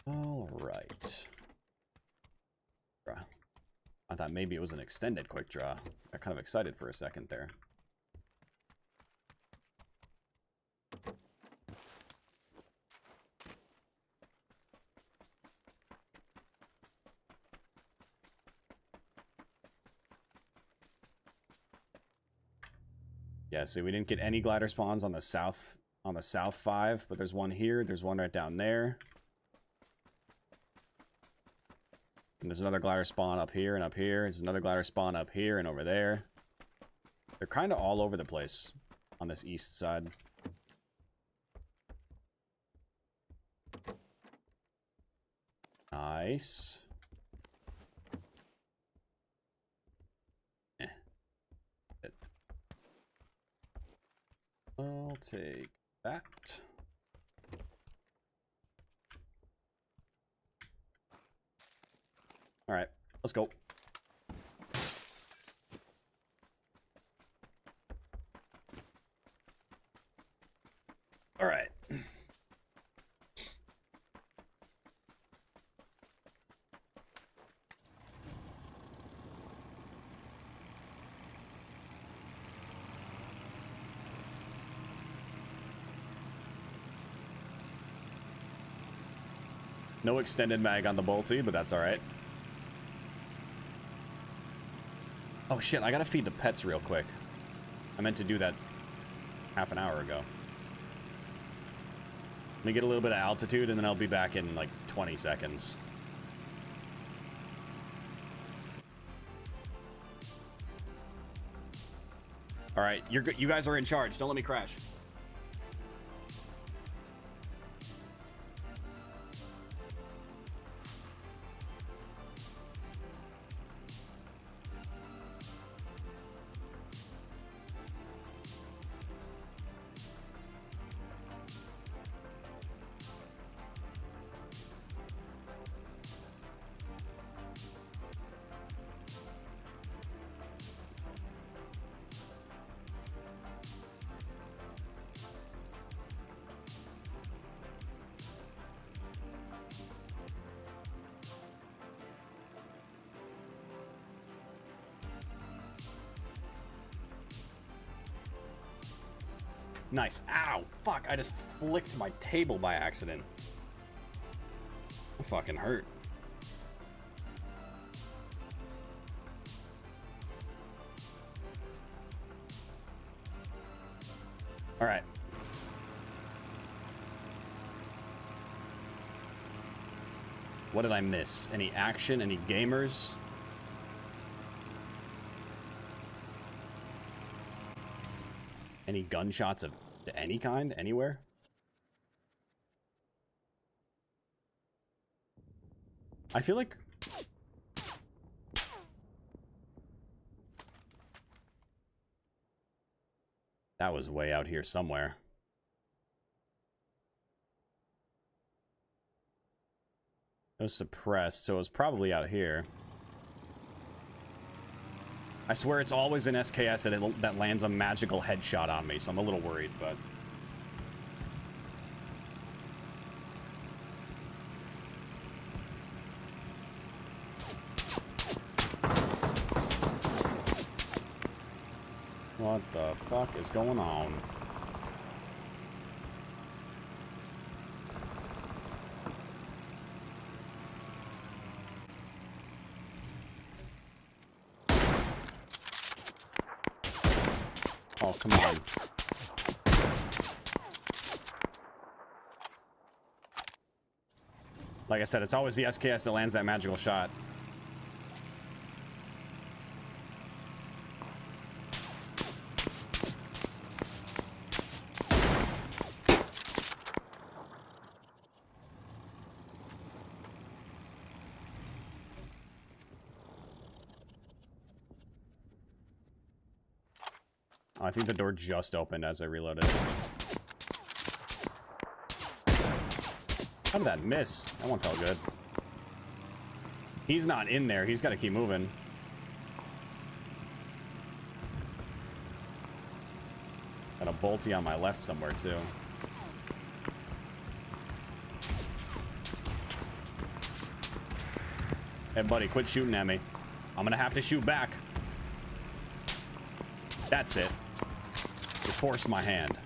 All right. I thought maybe it was an extended quick draw. I got kind of excited for a second there. Yeah, see, we didn't get any glider spawns on the south 5, but there's one here, there's one right down there. And there's another glider spawn up here and up here. There's another glider spawn up here and over there. They're kind of all over the place on this east side. Nice. I'll take that. All right, let's go. All right. No extended mag on the bolty, but that's all right. Oh shit, I gotta feed the pets real quick. I meant to do that half an hour ago. Let me get a little bit of altitude and then I'll be back in like 20 seconds. All right, you guys are in charge. Don't let me crash. Nice. Ow! Fuck, I just flicked my table by accident. That fucking hurt. Alright. What did I miss? Any action? Any gamers? Any gunshots of any kind? Anywhere? I feel like... that was way out here somewhere. It was suppressed, so it was probably out here. I swear it's always an SKS that lands a magical headshot on me, so I'm a little worried, but... what the fuck is going on? Oh, come on. Like I said, it's always the SKS that lands that magical shot. Oh, I think the door just opened as I reloaded. How did that miss? That one felt good. He's not in there. He's got to keep moving. Got a bolty on my left somewhere, too. Hey, buddy, quit shooting at me. I'm going to have to shoot back. That's it. You forced my hand.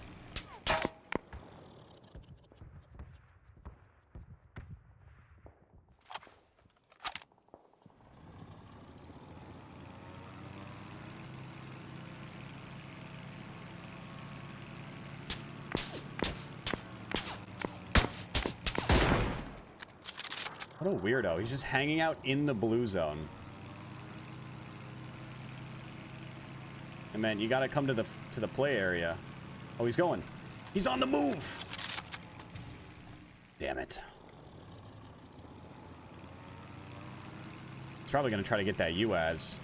What a weirdo. He's just hanging out in the blue zone. And man, you gotta come to the play area. Oh, he's going. He's on the move! Damn it. He's probably gonna try to get that UAZ.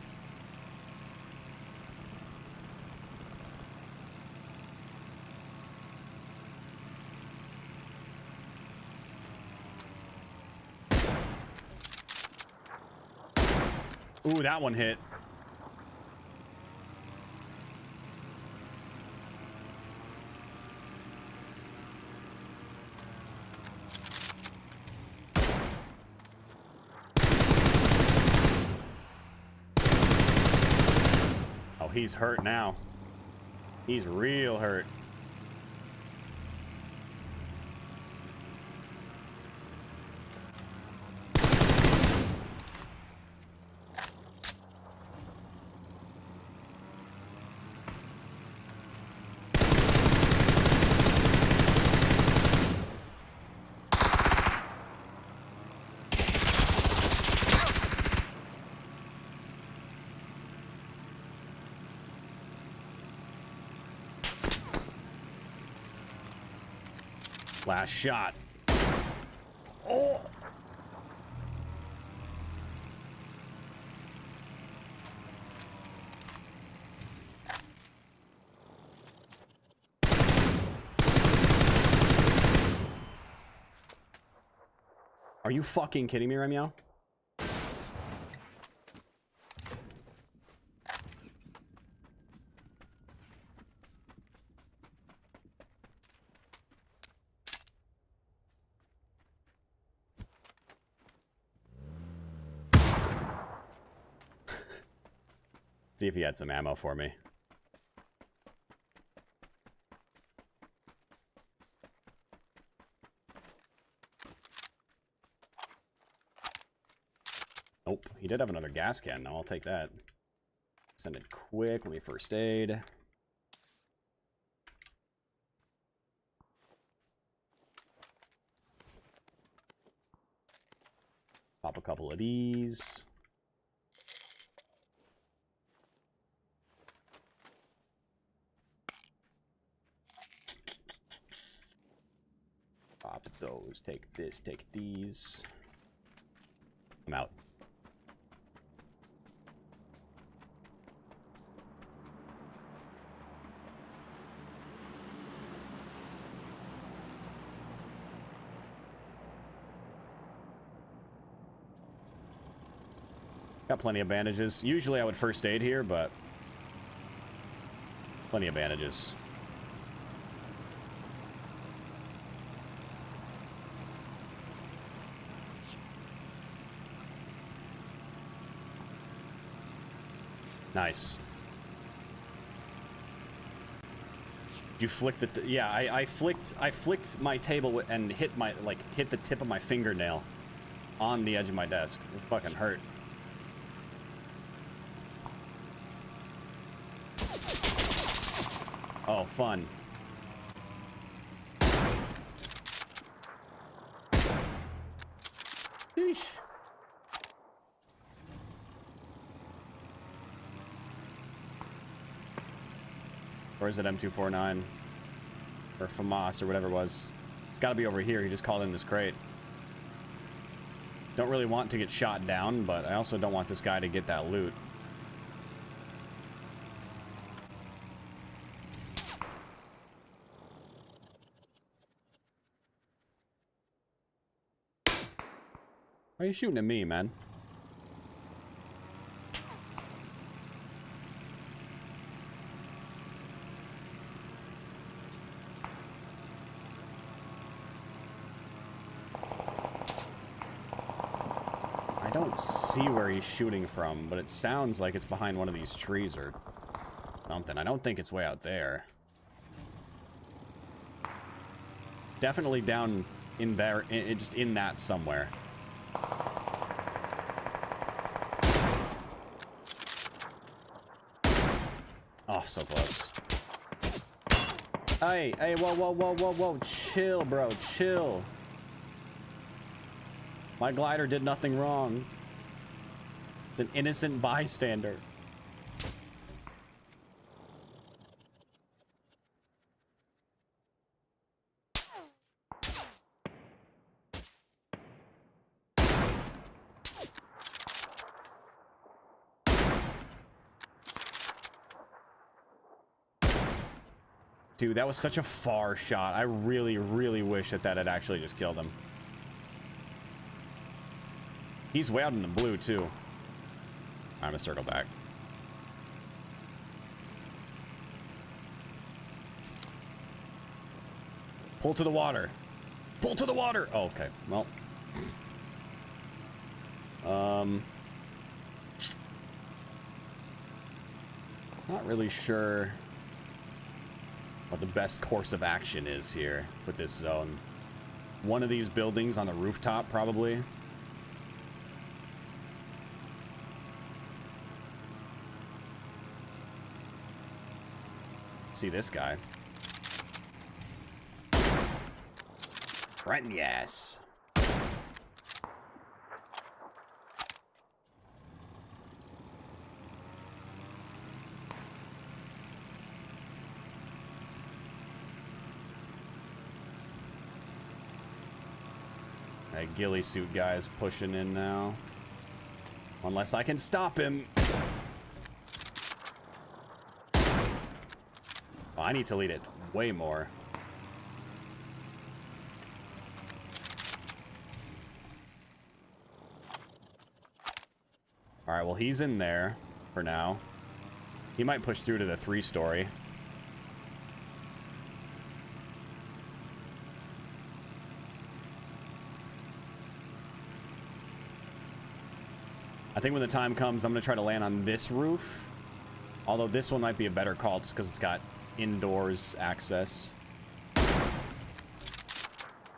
Ooh, that one hit. Oh, he's hurt now. He's real hurt. Last shot. Oh! Are you fucking kidding me, Remyo? See if he had some ammo for me. Nope, he did have another gas can. Now I'll take that. Send it quick. Let me first aid. Pop a couple of these. Pop those, take this, take these. I'm out. Got plenty of bandages. Usually I would first aid here, but plenty of bandages. Nice. You flick the yeah, I flicked my table and hit the tip of my fingernail on the edge of my desk. It fucking hurt. Oh, fun. Sheesh. Or is it M249? Or FAMAS or whatever it was. It's got to be over here. He just called in this crate. Don't really want to get shot down, but I also don't want this guy to get that loot. Why are you shooting at me, man? I don't see where he's shooting from, but it sounds like it's behind one of these trees or something. I don't think it's way out there. Definitely down in there, just in that somewhere. Oh, so close. Hey, hey, whoa, whoa, whoa, whoa, whoa. Chill, bro, chill. My glider did nothing wrong. It's an innocent bystander. Dude, that was such a far shot. I really, really wish that that had actually just killed him. He's way out in the blue, too. I'm gonna circle back. Pull to the water. Pull to the water! Oh, okay. Well. Not really sure what the best course of action is here with this zone. One of these buildings on the rooftop, probably. See this guy. Right in the ass. That ghillie suit guy is pushing in now. Unless I can stop him. Oh, I need to lead it way more. Alright, well, he's in there for now. He might push through to the 3-story. I think when the time comes, I'm going to try to land on this roof. Although this one might be a better call just because it's got indoors access.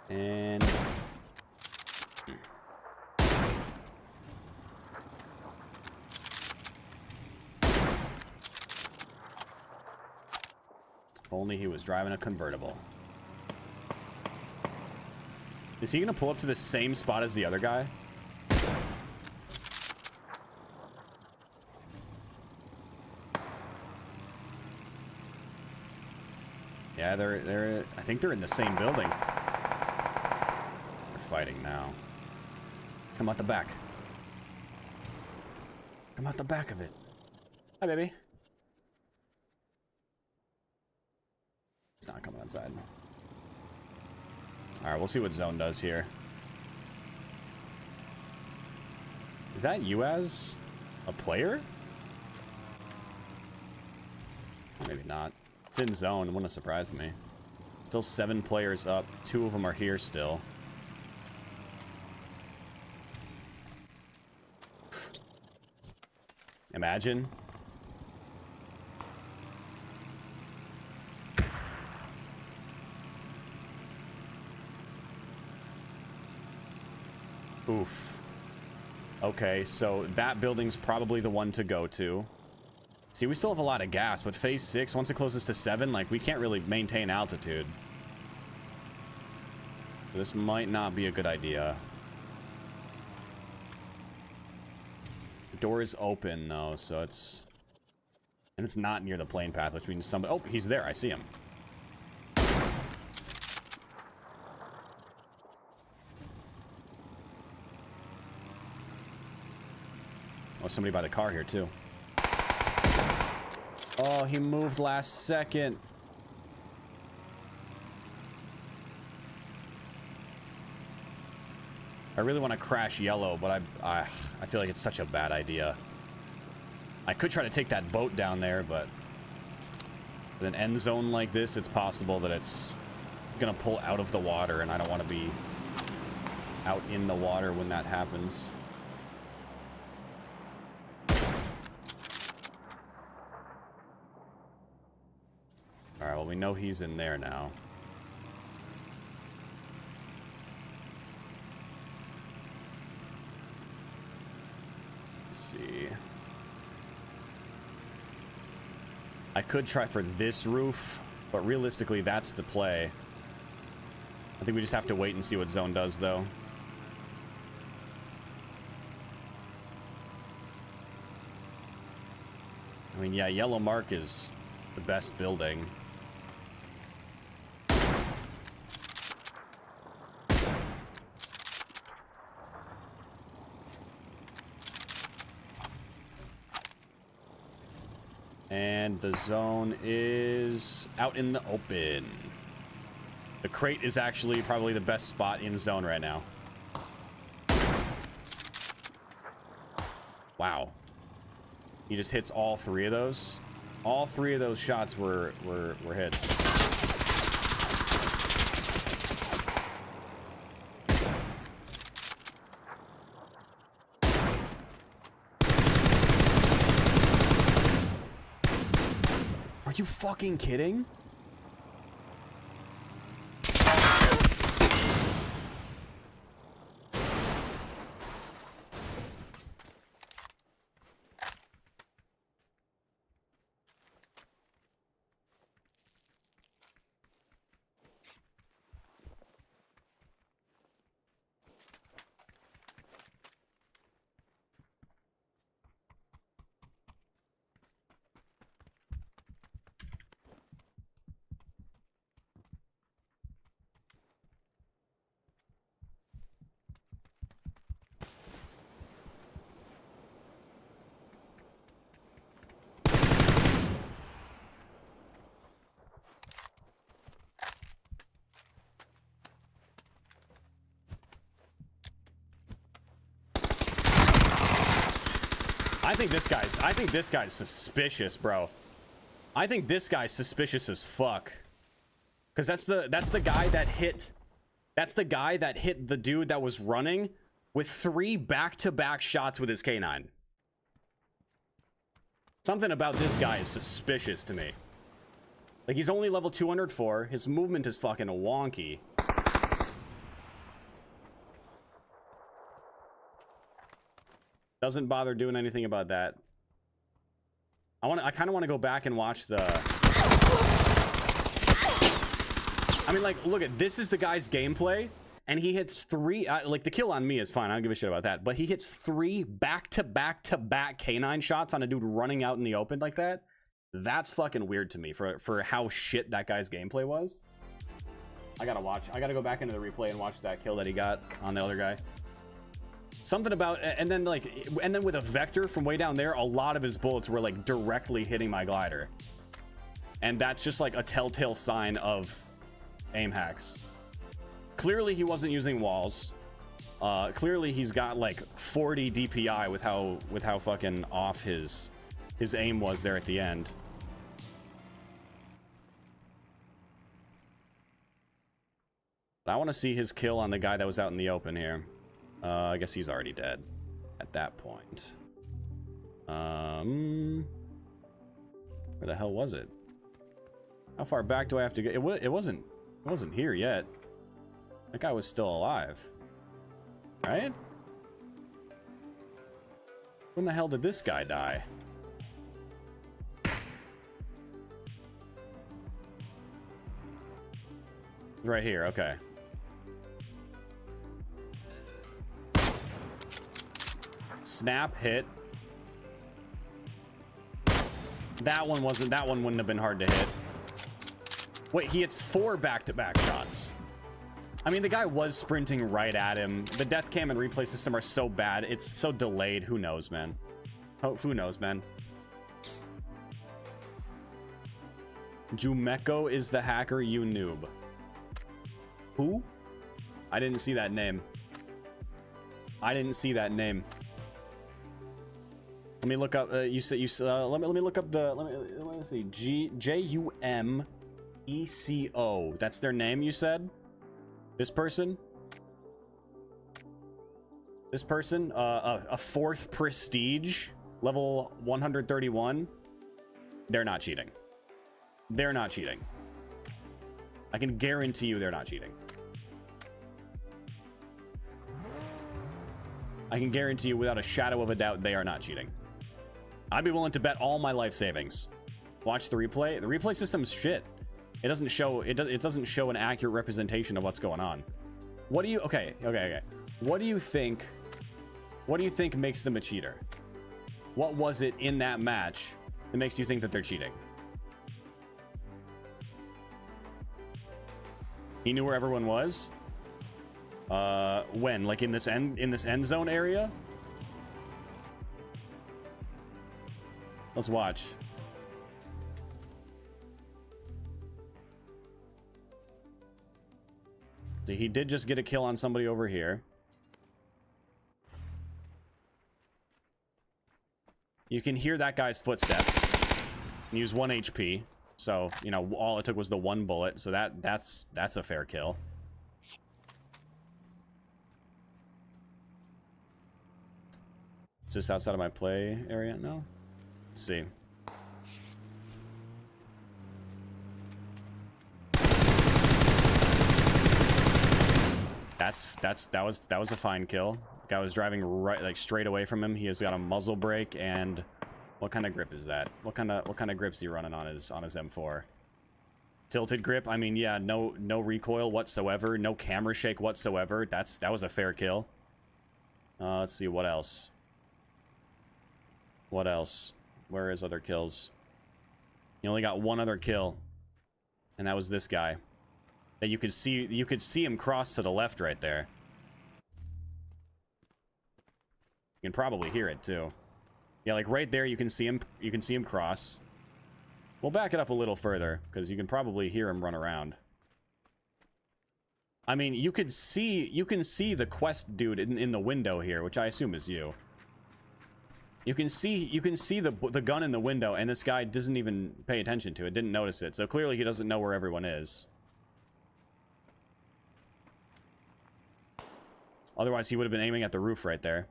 And... if only he was driving a convertible. Is he going to pull up to the same spot as the other guy? Yeah, they're I think they're in the same building. They're fighting now. Come out the back. Come out the back of it. Hi, baby. It's not coming outside. Alright, we'll see what zone does here. Is that you as a player? Maybe not. It's in zone. It wouldn't have surprised me. Still 7 players up. 2 of them are here still. Imagine. Oof. Okay, so that building's probably the one to go to. See, we still have a lot of gas, but phase 6, once it closes to 7, like, we can't really maintain altitude. This might not be a good idea. The door is open, though, so it's... And it's not near the plane path, which means somebody... Oh, he's there. I see him. Oh, somebody by the car here, too. Oh, he moved last second. I really want to crash yellow, but I feel like it's such a bad idea. I could try to take that boat down there, but with an end zone like this, it's possible that it's gonna pull out of the water, and I don't want to be out in the water when that happens. Alright, well, we know he's in there now. Let's see. I could try for this roof, but realistically, that's the play. I think we just have to wait and see what zone does, though. I mean, yeah, yellow mark is the best building. And the zone is out in the open. The crate is actually probably the best spot in zone right now. Wow. He just hits all 3 of those. All 3 of those shots were hits. Are you fucking kidding? I think this guy's suspicious, bro. I think this guy's suspicious as fuck. Cause that's the guy that hit the dude that was running with 3 back-to-back shots with his K9. Something about this guy is suspicious to me. Like, he's only level 204. His movement is fucking wonky. Doesn't bother doing anything about that. I kind of want to go back and watch the... I mean, like, look at this is the guy's gameplay, and he hits 3... like, the kill on me is fine. I don't give a shit about that. But he hits 3 back-to-back-to-back K9 shots on a dude running out in the open like that. That's fucking weird to me for how shit that guy's gameplay was. I gotta go back into the replay and watch that kill that he got on the other guy. Something about, and then with a vector from way down there, a lot of his bullets were like directly hitting my glider. And that's just like a telltale sign of aim hacks. Clearly he wasn't using walls. Clearly he's got like 40 DPI with how fucking off his aim was there at the end. I want to see his kill on the guy that was out in the open here. I guess he's already dead at that point. Where the hell was it? How far back do I have to get? It wasn't here yet. That guy was still alive, right? When the hell did this guy die? Right here, okay. Snap, hit. That one wouldn't have been hard to hit. Wait, he hits 4 back-to-back shots. I mean, the guy was sprinting right at him. The death cam and replay system are so bad. It's so delayed. Who knows, man? Oh, who knows, man? Jumeko is the hacker, you noob. Who? I didn't see that name. I didn't see that name. Let me look up. Let me look up the. Let me see. Jumeko. That's their name. You said. This person. This person. A 4th prestige, level 131. They're not cheating. They're not cheating. I can guarantee you they're not cheating. I can guarantee you without a shadow of a doubt they are not cheating. I'd be willing to bet all my life savings. Watch the replay. The replay system's shit. It doesn't show it doesn't show an accurate representation of what's going on. What do you okay. What do you think makes them a cheater? What was it in that match that makes you think that they're cheating? He knew where everyone was? When? Like in this end zone area? Let's watch. See, he did just get a kill on somebody over here. You can hear that guy's footsteps. He used 1 HP. So, you know, all it took was the 1 bullet. So that's a fair kill. Is this outside of my play area? No. Let's see. That was a fine kill. Guy was driving right, like straight away from him. He has got a muzzle brake and what kind of grip is that? What kind of grip's he running on his M4? Tilted grip. I mean, yeah, no recoil whatsoever, no camera shake whatsoever. That was a fair kill. Let's see what else. What else? Where is other kills? He only got 1 other kill, and that was this guy. That you could see him cross to the left right there. You can probably hear it too. Yeah, like right there you can see him cross. We'll back it up a little further because you can probably hear him run around. I mean, you can see the quest dude in the window here, which I assume is you. You can see the gun in the window, and this guy doesn't even pay attention to it, didn't notice it. So clearly he doesn't know where everyone is. Otherwise he would have been aiming at the roof right there.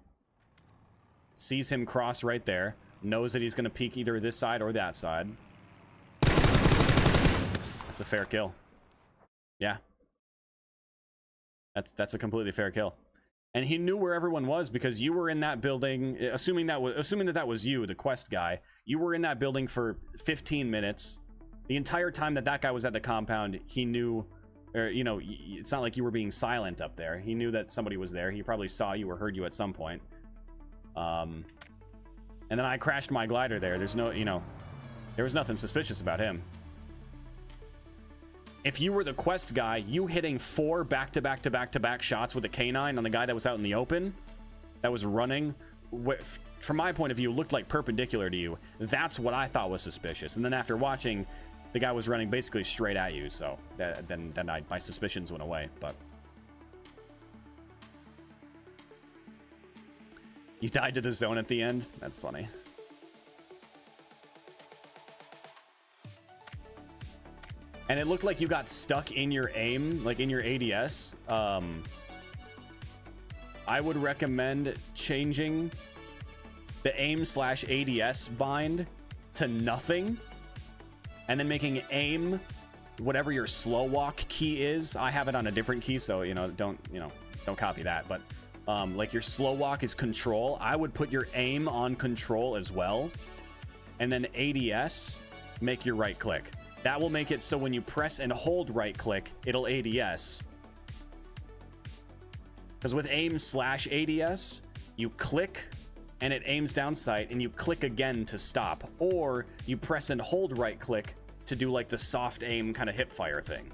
Sees him cross right there, knows that he's going to peek either this side or that side. That's a fair kill. Yeah. That's a completely fair kill. And he knew where everyone was because you were in that building, assuming that was you, the quest guy. You were in that building for 15 minutes. The entire time that guy was at the compound, he knew, or, you know, it's not like you were being silent up there. He knew that somebody was there. He probably saw you or heard you at some point. And then I crashed my glider there. There's no, you know, there was nothing suspicious about him. If you were the quest guy, you hitting 4 back-to-back shots with a K9 on the guy that was out in the open, that was running, from my point of view, looked like perpendicular to you. That's what I thought was suspicious. And then after watching, the guy was running basically straight at you, so then my suspicions went away. But you died to the zone at the end? That's funny. And it looked like you got stuck in your aim, like in your ADS. I would recommend changing the aim/ADS bind to nothing, and then making aim whatever your slow walk key is. I have it on a different key, so don't copy that. But like your slow walk is control. I would put your aim on control as well, and then ADS make your right click. That will make it so when you press and hold right click, it'll ADS. Because with aim/ADS, you click and it aims down sight, and you click again to stop, or you press and hold right click to do like the soft aim kind of hip fire thing.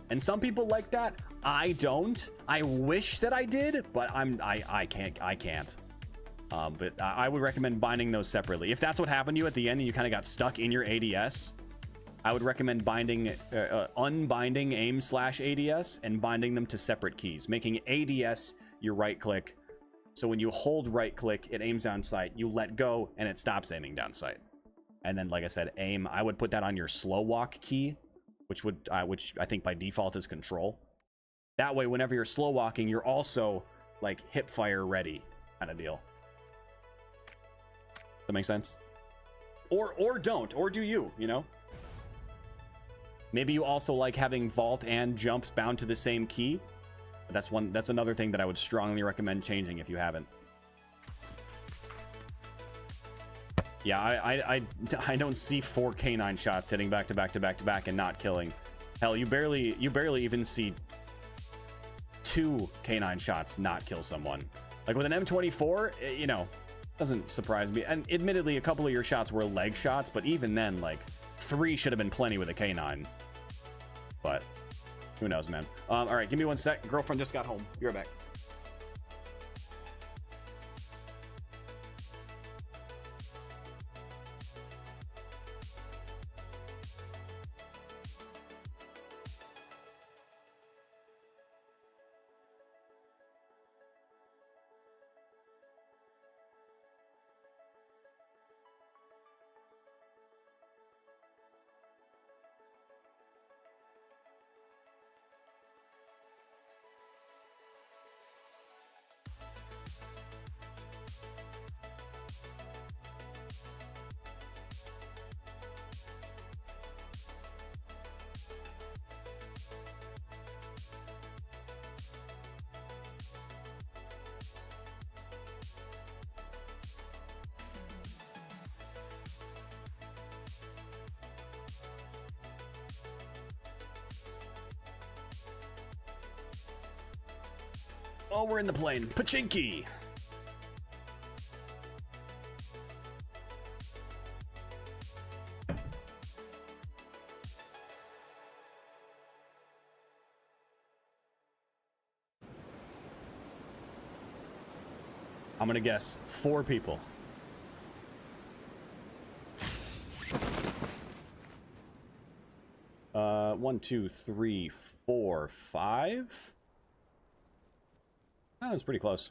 And some people like that. I don't. I wish that I did, but I can't. But I would recommend binding those separately. If that's what happened to you at the end and you kind of got stuck in your ADS, I would recommend unbinding aim/ADS and binding them to separate keys, making ADS your right click. So when you hold right click, it aims down sight. You let go and it stops aiming down sight. And then, like I said, aim, I would put that on your slow walk key, which I think by default is control. That way, whenever you're slow walking, you're also like hip fire ready kind of deal. Does that make sense? Or don't, or do you know? Maybe you also like having vault and jumps bound to the same key. That's another thing that I would strongly recommend changing if you haven't. Yeah, I don't see 4 K9 shots hitting back to back to back to back and not killing. Hell, you barely even see 2 K9 shots not kill someone. Like with an M24, you know, doesn't surprise me. And admittedly, a couple of your shots were leg shots, but even then, like 3 should have been plenty with a K9. But who knows, man. All right, give me 1 sec. Girlfriend just got home. Be right back. Oh, we're in the plane. Pachinki! I'm gonna guess 4 people. One, two, three, four, 5. That was pretty close.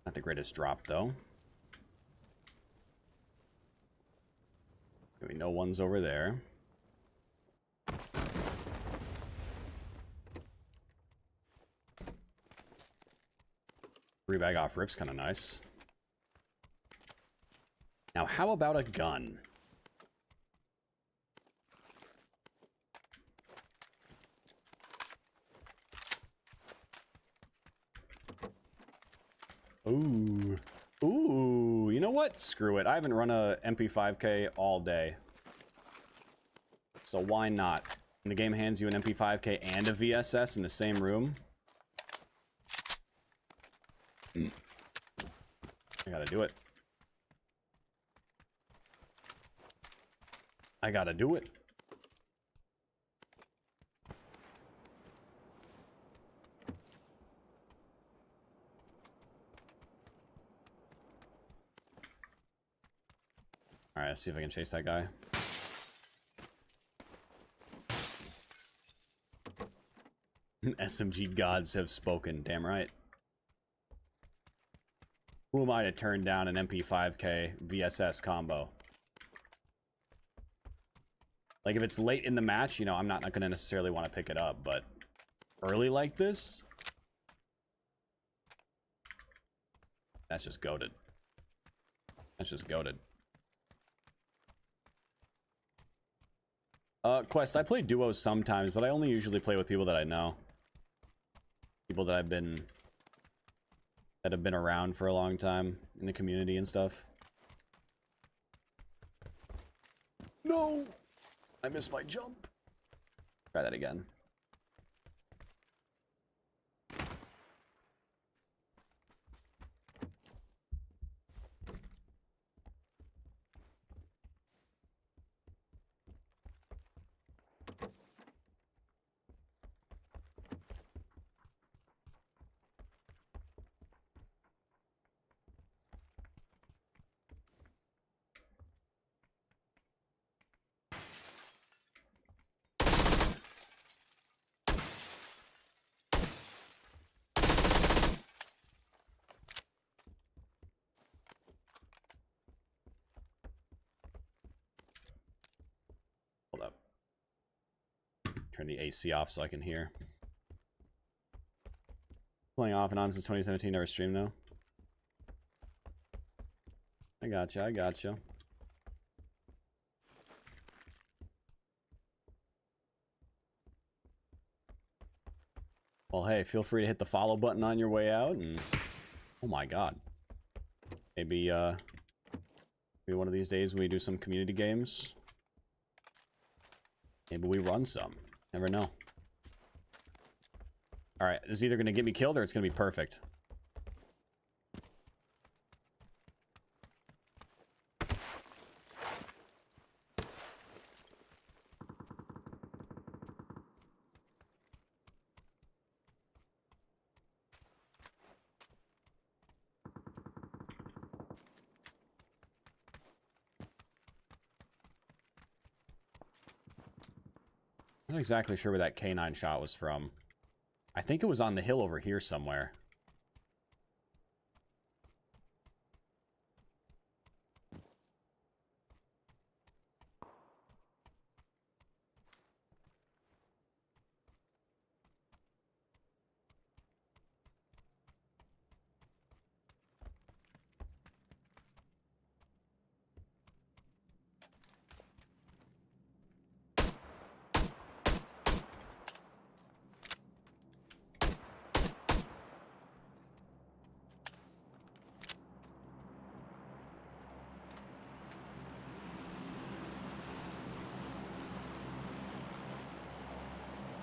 Not the greatest drop, though. Maybe no one's over there. Rebag off rip's kind of nice. Now, how about a gun? Ooh. Ooh, you know what? Screw it. I haven't run a MP5K all day. So why not? When the game hands you an MP5K and a VSS in the same room. I gotta do it. I gotta do it. Alright, let's see if I can chase that guy. SMG gods have spoken, damn right. Who am I to turn down an MP5K VSS combo? Like, if it's late in the match, you know, I'm not gonna necessarily want to pick it up, but early like this? That's just goated. That's just goated. Quest, I play duos sometimes, but I only usually play with people that I know. People that have been around for a long time in the community and stuff. no! I missed my jump. Try that again. Hold up. Turn the AC off so I can hear. Playing off and on since 2017, never streamed though. I gotcha, I gotcha. Well, hey, feel free to hit the follow button on your way out, and oh my god. Maybe one of these days when we do some community games, maybe we run some. Never know. Alright, it's either gonna get me killed or it's gonna be perfect. I'm not exactly sure where that K9 shot was from. I think it was on the hill over here somewhere.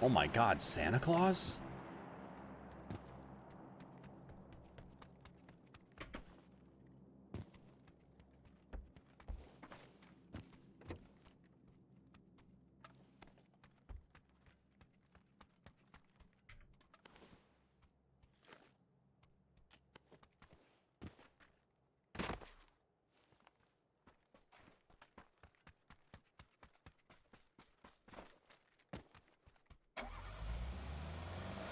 Oh my god, Santa Claus?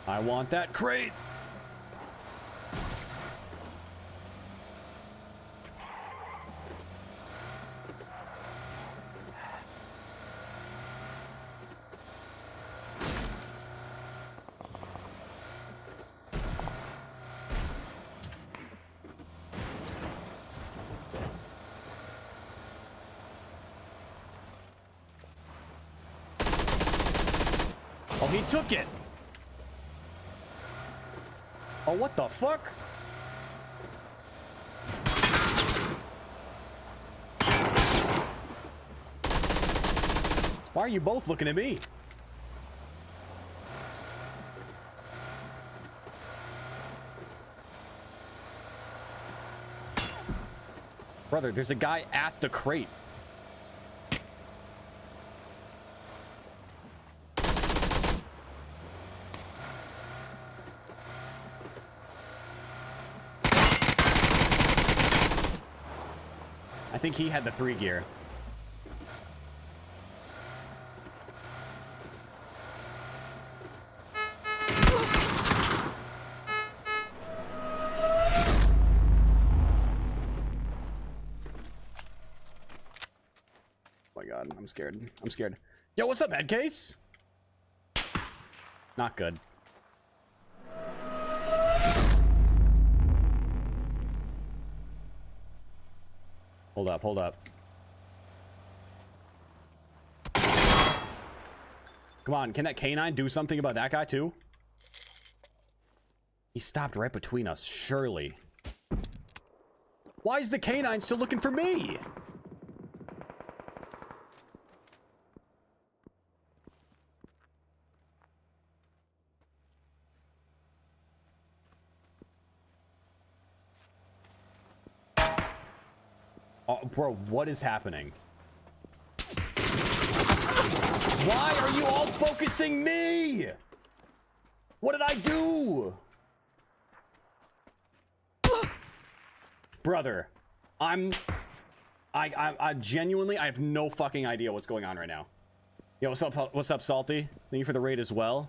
I want that crate! Oh, he took it! Oh, what the fuck? Why are you both looking at me? Brother, there's a guy at the crate. I think he had the 3 gear. Oh my god, I'm scared. I'm scared. Yo, what's up, Headcase? Not good. Hold up, hold up. Come on, can that K9 do something about that guy too? He stopped right between us, surely. Why is the K9 still looking for me? Oh, bro, what is happening? Why are you all focusing me? What did I do? Brother, I genuinely, I have no fucking idea what's going on right now. Yo, what's up, Salty? Thank you for the raid as well.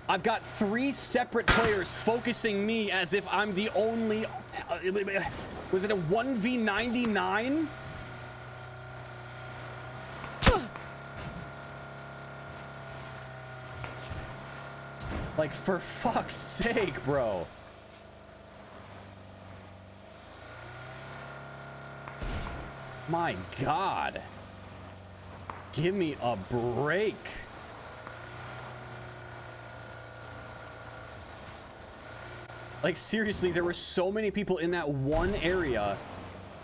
I've got 3 separate players focusing me as if I'm the only... was it a 1v99? Like, for fuck's sake, bro. My God. Give me a break. Like, seriously, there were so many people in that one area,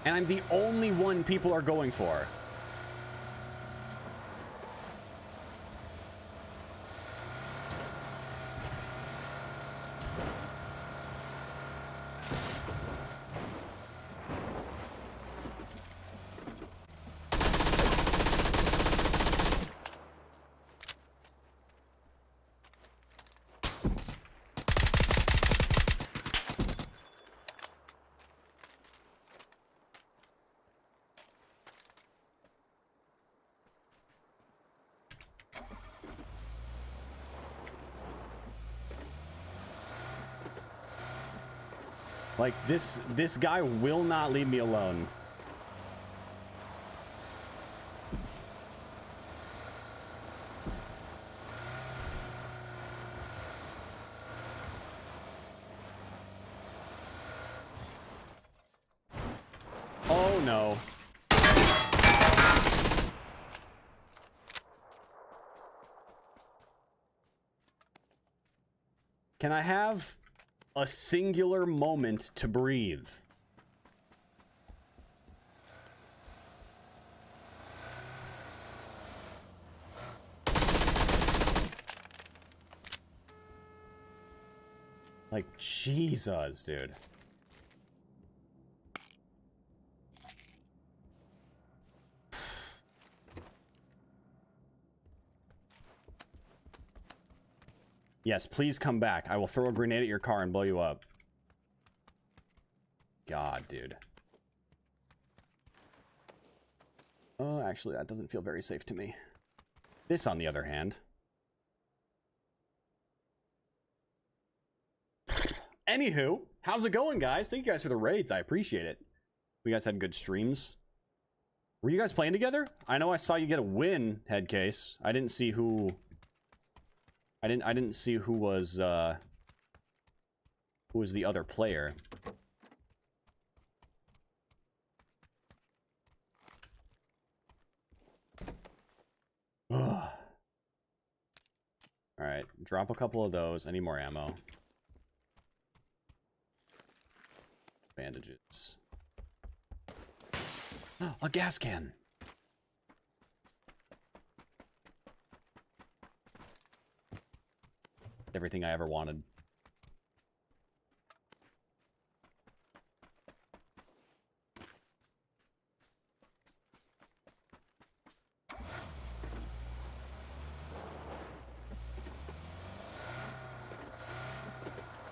and I'm the only one people are going for. Like, this guy will not leave me alone. Oh no. Can I have a singular moment to breathe? Like, Jesus, dude. Yes, please come back. I will throw a grenade at your car and blow you up. God, dude. Oh, actually, that doesn't feel very safe to me. This, on the other hand. Anywho, how's it going, guys? Thank you guys for the raids. I appreciate it. You guys had good streams. Were you guys playing together? I know I saw you get a win, Headcase. I didn't see who... I didn't see who was the other player. All right, drop a couple of those. Any more ammo? Bandages. Oh, a gas can. Everything I ever wanted.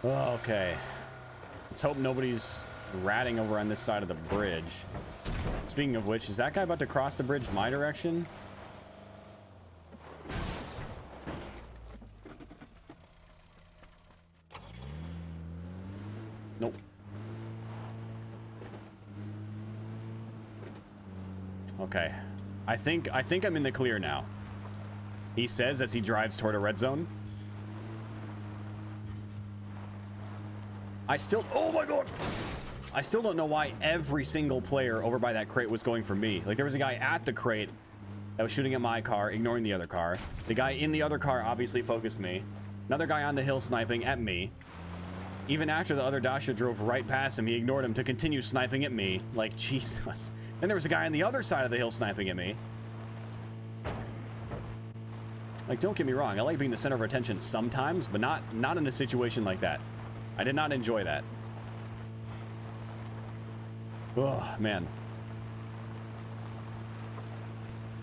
Okay. Let's hope nobody's ratting over on this side of the bridge. Speaking of which, is that guy about to cross the bridge my direction? Nope. Okay. I think I'm in the clear now. He says as he drives toward a red zone. Oh my God! I still don't know why every single player over by that crate was going for me. Like, there was a guy at the crate that was shooting at my car, ignoring the other car. The guy in the other car obviously focused me. Another guy on the hill sniping at me. Even after the other Dasha drove right past him, he ignored him to continue sniping at me. Like, Jesus. Then there was a guy on the other side of the hill sniping at me. Like, don't get me wrong, I like being the center of attention sometimes, but not in a situation like that. I did not enjoy that. Oh, man.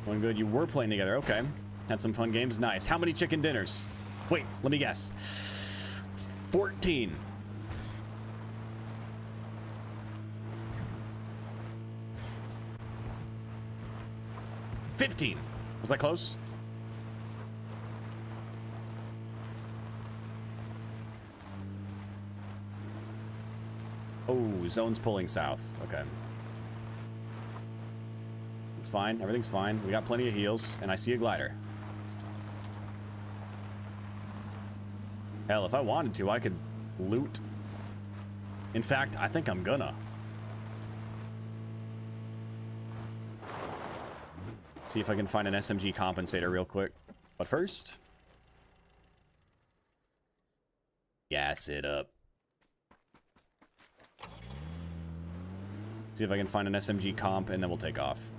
Going good. You were playing together. Okay. Had some fun games. Nice. How many chicken dinners? Wait, let me guess. 14. $15. Was that close? Oh, zone's pulling south. Okay. It's fine. Everything's fine. We got plenty of heals, and I see a glider. Hell, if I wanted to, I could loot. In fact, I think I'm gonna. See if I can find an SMG compensator real quick. But first, gas it up. See if I can find an SMG comp, and then we'll take off.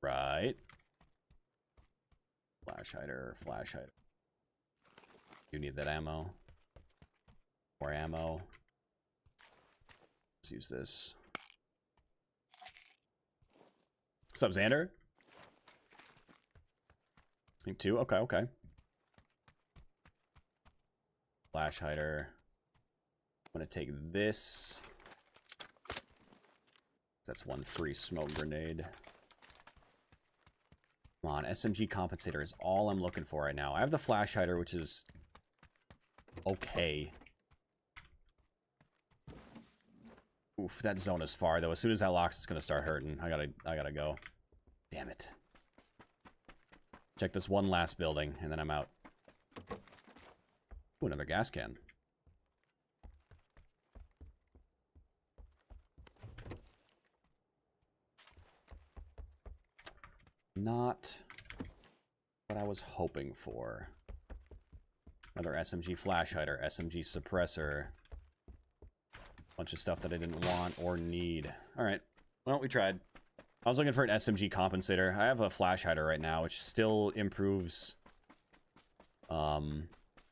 Right. Flash hider, flash hider. You need that ammo. More ammo. Let's use this. What's up, Xander? I think 2. Okay, okay. Flash hider. I'm gonna take this. That's 1 free smoke grenade. Come on, SMG compensator is all I'm looking for right now. I have the flash hider, which is okay. Oof, that zone is far though. As soon as that locks, it's gonna start hurting. I gotta go. Damn it. Check this one last building, and then I'm out. Ooh, another gas can. Not what I was hoping for. Another SMG flash hider, SMG suppressor. Bunch of stuff that I didn't want or need. Alright, well, we tried. I was looking for an SMG compensator. I have a flash hider right now, which still improves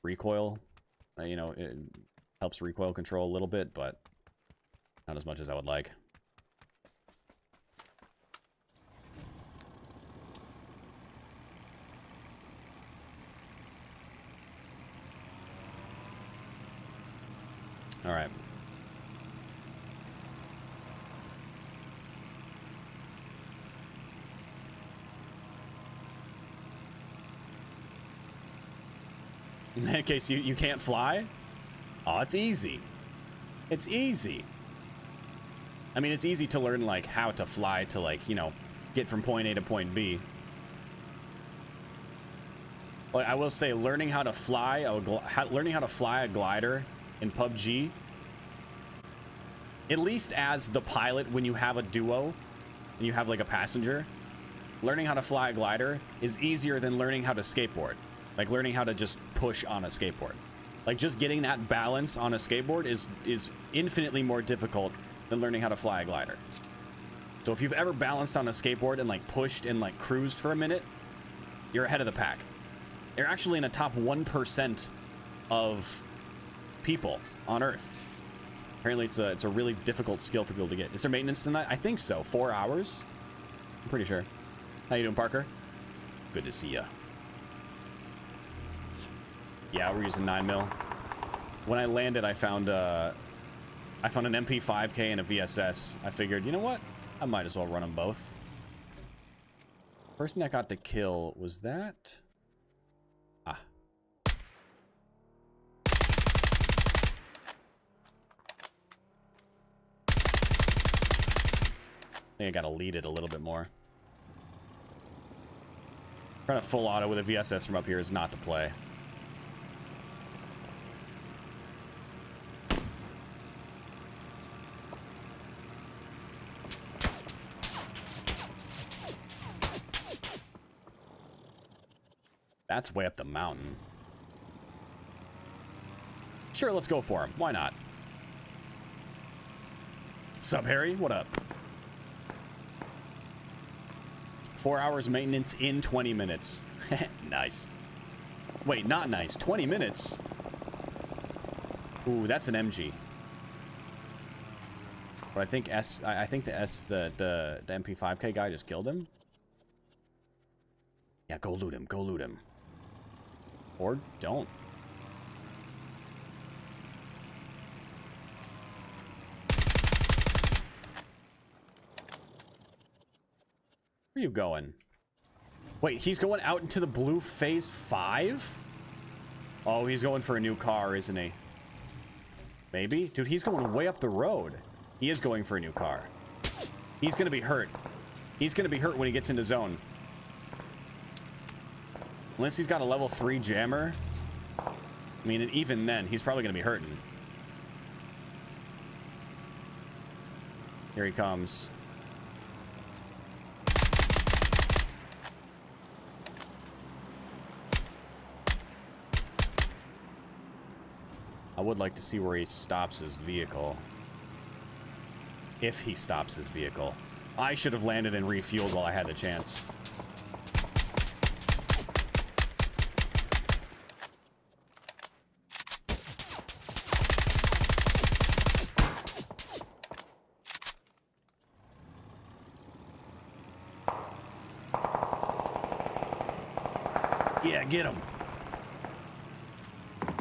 recoil. You know, it helps recoil control a little bit, but not as much as I would like. All right. In case you can't fly? Oh, it's easy. It's easy. I mean, it's easy to learn, like, how to fly to, like, you know, get from point A to point B. But I will say, learning how to fly a glider in PUBG, at least as the pilot when you have a duo and you have like a passenger, learning how to fly a glider is easier than learning how to skateboard. Like learning how to just push on a skateboard. Like just getting that balance on a skateboard is infinitely more difficult than learning how to fly a glider. So if you've ever balanced on a skateboard and like pushed and like cruised for a minute, you're ahead of the pack. You're actually in the top 1% of people on Earth. Apparently it's a really difficult skill for people to get. Is there maintenance tonight? I think so. 4 hours? I'm pretty sure. How you doing, Parker? Good to see ya. Yeah, we're using 9mm. When I landed, I found an MP5K and a VSS. I figured, you know what? I might as well run them both. Person that got the kill was that? Ah. I think I gotta lead it a little bit more. Trying to full auto with a VSS from up here is not the play. That's way up the mountain. Sure, let's go for him. Why not? Sup, Harry? What up? 4 hours maintenance in 20 minutes. Nice. Wait, not nice. 20 minutes? Ooh, that's an MG. But I think I think the MP5K guy just killed him. Yeah, go loot him. Go loot him. Or don't. Where are you going? Wait, he's going out into the blue phase 5? Oh, he's going for a new car, isn't he? Maybe? Dude, he's going way up the road. He is going for a new car. He's gonna be hurt. He's gonna be hurt when he gets into zone. Unless he's got a level 3 jammer. I mean, and even then, he's probably gonna be hurting. Here he comes. I would like to see where he stops his vehicle. If he stops his vehicle. I should have landed and refueled while I had the chance. Yeah, get him.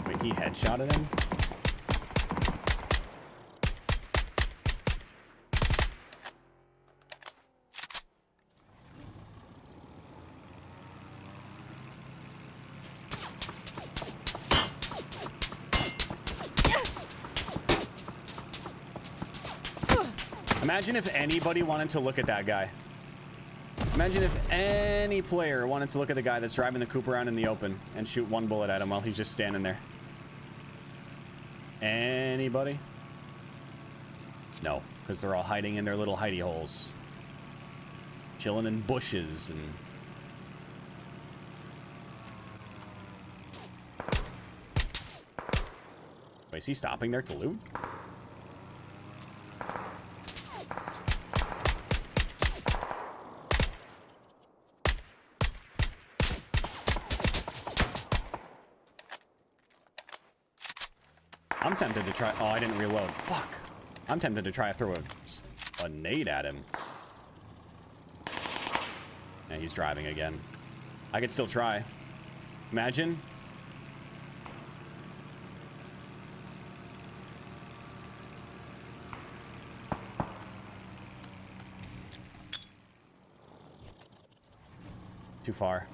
Wait, he headshotted him? Imagine if anybody wanted to look at that guy. Imagine if any player wanted to look at the guy that's driving the coupe around in the open and shoot one bullet at him while he's just standing there. Anybody? No, because they're all hiding in their little hidey holes. Chilling in bushes and... Wait, is he stopping there to loot? I'm tempted to try... Oh, I didn't reload. Fuck. I'm tempted to try to throw a nade at him. Yeah, he's driving again. I could still try. Imagine. Too far.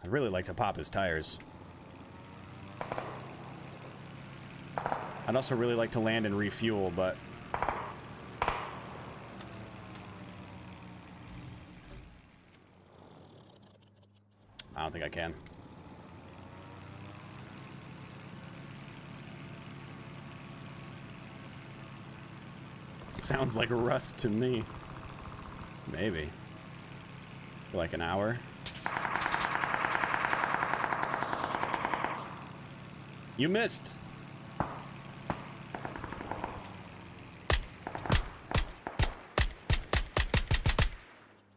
I'd really like to pop his tires. I'd also really like to land and refuel, but... I don't think I can. Sounds like rust to me. Maybe. For like an hour. You missed.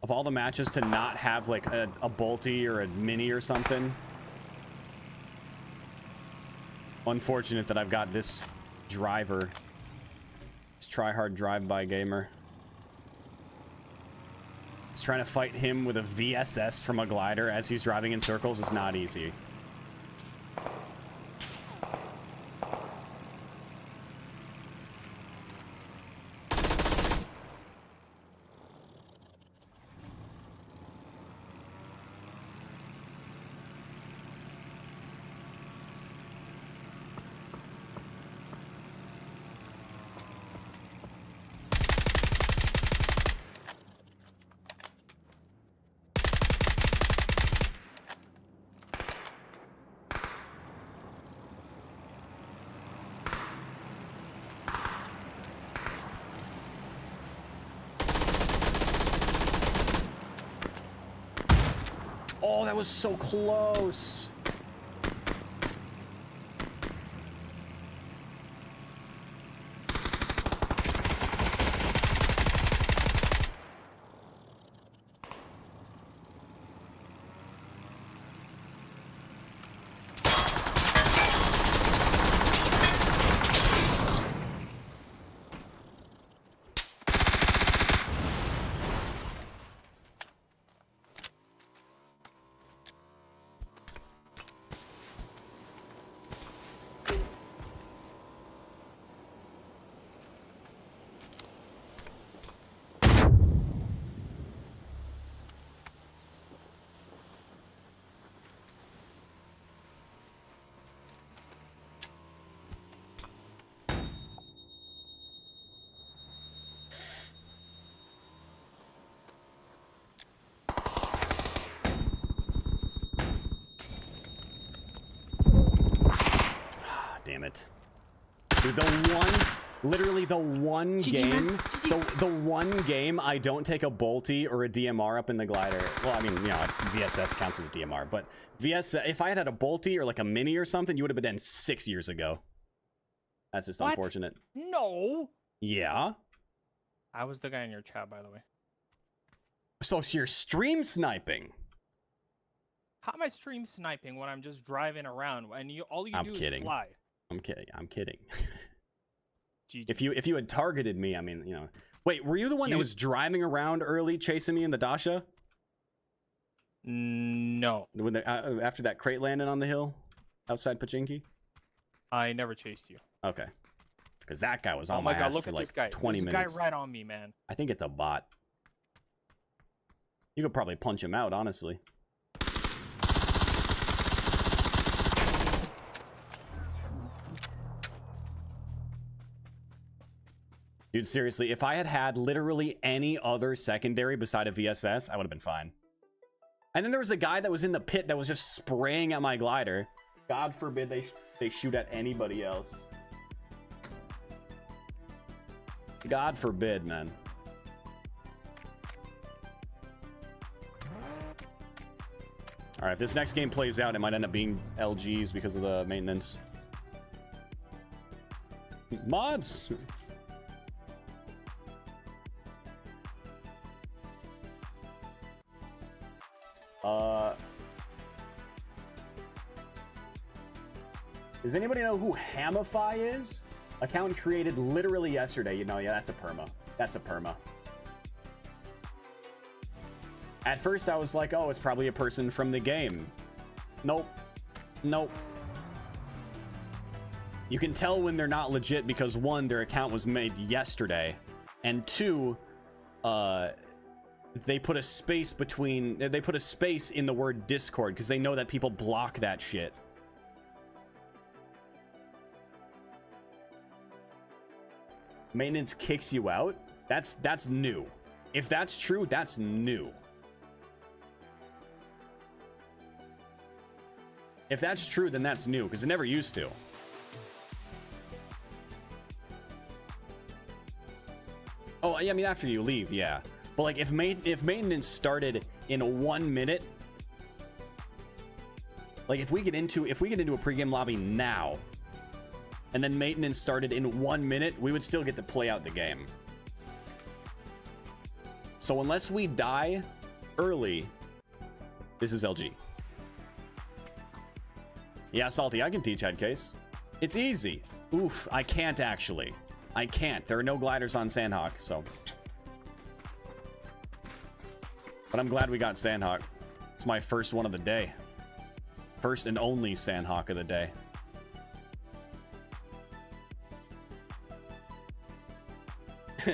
Of all the matches to not have like a bolty or a mini or something. Unfortunate that I've got this driver. This try-hard drive-by gamer. Just trying to fight him with a VSS from a glider as he's driving in circles is not easy. Oh, that was so close. Damn it. Dude, literally the one game, the one game I don't take a bolty or a DMR up in the glider. Well, I mean, you know, VSS counts as DMR, but VSS, if I had a bolty or like a mini or something, you would have been dead 6 years ago. That's just unfortunate. No. Yeah. I was the guy in your chat, by the way. So you're stream sniping. How am I stream sniping when I'm just driving around and all you do is fly? I'm kidding. I'm kidding. GG. If you had targeted me, I mean, you know. Wait, were you the one that was driving around early, chasing me in the Dasha? No. When after that crate landed on the hill outside Pachinki? I never chased you. Okay. Because that guy was on oh my my god, ass look for at like this guy. 20 There's minutes. This guy right on me, man. I think it's a bot. You could probably punch him out, honestly. Dude, seriously, if I had had literally any other secondary beside a VSS, I would have been fine. And then there was a guy that was in the pit that was just spraying at my glider. God forbid they shoot at anybody else. God forbid, man. All right, if this next game plays out, it might end up being LGs because of the maintenance. Mods! Does anybody know who Hamify is? Account created literally yesterday. You know, yeah, that's a perma. That's a perma. At first, I was like, oh, it's probably a person from the game. Nope. Nope. You can tell when they're not legit because one, their account was made yesterday, and two, they put a space between. They put a space in the word Discord because they know that people block that shit. Maintenance kicks you out? That's new. If that's true, that's new. If that's true, then that's new, because it never used to. Oh, I mean, after you leave, yeah. But like, if maintenance started in 1 minute, like if we get into a pregame lobby now, and then maintenance started in 1 minute, we would still get to play out the game. So unless we die early, this is LG. Yeah, Salty, I can teach headcase. It's easy. Oof, I can't actually. I can't. There are no gliders on Sandhawk, so. But I'm glad we got Sandhawk. It's my first one of the day. First and only Sandhawk of the day.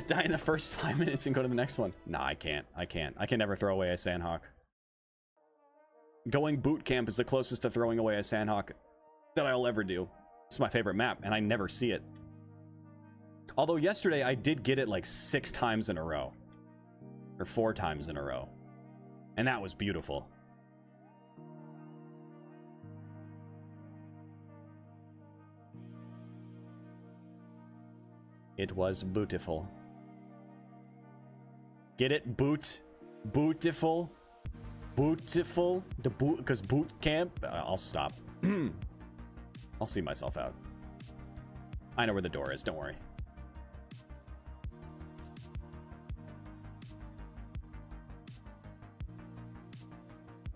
Die in the first 5 minutes and go to the next one. Nah, I can't. I can't. I can never throw away a Sandhawk. Going boot camp is the closest to throwing away a Sandhawk that I'll ever do. It's my favorite map, and I never see it. Although yesterday I did get it like 6 times in a row. Or 4 times in a row. And that was beautiful. It was beautiful. Get it? Boot? Beautiful? Beautiful. The boot, because boot camp. I'll stop. I'll see myself out. I know where the door is. Don't worry.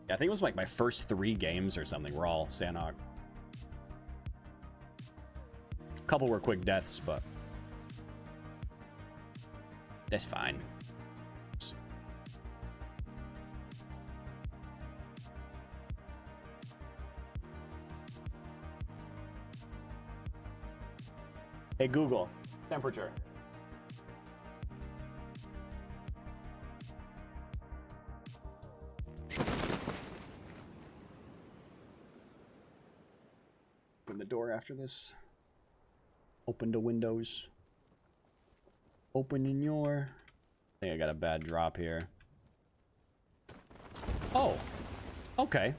Yeah, I think it was like my first 3 games or something were all Sanhok. A couple were quick deaths, but that's fine. Hey Google, temperature. Open the door after this. Open the windows. Open in your... I think I got a bad drop here. Oh, okay.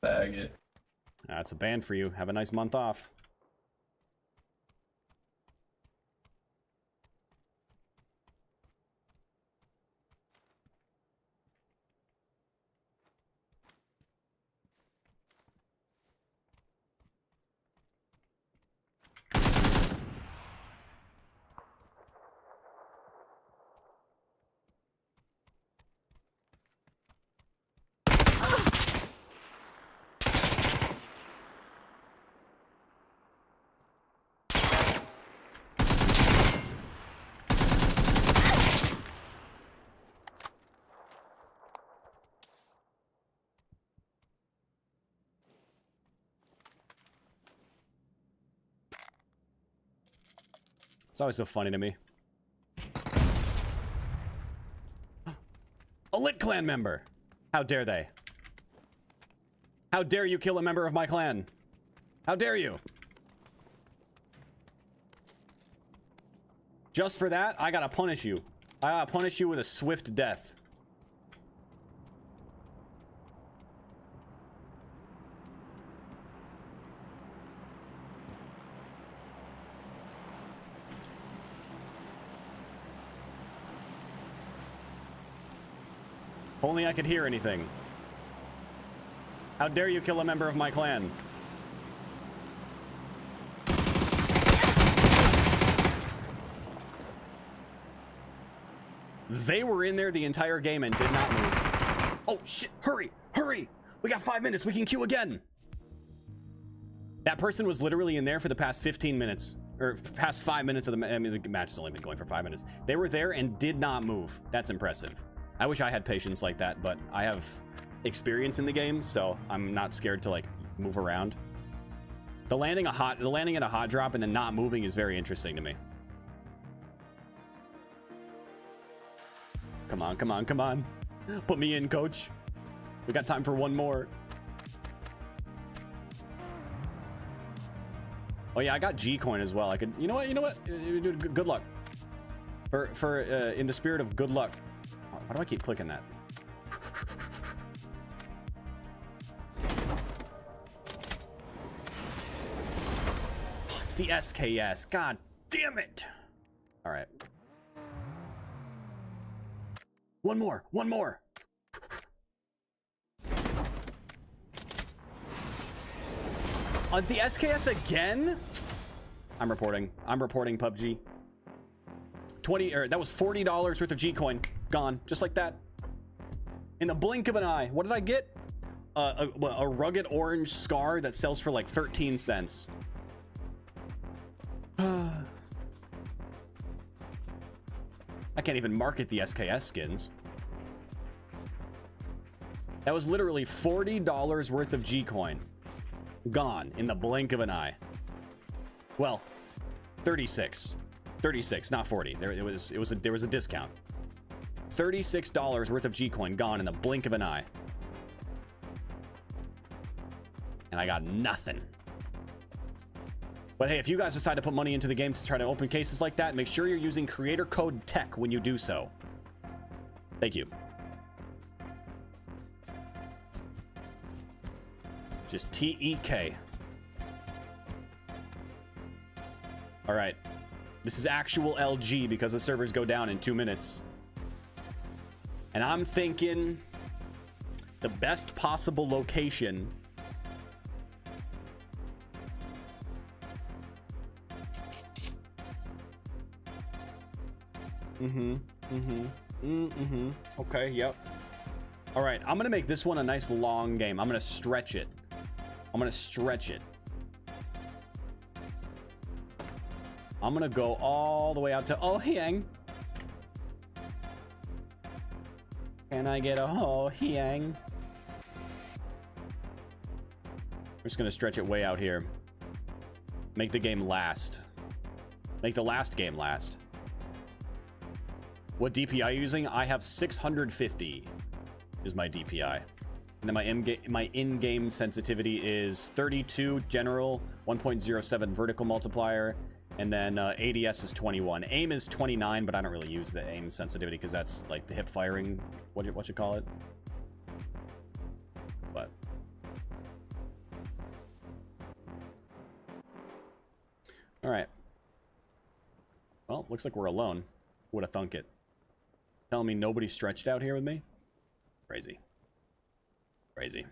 Bag it. That's a ban for you. Have a nice month off. It's always so funny to me. A Lit Clan member! How dare they? How dare you kill a member of my clan? How dare you? Just for that, I gotta punish you. I gotta punish you with a swift death. If only I could hear anything. How dare you kill a member of my clan? They were in there the entire game and did not move. Oh shit, hurry, hurry! We got 5 minutes, we can queue again! That person was literally in there for the past 15 minutes. Or past 5 minutes of the, I mean, the match has only been going for 5 minutes. They were there and did not move. That's impressive. I wish I had patience like that, but I have experience in the game, so I'm not scared to like move around. The landing in a hot drop and then not moving is very interesting to me. Come on, come on, come on. Put me in, coach. We got time for one more. Oh yeah, I got G coin as well. I could, you know what? Good luck. For in the spirit of good luck. Why do I keep clicking that? It's the SKS. God damn it. All right. One more. One more. The SKS again? I'm reporting. I'm reporting PUBG. that was $40 worth of G-Coin. Gone. Just like that. In the blink of an eye. What did I get? A rugged orange scar that sells for like 13 cents. I can't even market the SKS skins. That was literally $40 worth of G-Coin. Gone in the blink of an eye. Well, 36. 36, not 40. There was a discount. $36 worth of G-Coin gone in the blink of an eye. And I got nothing. But hey, if you guys decide to put money into the game to try to open cases like that, make sure you're using creator code TECH when you do so. Thank you. Just TEK. All right. This is actual LG because the servers go down in 2 minutes. And I'm thinking the best possible location Okay, yep. All right, I'm gonna make this one a nice long game. I'm gonna stretch it. I'm gonna go all the way out to Ohyang. Can I get a Ohyang? I'm just gonna stretch it way out here. Make the game last. Make the last game last. What DPI are you using? I have 650 is my DPI. And then my in-game sensitivity is 32 general, 1.07 vertical multiplier, and then ADS is 21. Aim is 29, but I don't really use the aim sensitivity because that's like the hip firing, what you call it. But all right. Well, looks like we're alone. Would have thunk it. Telling me nobody stretched out here with me? Crazy. Crazy.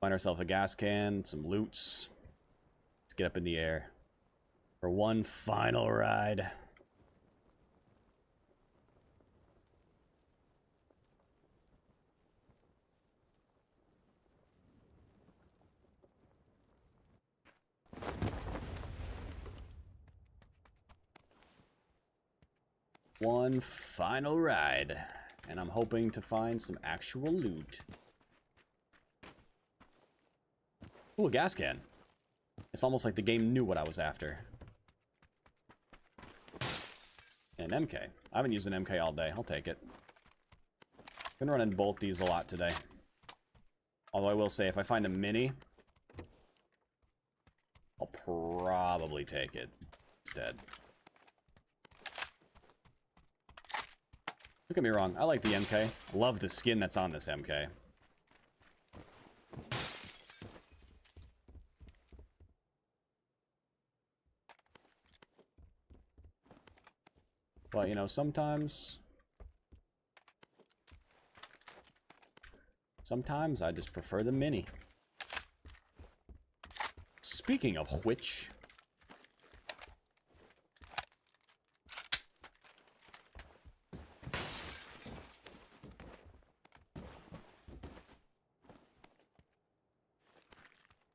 Find ourselves a gas can, some loots. Let's get up in the air for one final ride. One final ride, and I'm hoping to find some actual loot. Ooh, a gas can. It's almost like the game knew what I was after. And an MK. I haven't used an MK all day. I'll take it. Gonna run and bolt these a lot today. Although I will say, if I find a mini, I'll probably take it instead. Don't get me wrong, I like the MK. Love the skin that's on this MK. But, you know, sometimes I just prefer the mini. Speaking of which,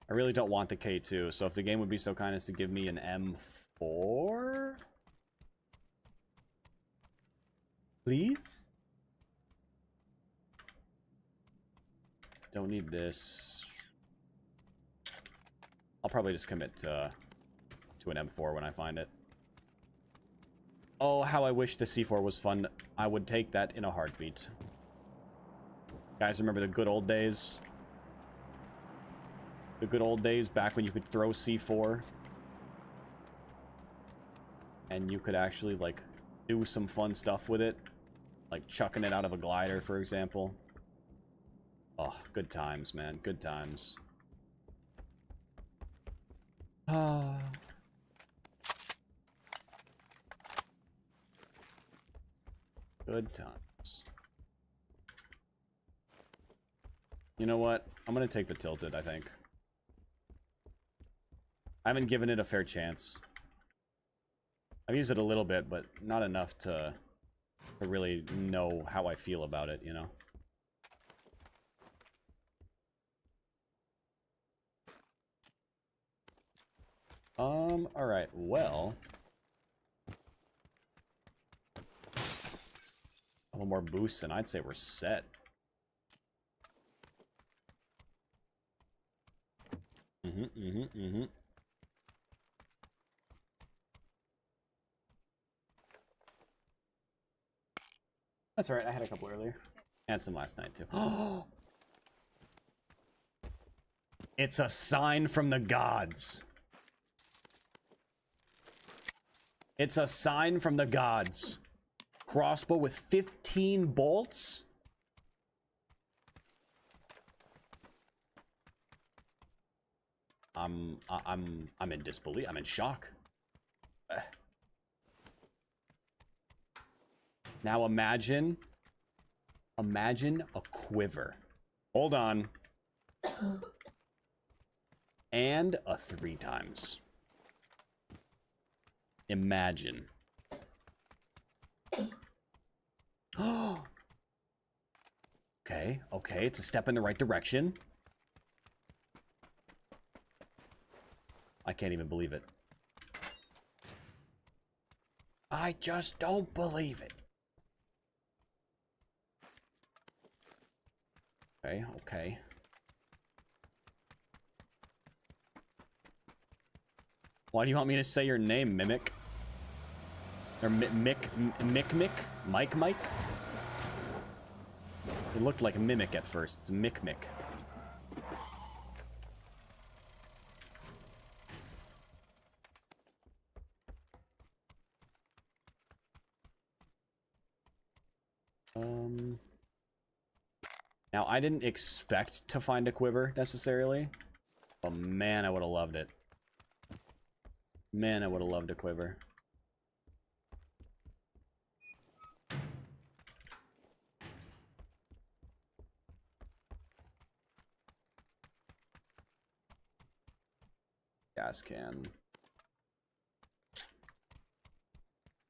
I really don't want the K2, so if the game would be so kind as to give me an M4? Please? Don't need this. I'll probably just commit to an M4 when I find it. Oh, how I wish the C4 was fun. I would take that in a heartbeat. Guys, remember the good old days? The good old days back when you could throw C4 and you could actually like do some fun stuff with it, like chucking it out of a glider, for example. Oh, good times, man. Good times. Ah. Good times. You know what? I'm gonna take the tilted, I think. I haven't given it a fair chance. I've used it a little bit, but not enough to really know how I feel about it, you know? Alright, well... a little more boosts, and I'd say we're set. That's alright, I had a couple earlier. And some last night, too. It's a sign from the gods. It's a sign from the gods. Crossbow with 15 bolts? I'm in disbelief. I'm in shock. Now imagine a quiver. Hold on. And a 3 times. Imagine. Okay, it's a step in the right direction. I can't even believe it. I just don't believe it. Okay. Why do you want me to say your name, Mimic? Or Mick? Mike? It looked like Mimic at first. It's Mick. Now, I didn't expect to find a quiver, necessarily. But man, I would have loved it. Man, I would have loved a quiver. Gas can.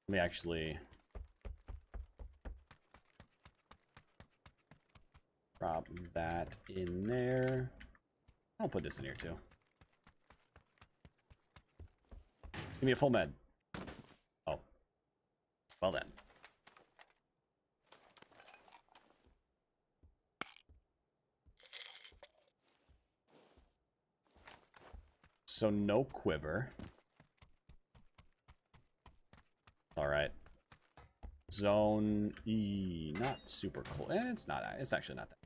Let me actually... drop that in there. I'll put this in here too. Give me a full med. Oh. Well then. So no quiver. Alright. Zone E. Not super cool. It's not. It's actually not that.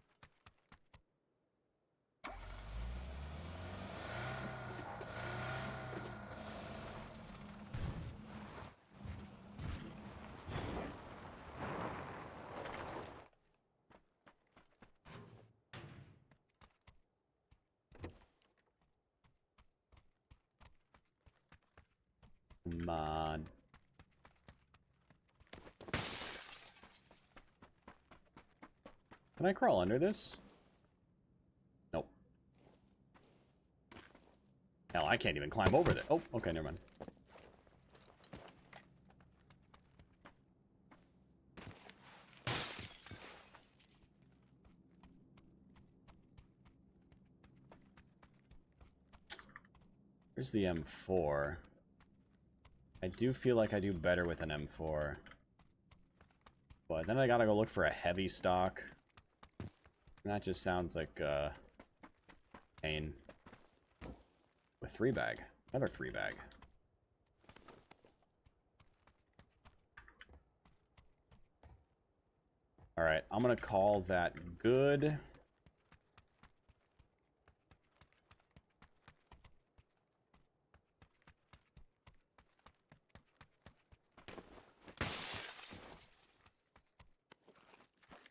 Come on. Can I crawl under this? Nope. Hell, I can't even climb over it. Oh, okay, never mind. Here's the M4. I do feel like I do better with an M4. But then I gotta go look for a heavy stock. And that just sounds like pain. With 3-bag. Another 3-bag. Alright, I'm gonna call that good.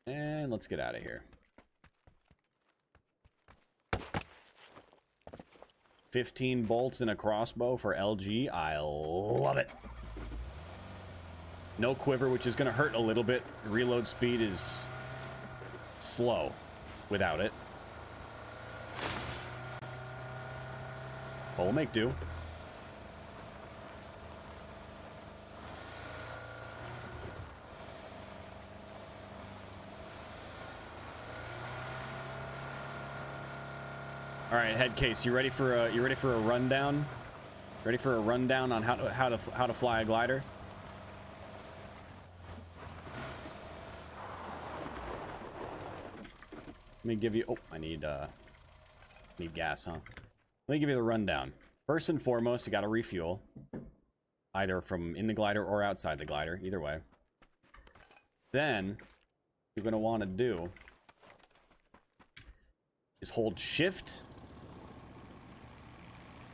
And let's get out of here. 15 bolts in a crossbow for LG. I love it. No quiver, which is going to hurt a little bit. Reload speed is slow without it. But we'll make do. right, head case, you ready for a rundown? Ready for a rundown on how to fly a glider? Let me give you. Oh, I need gas, huh? Let me give you the rundown. First and foremost, you got to refuel, either from in the glider or outside the glider, either way. Then, what you're gonna want to do is hold shift,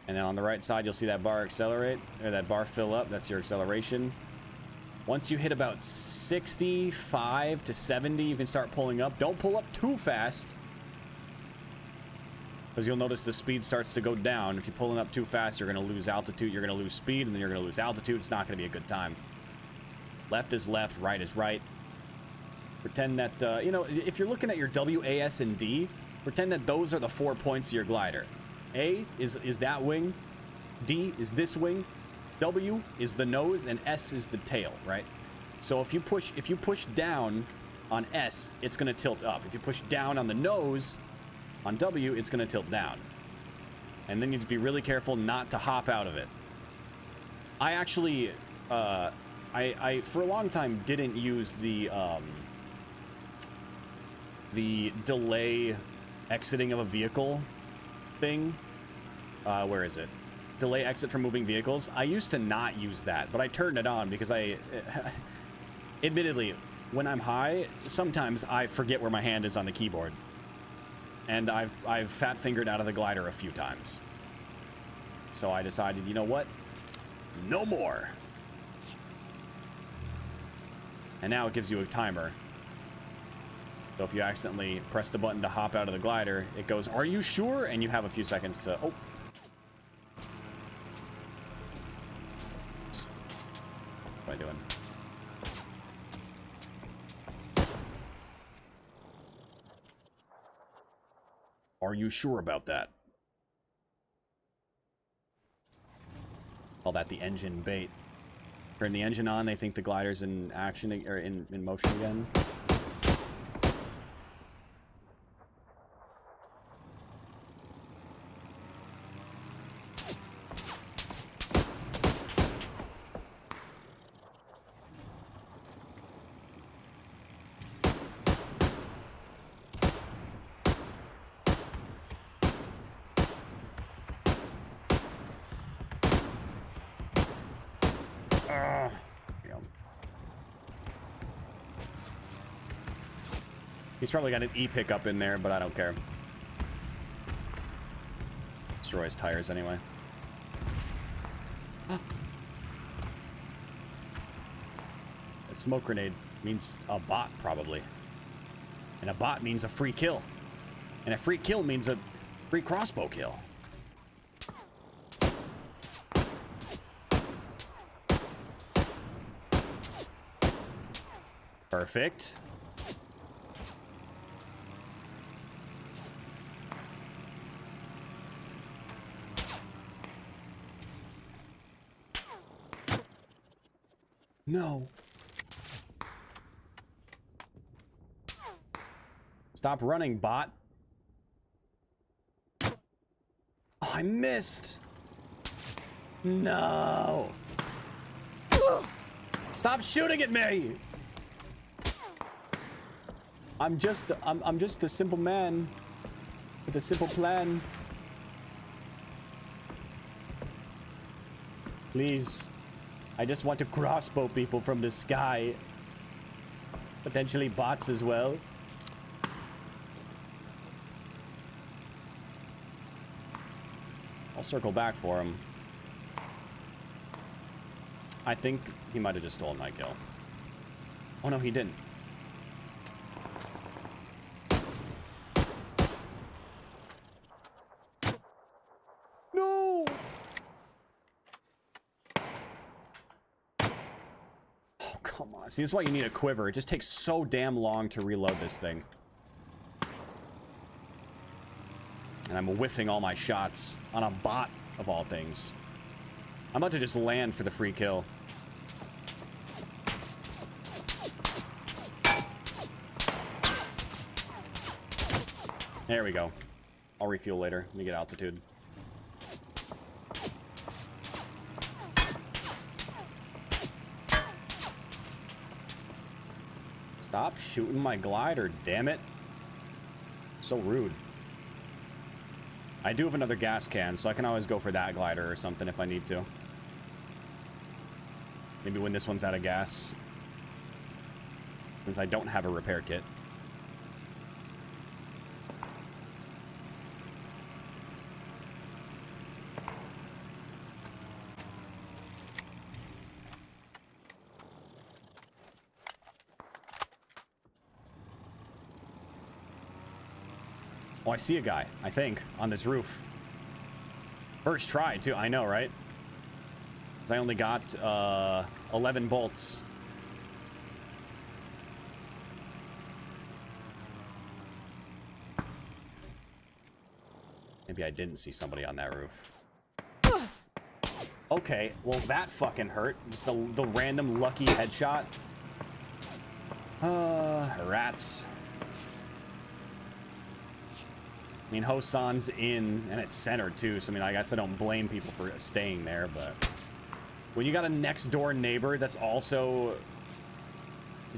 and then on the right side you'll see that bar accelerate, or that bar fill up. That's your acceleration. Once you hit about 65 to 70, you can start pulling up. Don't pull up too fast, because you'll notice the speed starts to go down. If you're pulling up too fast, you're going to lose altitude, you're going to lose speed, and then you're going to lose altitude. It's not going to be a good time. Left is left, right is right. Pretend that, you know, if you're looking at your W, A, S, and D, pretend that those are the 4 points of your glider. A is that wing, D is this wing, W is the nose, and S is the tail, right? So if you push down on S, it's going to tilt up. If you push down on the nose, on W, it's going to tilt down. And then you have to be really careful not to hop out of it. I actually, I for a long time didn't use the delay exiting of a vehicle thing. Where is it? Delay exit from moving vehicles. I used to not use that, but I turned it on because admittedly, when I'm high, sometimes I forget where my hand is on the keyboard. And I've fat fingered out of the glider a few times. So I decided, you know what? No more. And now it gives you a timer. So if you accidentally press the button to hop out of the glider, it goes, "Are you sure?" And you have a few seconds to... Oh. What am I doing? Are you sure about that? Call that the engine bait. Turn the engine on, they think the glider's in action, or in motion again. He's probably got an E pickup in there, but I don't care. Destroy his tires anyway. A smoke grenade means a bot, probably. And a bot means a free kill. And a free kill means a free crossbow kill. Perfect. No. Stop running, bot. Oh, I missed. No. Stop shooting at me. I'm just a simple man with a simple plan. Please. I just want to crossbow people from the sky. Potentially bots as well. I'll circle back for him. I think he might have just stolen my kill. Oh no, he didn't. No! Come on. See, this is why you need a quiver. It just takes so damn long to reload this thing. And I'm whiffing all my shots on a bot, of all things. I'm about to just land for the free kill. There we go. I'll refuel later. Let me get altitude. Stop shooting my glider, damn it. So rude. I do have another gas can, so I can always go for that glider or something if I need to. Maybe when this one's out of gas. Since I don't have a repair kit. Oh, I see a guy, I think, on this roof. First try, too. I know, right? 'Cause I only got 11 bolts. Maybe I didn't see somebody on that roof. Okay, well that fucking hurt. Just the random lucky headshot. Rats. I mean, Hosan's in, and it's centered too, so I mean, I guess I don't blame people for staying there, but when you got a next door neighbor that's also,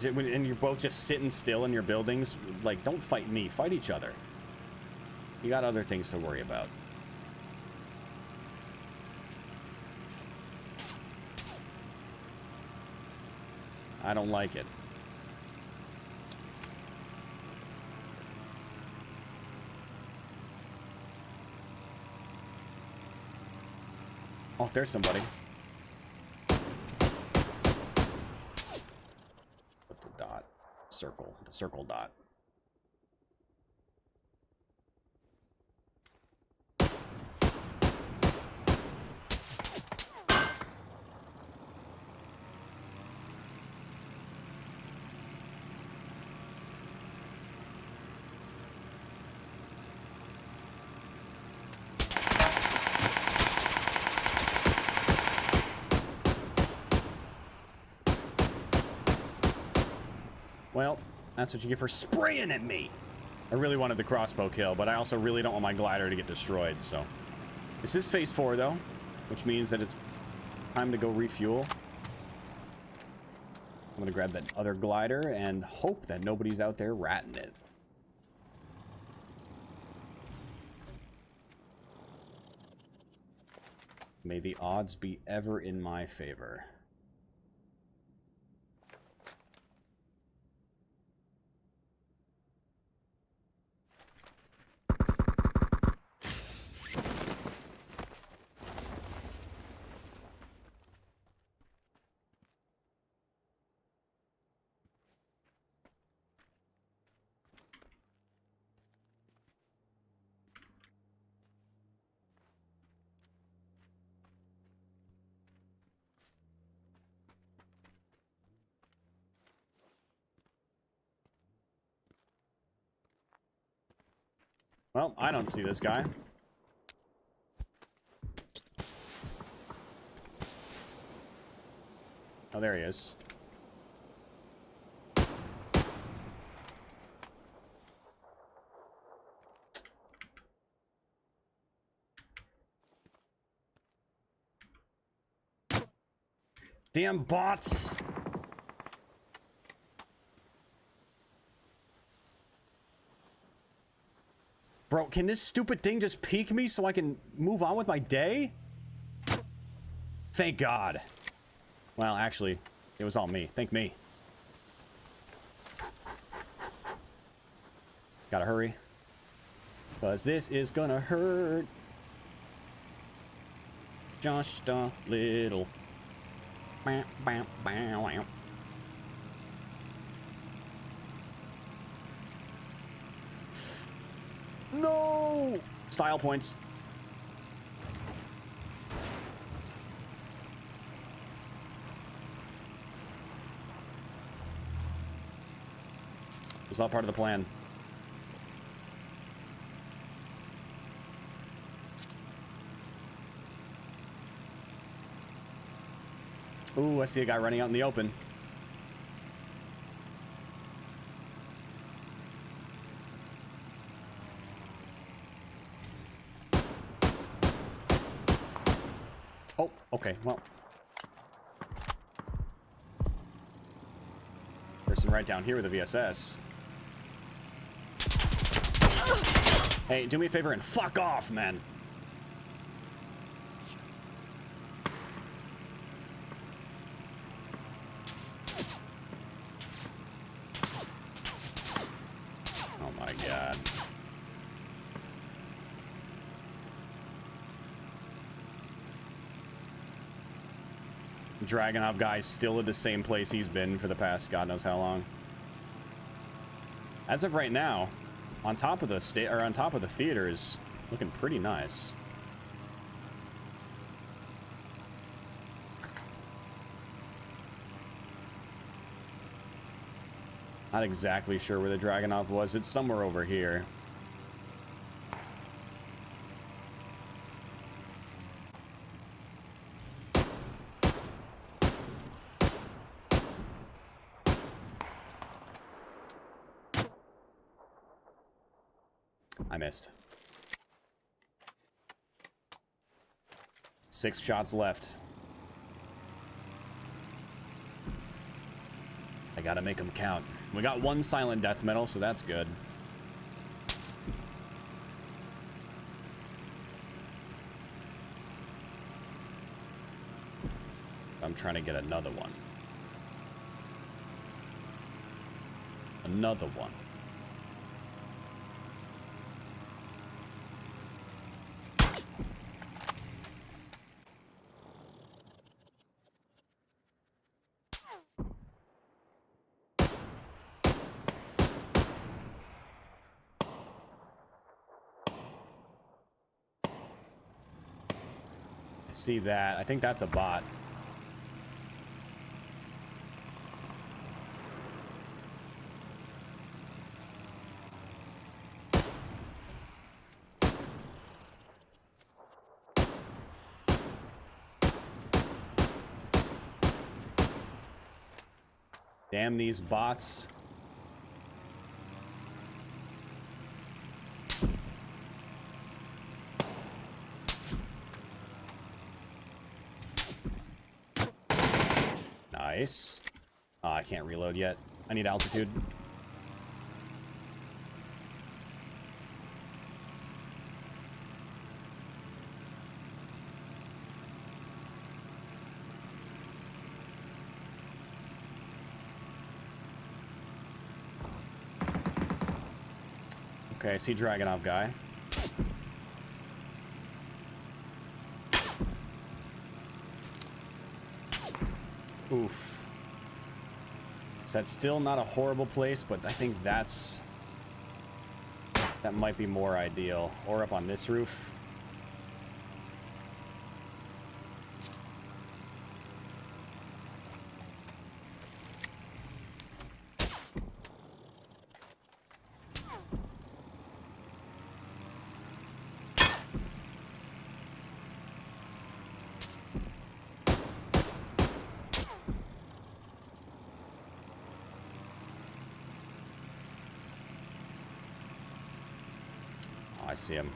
and you're both just sitting still in your buildings, like, don't fight me, fight each other. You got other things to worry about. I don't like it. Oh, there's somebody. Put the dot. Circle. The circle dot. Well, that's what you get for spraying at me. I really wanted the crossbow kill, but I also really don't want my glider to get destroyed, so. This is phase 4, though, which means that it's time to go refuel. I'm gonna grab that other glider and hope that nobody's out there ratting it. May the odds be ever in my favor. Well, I don't see this guy. Oh, there he is. Damn bots! Bro, can this stupid thing just peek me so I can move on with my day? Thank God. Well, actually, it was all me. Thank me. Gotta hurry. 'Cause this is gonna hurt. Just a little. Bow, bow, bow, bow. No! Style points. It's all part of the plan. Ooh, I see a guy running out in the open. Oh, okay, well. Person right down here with a VSS. Hey, do me a favor and fuck off, man. Oh my god. Dragonov guy's still at the same place he's been for the past God knows how long. As of right now, on top of the theater is looking pretty nice. Not exactly sure where the Dragonov was. It's somewhere over here. I missed. 6 shots left. I gotta make them count. We got 1 silent death medal, so that's good. I'm trying to get another one. Another one. See that? I think that's a bot. Damn these bots. Nice. Oh, I can't reload yet. I need altitude. Okay, I see Dragonov guy. Oof. So that's still not a horrible place, but I think that might be more ideal. Or up on this roof. I see him.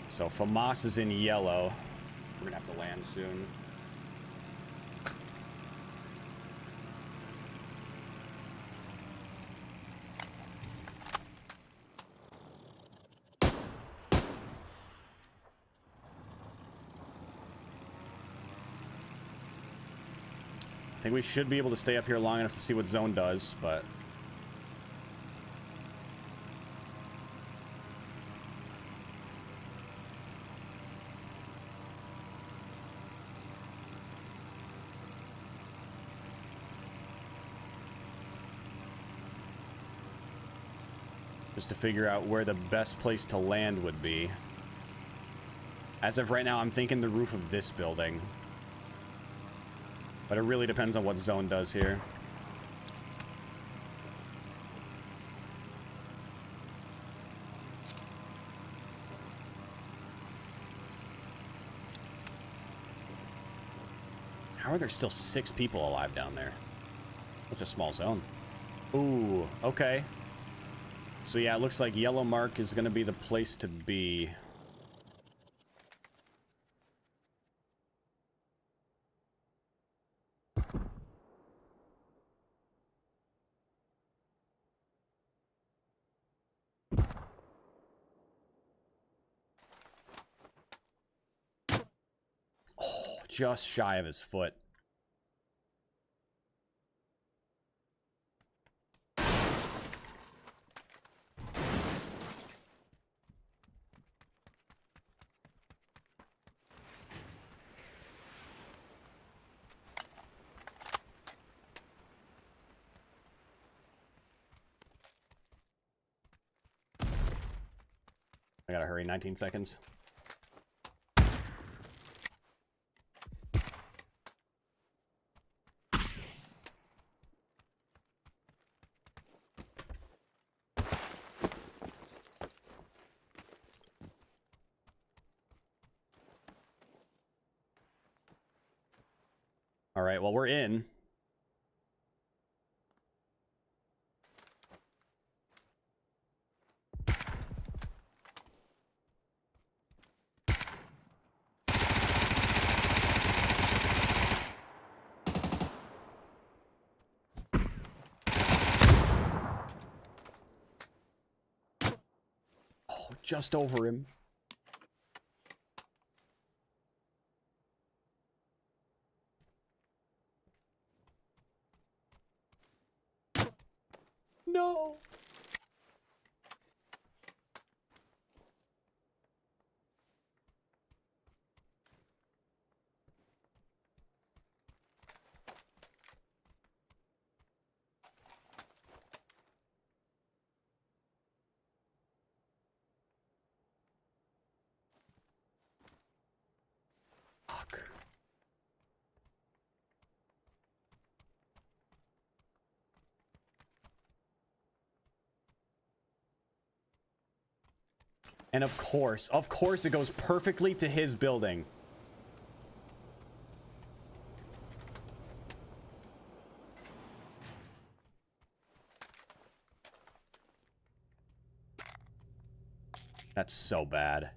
So FAMAS is in yellow. We're gonna have to land soon. I think we should be able to stay up here long enough to see what zone does, but just to figure out where the best place to land would be. As of right now, I'm thinking the roof of this building. But it really depends on what zone does here. How are there still 6 people alive down there? Such a small zone. Ooh, okay. So yeah, it looks like yellow mark is gonna be the place to be. Oh, just shy of his foot. I gotta hurry, 19 seconds. All right, well, we're in. Oh, just over him. No. Fuck. And of course it goes perfectly to his building. That's so bad.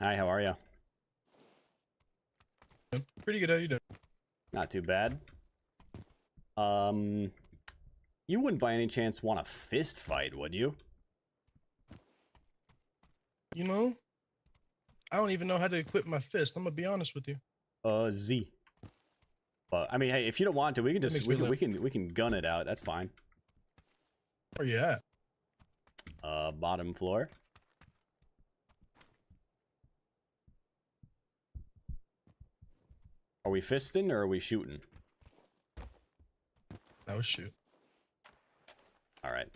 Hi, how are you? Pretty good. How you doing? Not too bad. You wouldn't by any chance want a fist fight, would you? You know, I don't even know how to equip my fist. I'm gonna be honest with you. Z. But I mean, hey, if you don't want to, we can just we can gun it out. That's fine. Where you at? Bottom floor. Are we fisting or are we shooting? I was shoot. All right.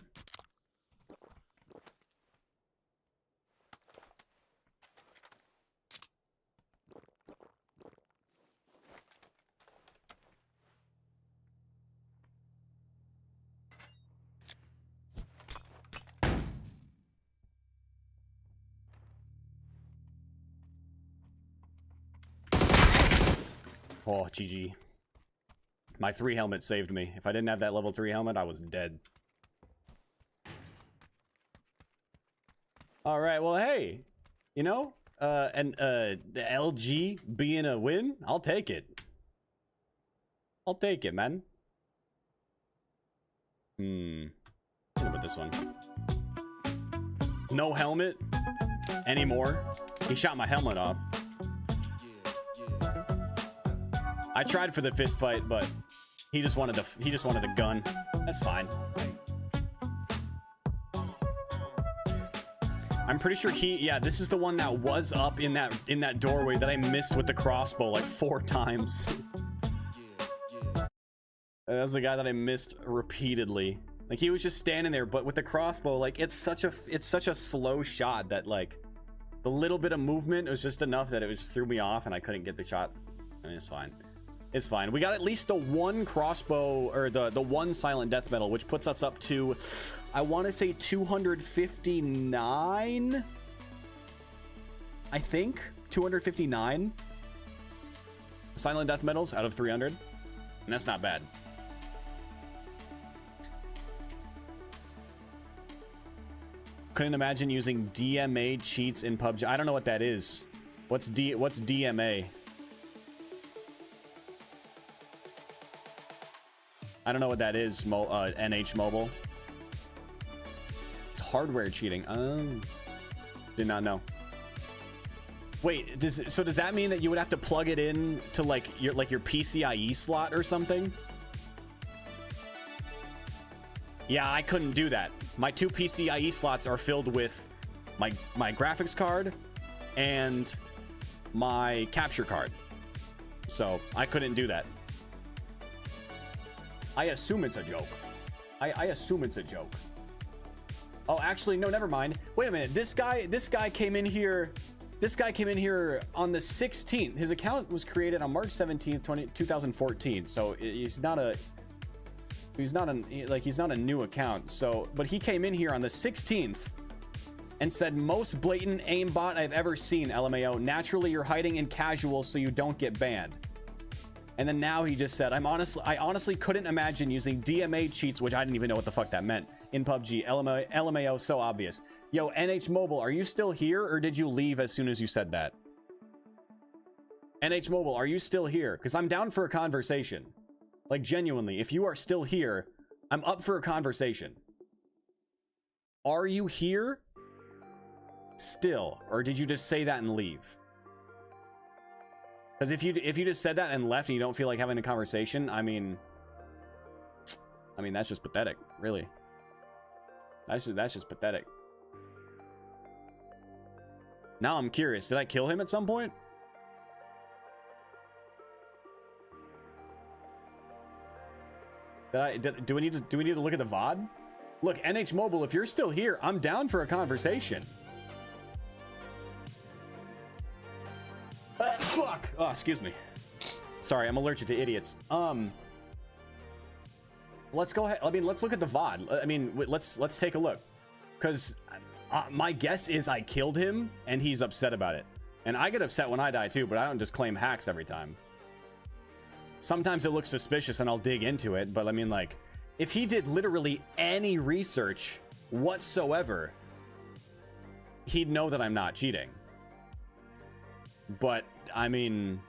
Oh, GG. My 3 helmet saved me. If I didn't have that level 3 helmet, I was dead. All right, well, hey, you know, the LG being a win, I'll take it. I'll take it, man. What about this one? No helmet anymore. He shot my helmet off. I tried for the fist fight, but he just wanted the gun. That's fine. I'm pretty sure yeah, this is the one that was up in that doorway that I missed with the crossbow like 4 times. That was the guy that I missed repeatedly. Like, he was just standing there, but with the crossbow, like, it's such a slow shot that, like, the little bit of movement was just enough that it just threw me off and I couldn't get the shot. I mean, it's fine. It's fine. We got at least the 1 crossbow, or the 1 silent death medal, which puts us up to, I want to say 259, I think 259 silent death medals out of 300, and that's not bad. Couldn't imagine using DMA cheats in PUBG. I don't know what that is. What's DMA? I don't know what that is. NH Mobile. It's hardware cheating. Oh, did not know. Wait, does that mean that you would have to plug it in to like your PCIe slot or something? Yeah, I couldn't do that. My 2 PCIe slots are filled with my graphics card and my capture card, so I couldn't do that. I assume it's a joke. I assume it's a joke. Oh, actually, no, never mind. Wait a minute. This guy came in here. This guy came in here on the 16th. His account was created on March 17th, 2014. So he's not a new account. So, but he came in here on the 16th and said, most blatant aimbot I've ever seen, LMAO. Naturally, you're hiding in casual so you don't get banned. And then now he just said, I honestly couldn't imagine using DMA cheats, which I didn't even know what the fuck that meant, in PUBG. LMAO, so obvious. Yo, NH Mobile, are you still here, or did you leave as soon as you said that? NH Mobile, are you still here? Because I'm down for a conversation. Like, genuinely, if you are still here, I'm up for a conversation. Are you here still, or did you just say that and leave? Because if you just said that and left and you don't feel like having a conversation, I mean that's just pathetic, really. That's just pathetic. Now I'm curious, did I kill him at some point? Do we need to look at the VOD? Look, NH Mobile, if you're still here, I'm down for a conversation. Fuck. Oh, excuse me. Sorry, I'm allergic to idiots. Let's go ahead. I mean, let's look at the VOD. I mean, let's take a look. Because my guess is I killed him, and he's upset about it. And I get upset when I die too, but I don't just claim hacks every time. Sometimes it looks suspicious, and I'll dig into it. But I mean, like, if he did literally any research whatsoever, he'd know that I'm not cheating. But I mean,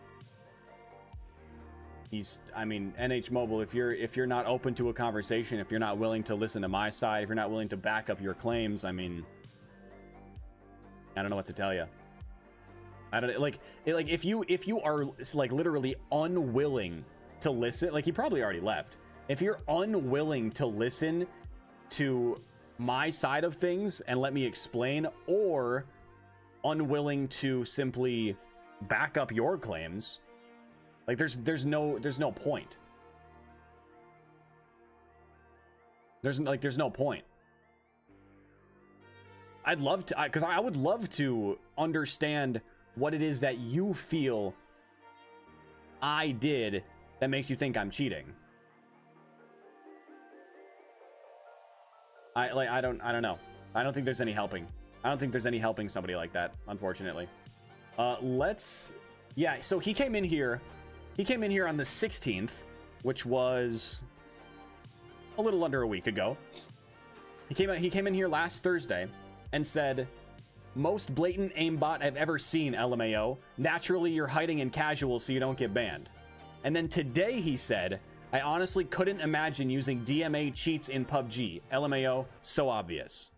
NH Mobile, if you're not open to a conversation, if you're not willing to listen to my side, if you're not willing to back up your claims, I mean, I don't know what to tell you. I don't like if you are like literally unwilling to listen, like, he probably already left. If you're unwilling to listen to my side of things and let me explain, or unwilling to simply back up your claims, like, there's no point. There's no point. I'd love to, because I would love to understand what it is that you feel I did that makes you think I'm cheating. I don't know. I don't think there's any helping. I don't think there's any helping somebody like that, unfortunately. Yeah, so he came in here on the 16th, which was a little under a week ago. He came in here last Thursday and said, most blatant aimbot I've ever seen, LMAO. Naturally, you're hiding in casual so you don't get banned. And then today he said, I honestly couldn't imagine using DMA cheats in PUBG. LMAO, so obvious.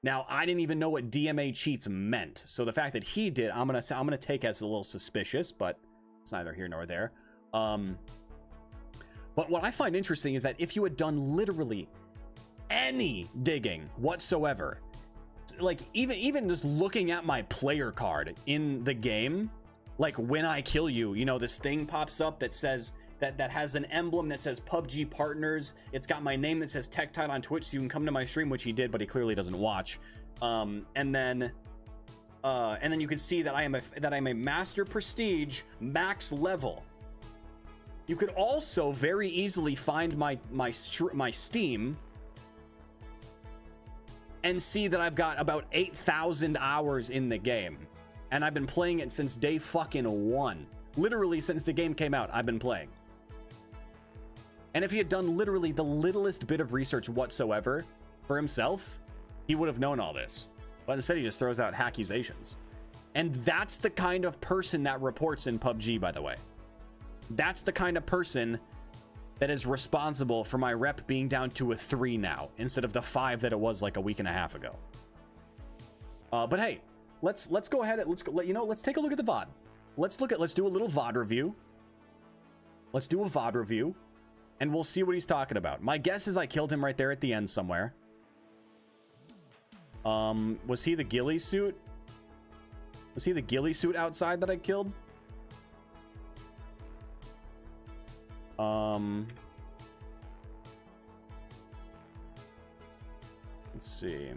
Now, I didn't even know what DMA cheats meant, so the fact that he did, I'm gonna take as a little suspicious, but it's neither here nor there. But what I find interesting is that if you had done literally any digging whatsoever, like even just looking at my player card in the game, like when I kill you, you know, this thing pops up that says that has an emblem that says PUBG partners. It's got my name that says Tekktite on Twitch, so you can come to my stream, which he did, but he clearly doesn't watch. And then you can see that I'm a master prestige max level. You could also very easily find my Steam and see that I've got about 8,000 hours in the game, and I've been playing it since day fucking 1. Literally since the game came out, I've been playing. And if he had done literally the littlest bit of research whatsoever for himself, he would have known all this. But instead he just throws out accusations. And that's the kind of person that reports in PUBG, by the way. That's the kind of person that is responsible for my rep being down to a 3 now, instead of the 5 that it was like a week and a half ago. But hey, let's go ahead and let's take a look at the VOD. Let's do a little VOD review. Let's do a VOD review, and we'll see what he's talking about. My guess is I killed him right there at the end somewhere. Was he the ghillie suit? Was he the ghillie suit outside that I killed? Let's see.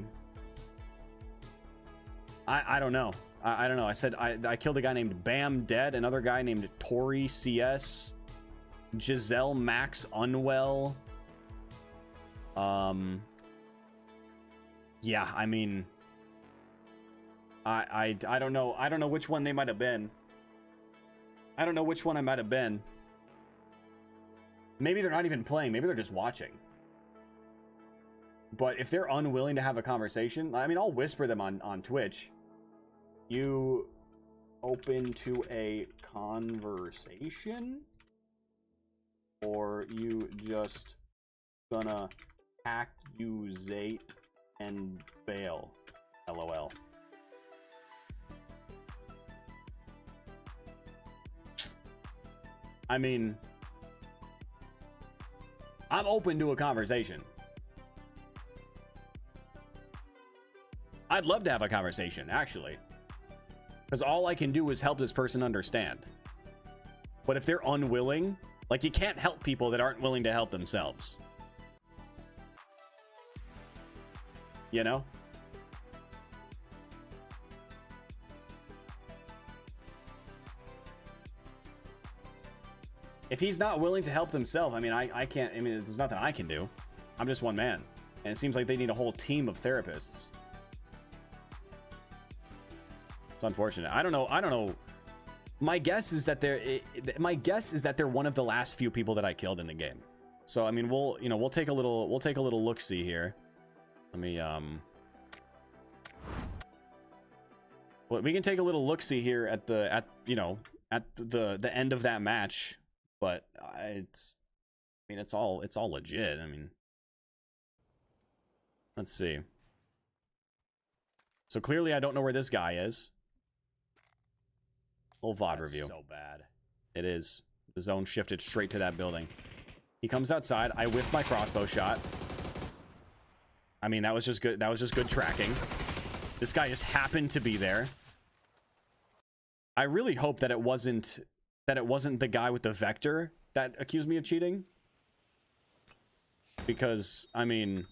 I don't know. I don't know. I said I killed a guy named Bam Dead, another guy named Tori CS, Giselle Max Unwell. Yeah, I mean, I don't know. I don't know which one they might have been. I don't know which one I might have been. Maybe they're not even playing. Maybe they're just watching. But if they're unwilling to have a conversation, I mean, I'll whisper them on Twitch. You open to a conversation? Or you just gonna accusate and bail? LOL. I mean, I'm open to a conversation. I'd love to have a conversation, actually. Because all I can do is help this person understand. But if they're unwilling, like, you can't help people that aren't willing to help themselves. You know? If he's not willing to help himself, I mean, I can't, I mean, there's nothing I can do. I'm just one man. And it seems like they need a whole team of therapists. It's unfortunate. I don't know. My guess is that they're one of the last few people that I killed in the game. So I mean, we'll take a little look see here. Let me well, we can take a little look see here at the end of that match, but it's all legit. I mean, let's see. So clearly I don't know where this guy is. Full VOD review. So bad. It is. The zone shifted straight to that building. He comes outside. I whiffed my crossbow shot. I mean, that was just good. That was just good tracking. This guy just happened to be there. I really hope that it wasn't the guy with the vector that accused me of cheating. Because, I mean...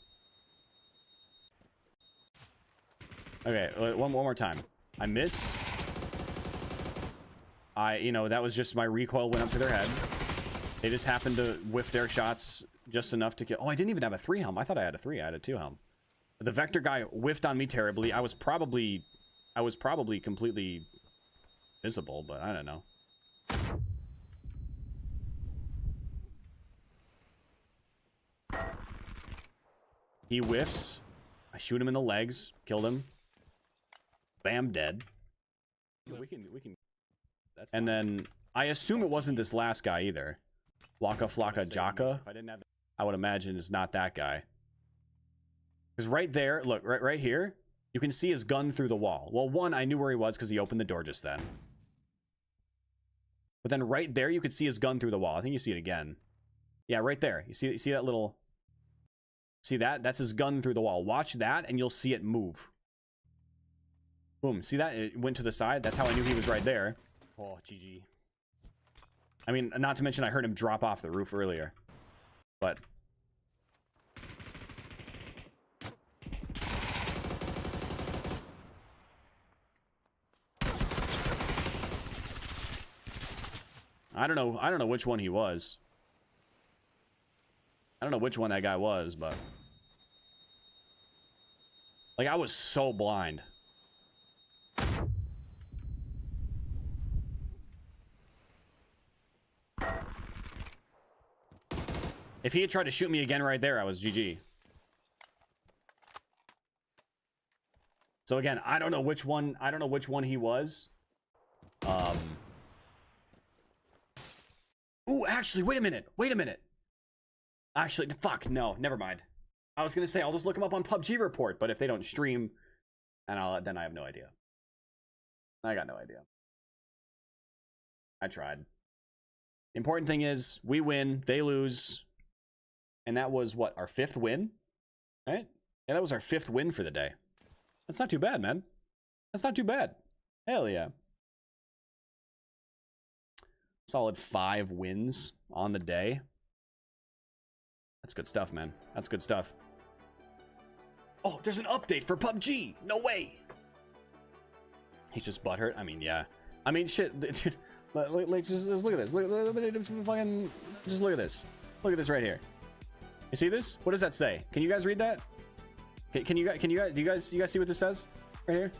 Okay, one more time. I miss. That was just my recoil went up to their head. They just happened to whiff their shots just enough to kill. Oh, I didn't even have a 3 helm. I thought I had a 3. I had a 2 helm. The vector guy whiffed on me terribly. I was probably completely visible, but I don't know. He whiffs. I shoot him in the legs. Killed him. Bam, dead. We can. That's fine. And then I assume it wasn't this last guy either. Waka Flocka Jaka. I would imagine it's not that guy. Because right there, look, right here, you can see his gun through the wall. Well, one, I knew where he was because he opened the door just then. But then right there, you could see his gun through the wall. I think you see it again. Yeah, right there. You see that little... See that? That's his gun through the wall. Watch that, and you'll see it move. Boom. See that? It went to the side. That's how I knew he was right there. Oh, GG. I mean, not to mention I heard him drop off the roof earlier. But... I don't know which one he was. I don't know which one that guy was, but... Like, I was so blind. If he had tried to shoot me again right there, I was GG. So again, I don't know which one he was. Ooh, actually, wait a minute. Actually, fuck, no, never mind. I was gonna say I'll just look him up on PUBG report, but if they don't stream, and then I have no idea. I got no idea. I tried. The important thing is we win, they lose, and that was what, our 5th win, right? Yeah, that was our 5th win for the day. That's not too bad, man. That's not too bad. Hell yeah. Solid 5 wins on the day. That's good stuff, man. That's good stuff. Oh, there's an update for PUBG. No way. He's just butthurt. I mean, yeah. I mean, shit. Dude, just look at this. Just look at this. Look at this right here. You see this? What does that say? Can you guys read that? Do you guys see what this says right here?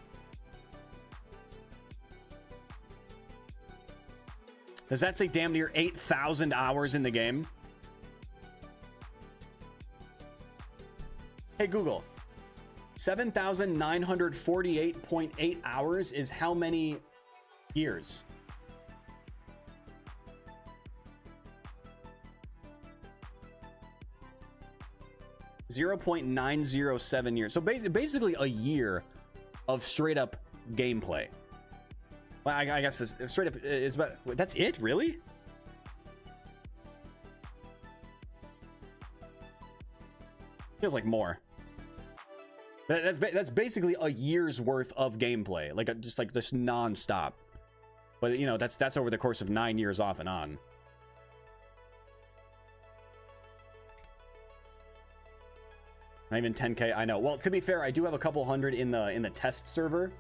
Does that say damn near 8,000 hours in the game? Hey Google, 7,948.8 hours is how many years? .907 years. So basically a year of straight up gameplay. Well, I guess this straight up is about. That's it, really? Feels like more. That's basically a year's worth of gameplay, like just non-stop. But you know, that's over the course of 9 years off and on. Not even 10K. I know. Well, to be fair, I do have a couple hundred in the test server.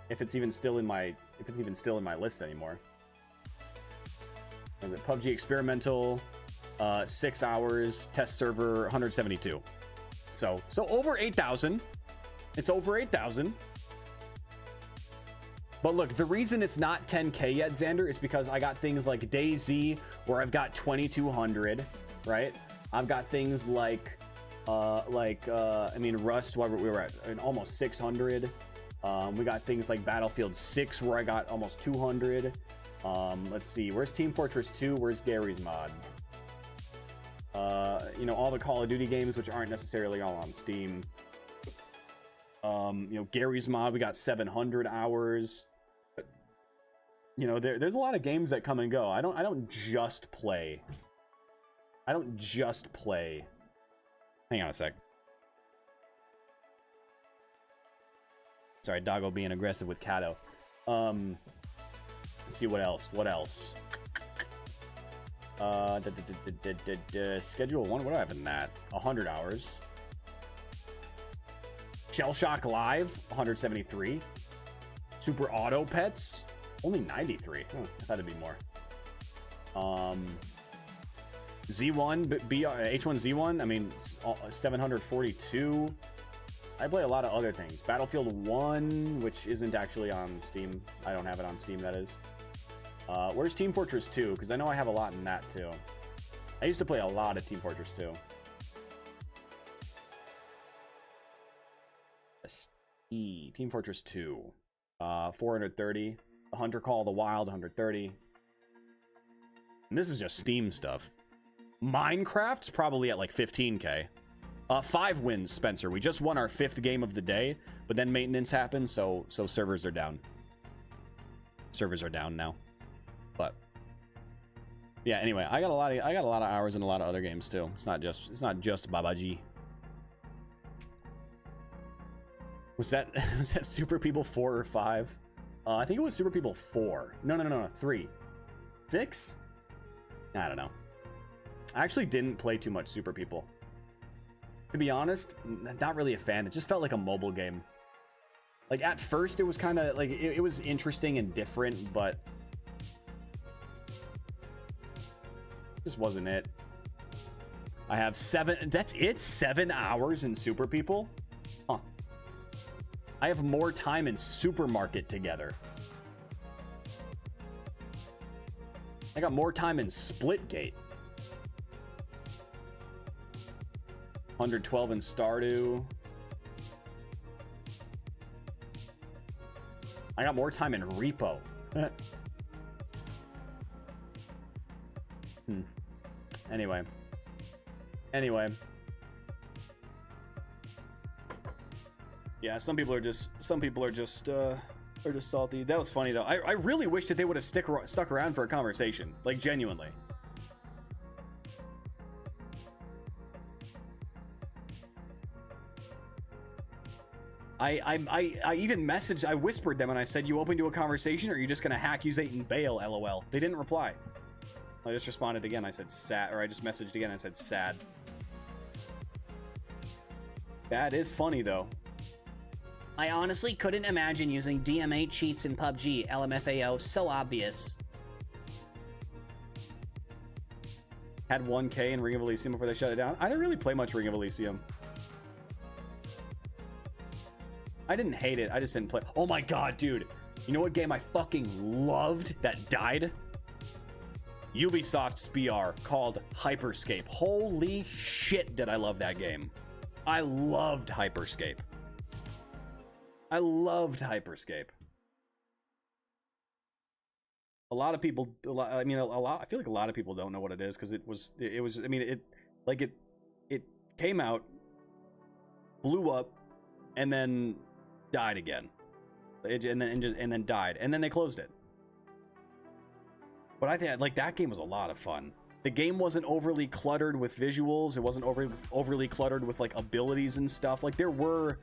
If it's even still in my list anymore. Is it PUBG experimental? 6 hours, test server 172. So over 8,000. It's over 8,000. But look, the reason it's not 10K yet, Xander, is because I got things like DayZ where I've got 2,200, right? I've got things like I mean Rust, where we were at almost 600. We got things like Battlefield 6 where I got almost 200. Let's see, where's Team Fortress 2? Where's Gary's mod? You know, all the Call of Duty games, which aren't necessarily all on Steam. You know, Gary's mod, we got 700 hours. You know, there's a lot of games that come and go. I don't just play. Hang on a sec. Sorry, Doggo being aggressive with Kato. Let's see what else. Schedule 1. What do I have in that? 100 hours. Shell Shock Live, 173. Super Auto Pets, only 93. Oh, I thought it'd be more. Z1, H1Z1, I mean, 742. I play a lot of other things. Battlefield 1, which isn't actually on Steam. I don't have it on Steam, that is. Where's Team Fortress 2? Because I know I have a lot in that, too. I used to play a lot of Team Fortress 2. Team Fortress 2. 430. The Hunter Call of the Wild, 130. And this is just Steam stuff. Minecraft's probably at like 15K. 5 wins, Spencer. We just won our 5th game of the day, but then maintenance happened, so servers are down. Servers are down now. But yeah, anyway, I got a lot of hours in a lot of other games too. It's not just Baba G. Was that was that Super People 4 or 5? I think it was Super People 4. No, 3. 6? I don't know. I actually didn't play too much Super People. To be honest, not really a fan. It just felt like a mobile game. Like at first it was kind of like it was interesting and different, but just wasn't it. I have 7, that's it? 7 hours in Super People? Huh. I have more time in Supermarket Together. I got more time in Splitgate. 112 in Stardew. I got more time in Repo. Anyway. Yeah, some people are just salty. That was funny though. I really wish that they would have stuck around for a conversation, like genuinely. I even messaged, I whispered them and I said, "You open to a conversation or are you just gonna hack, use 8 and bail, lol." They didn't reply. I just responded again. I said sad, or I just messaged again. I said sad. That is funny though. I honestly couldn't imagine using DMA cheats in PUBG. LMFAO, so obvious. Had 1K in Ring of Elysium before they shut it down. I didn't really play much Ring of Elysium. I didn't hate it. I just didn't play. Oh my god, dude. You know what game I fucking loved that died? Ubisoft's BR called Hyperscape. Holy shit, did I love that game. I loved Hyperscape. I loved Hyperscape. A lot of people, I feel like a lot of people don't know what it is because it was, I mean, it came out, blew up, and then died again. And then died. And then they closed it. But I think like that game was a lot of fun. The game wasn't overly cluttered with visuals. It wasn't overly cluttered with like abilities and stuff. Like there were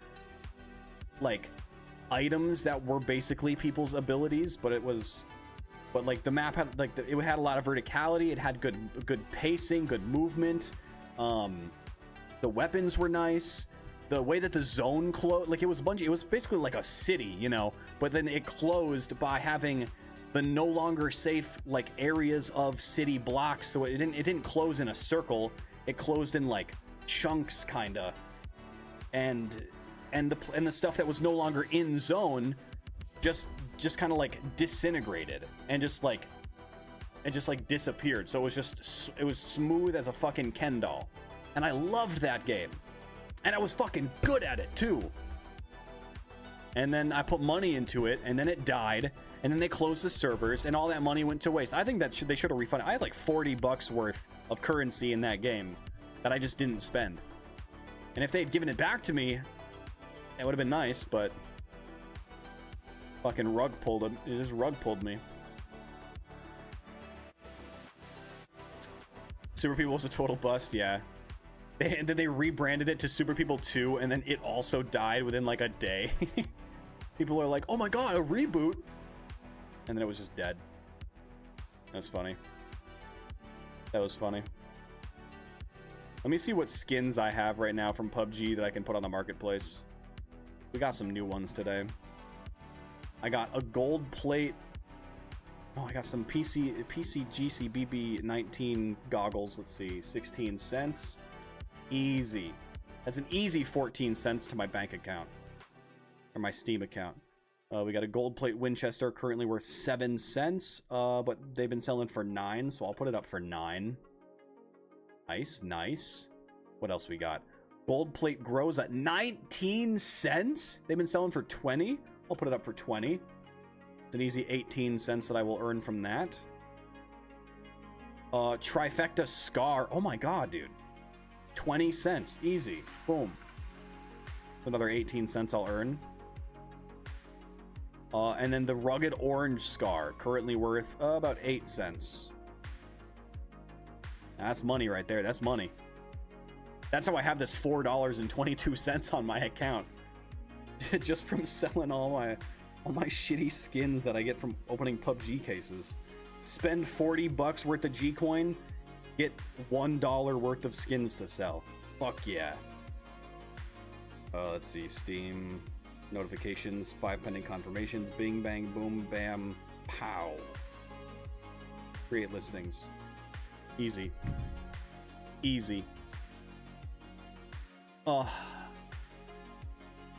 like items that were basically people's abilities, but like the map had like it had a lot of verticality. It had good pacing, good movement. The weapons were nice. The way that the zone closed, like it was basically like a city, you know, but then it closed by having the no longer safe like areas of city blocks. So it didn't close in a circle. It closed in like chunks kinda. And the stuff that was no longer in zone just kind of like disintegrated and just disappeared. So it was smooth as a fucking Ken doll. And I loved that game. And I was fucking good at it too. And then I put money into it, and then it died, and then they closed the servers, and all that money went to waste. I think that they should have refunded. I had like $40 worth of currency in that game that I just didn't spend. And if they had given it back to me, it would have been nice, but fucking it just rug pulled me. Super People was a total bust, yeah. And then they rebranded it to Super People 2, and then it also died within like a day. People are like, "Oh my god, a reboot!" And then it was just dead. That's funny. That was funny. Let me see what skins I have right now from PUBG that I can put on the marketplace. We got some new ones today. I got a gold plate. Oh, I got some PCGC BB19 goggles. Let's see, 16 cents. Easy. That's an easy 14 cents to my bank account. Or my Steam account. We got a gold plate Winchester currently worth 7 cents. But they've been selling for 9, so I'll put it up for 9. Nice, nice. What else we got? Gold plate grows at 19 cents? They've been selling for 20. I'll put it up for 20. It's an easy 18 cents that I will earn from that. Trifecta Scar. Oh my god, dude. 20 cents. Easy. Boom. Another 18 cents I'll earn. And then the Rugged Orange Scar. Currently worth about 8 cents. That's money right there. That's money. That's how I have this $4.22 on my account. just from selling all my shitty skins that I get from opening PUBG cases. Spend $40 worth of G-Coin, get $1 worth of skins to sell. Fuck yeah. Let's see, Steam notifications, 5 pending confirmations, bing, bang, boom, bam, pow. Create listings. Easy. Easy. Oh.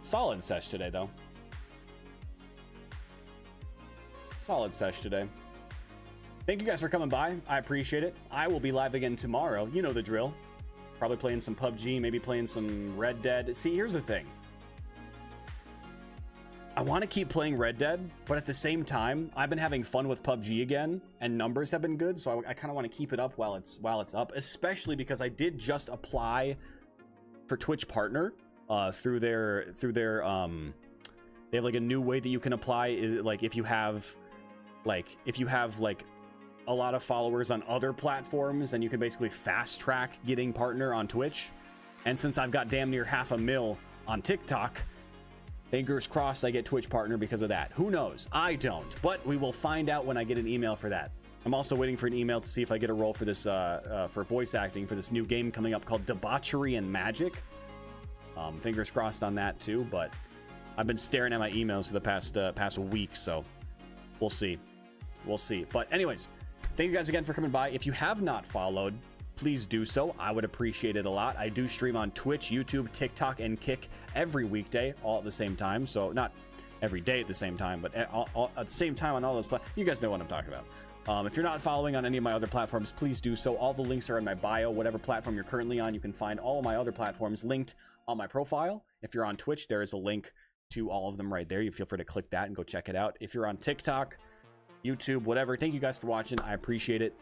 Solid sesh today, though. Solid sesh today. Thank you guys for coming by. I appreciate it. I will be live again tomorrow. You know the drill. Probably playing some PUBG, maybe playing some Red Dead. See, here's the thing. I want to keep playing Red Dead, but at the same time, I've been having fun with PUBG again, and numbers have been good, so I kind of want to keep it up while it's up, especially because I did just apply for Twitch Partner through their they have like a new way that you can apply, is like if you have like a lot of followers on other platforms, then you can basically fast track getting partner on Twitch. And since I've got damn near 500,000 on TikTok, fingers crossed I get Twitch partner because of that. Who knows? I don't, but we will find out when I get an email for that. I'm also waiting for an email to see if I get a role for this for voice acting for this new game coming up called Debauchery and Magic. Fingers crossed on that too, but I've been staring at my emails for the past week, so we'll see. We'll see. But anyways, thank you guys again for coming by. If you have not followed, please do so. I would appreciate it a lot. I do stream on Twitch, YouTube, TikTok, and Kick every weekday, all at the same time. So not every day at the same time, but at the same time on all those platforms. You guys know what I'm talking about. If you're not following on any of my other platforms, please do so. All the links are in my bio. Whatever platform you're currently on, you can find all of my other platforms linked on my profile. If you're on Twitch, there is a link to all of them right there. You feel free to click that and go check it out. If you're on TikTok, YouTube, whatever, thank you guys for watching. I appreciate it.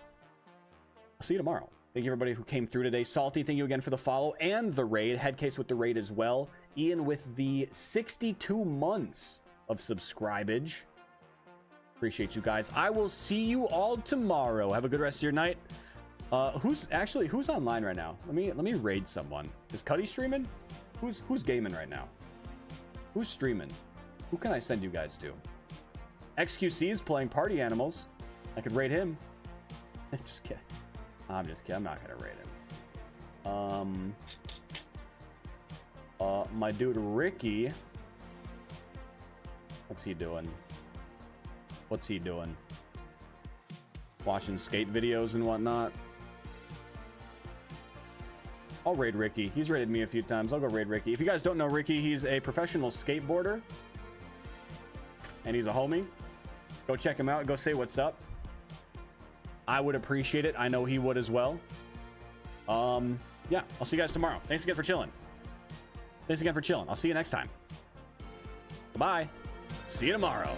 I'll see you tomorrow. Thank you everybody who came through today. Salty, thank you again for the follow and the raid. Headcase with the raid as well. Ian with the 62 months of subscribage. Appreciate you guys. I will see you all tomorrow. Have a good rest of your night. Who's online right now? Let me raid someone. Is Cuddy streaming? Who's gaming right now? Who's streaming? Who can I send you guys to? XQC is playing Party Animals. I could raid him. Just kidding. I'm just kidding. I'm not gonna raid him. My dude Ricky. What's he doing? What's he doing? Watching skate videos and whatnot. I'll raid Ricky. He's raided me a few times. I'll go raid Ricky. If you guys don't know Ricky, he's a professional skateboarder. And he's a homie. Go check him out. Go say what's up. I would appreciate it. I know he would as well. Yeah, I'll see you guys tomorrow. Thanks again for chilling. Thanks again for chilling. I'll see you next time. Bye. See you tomorrow.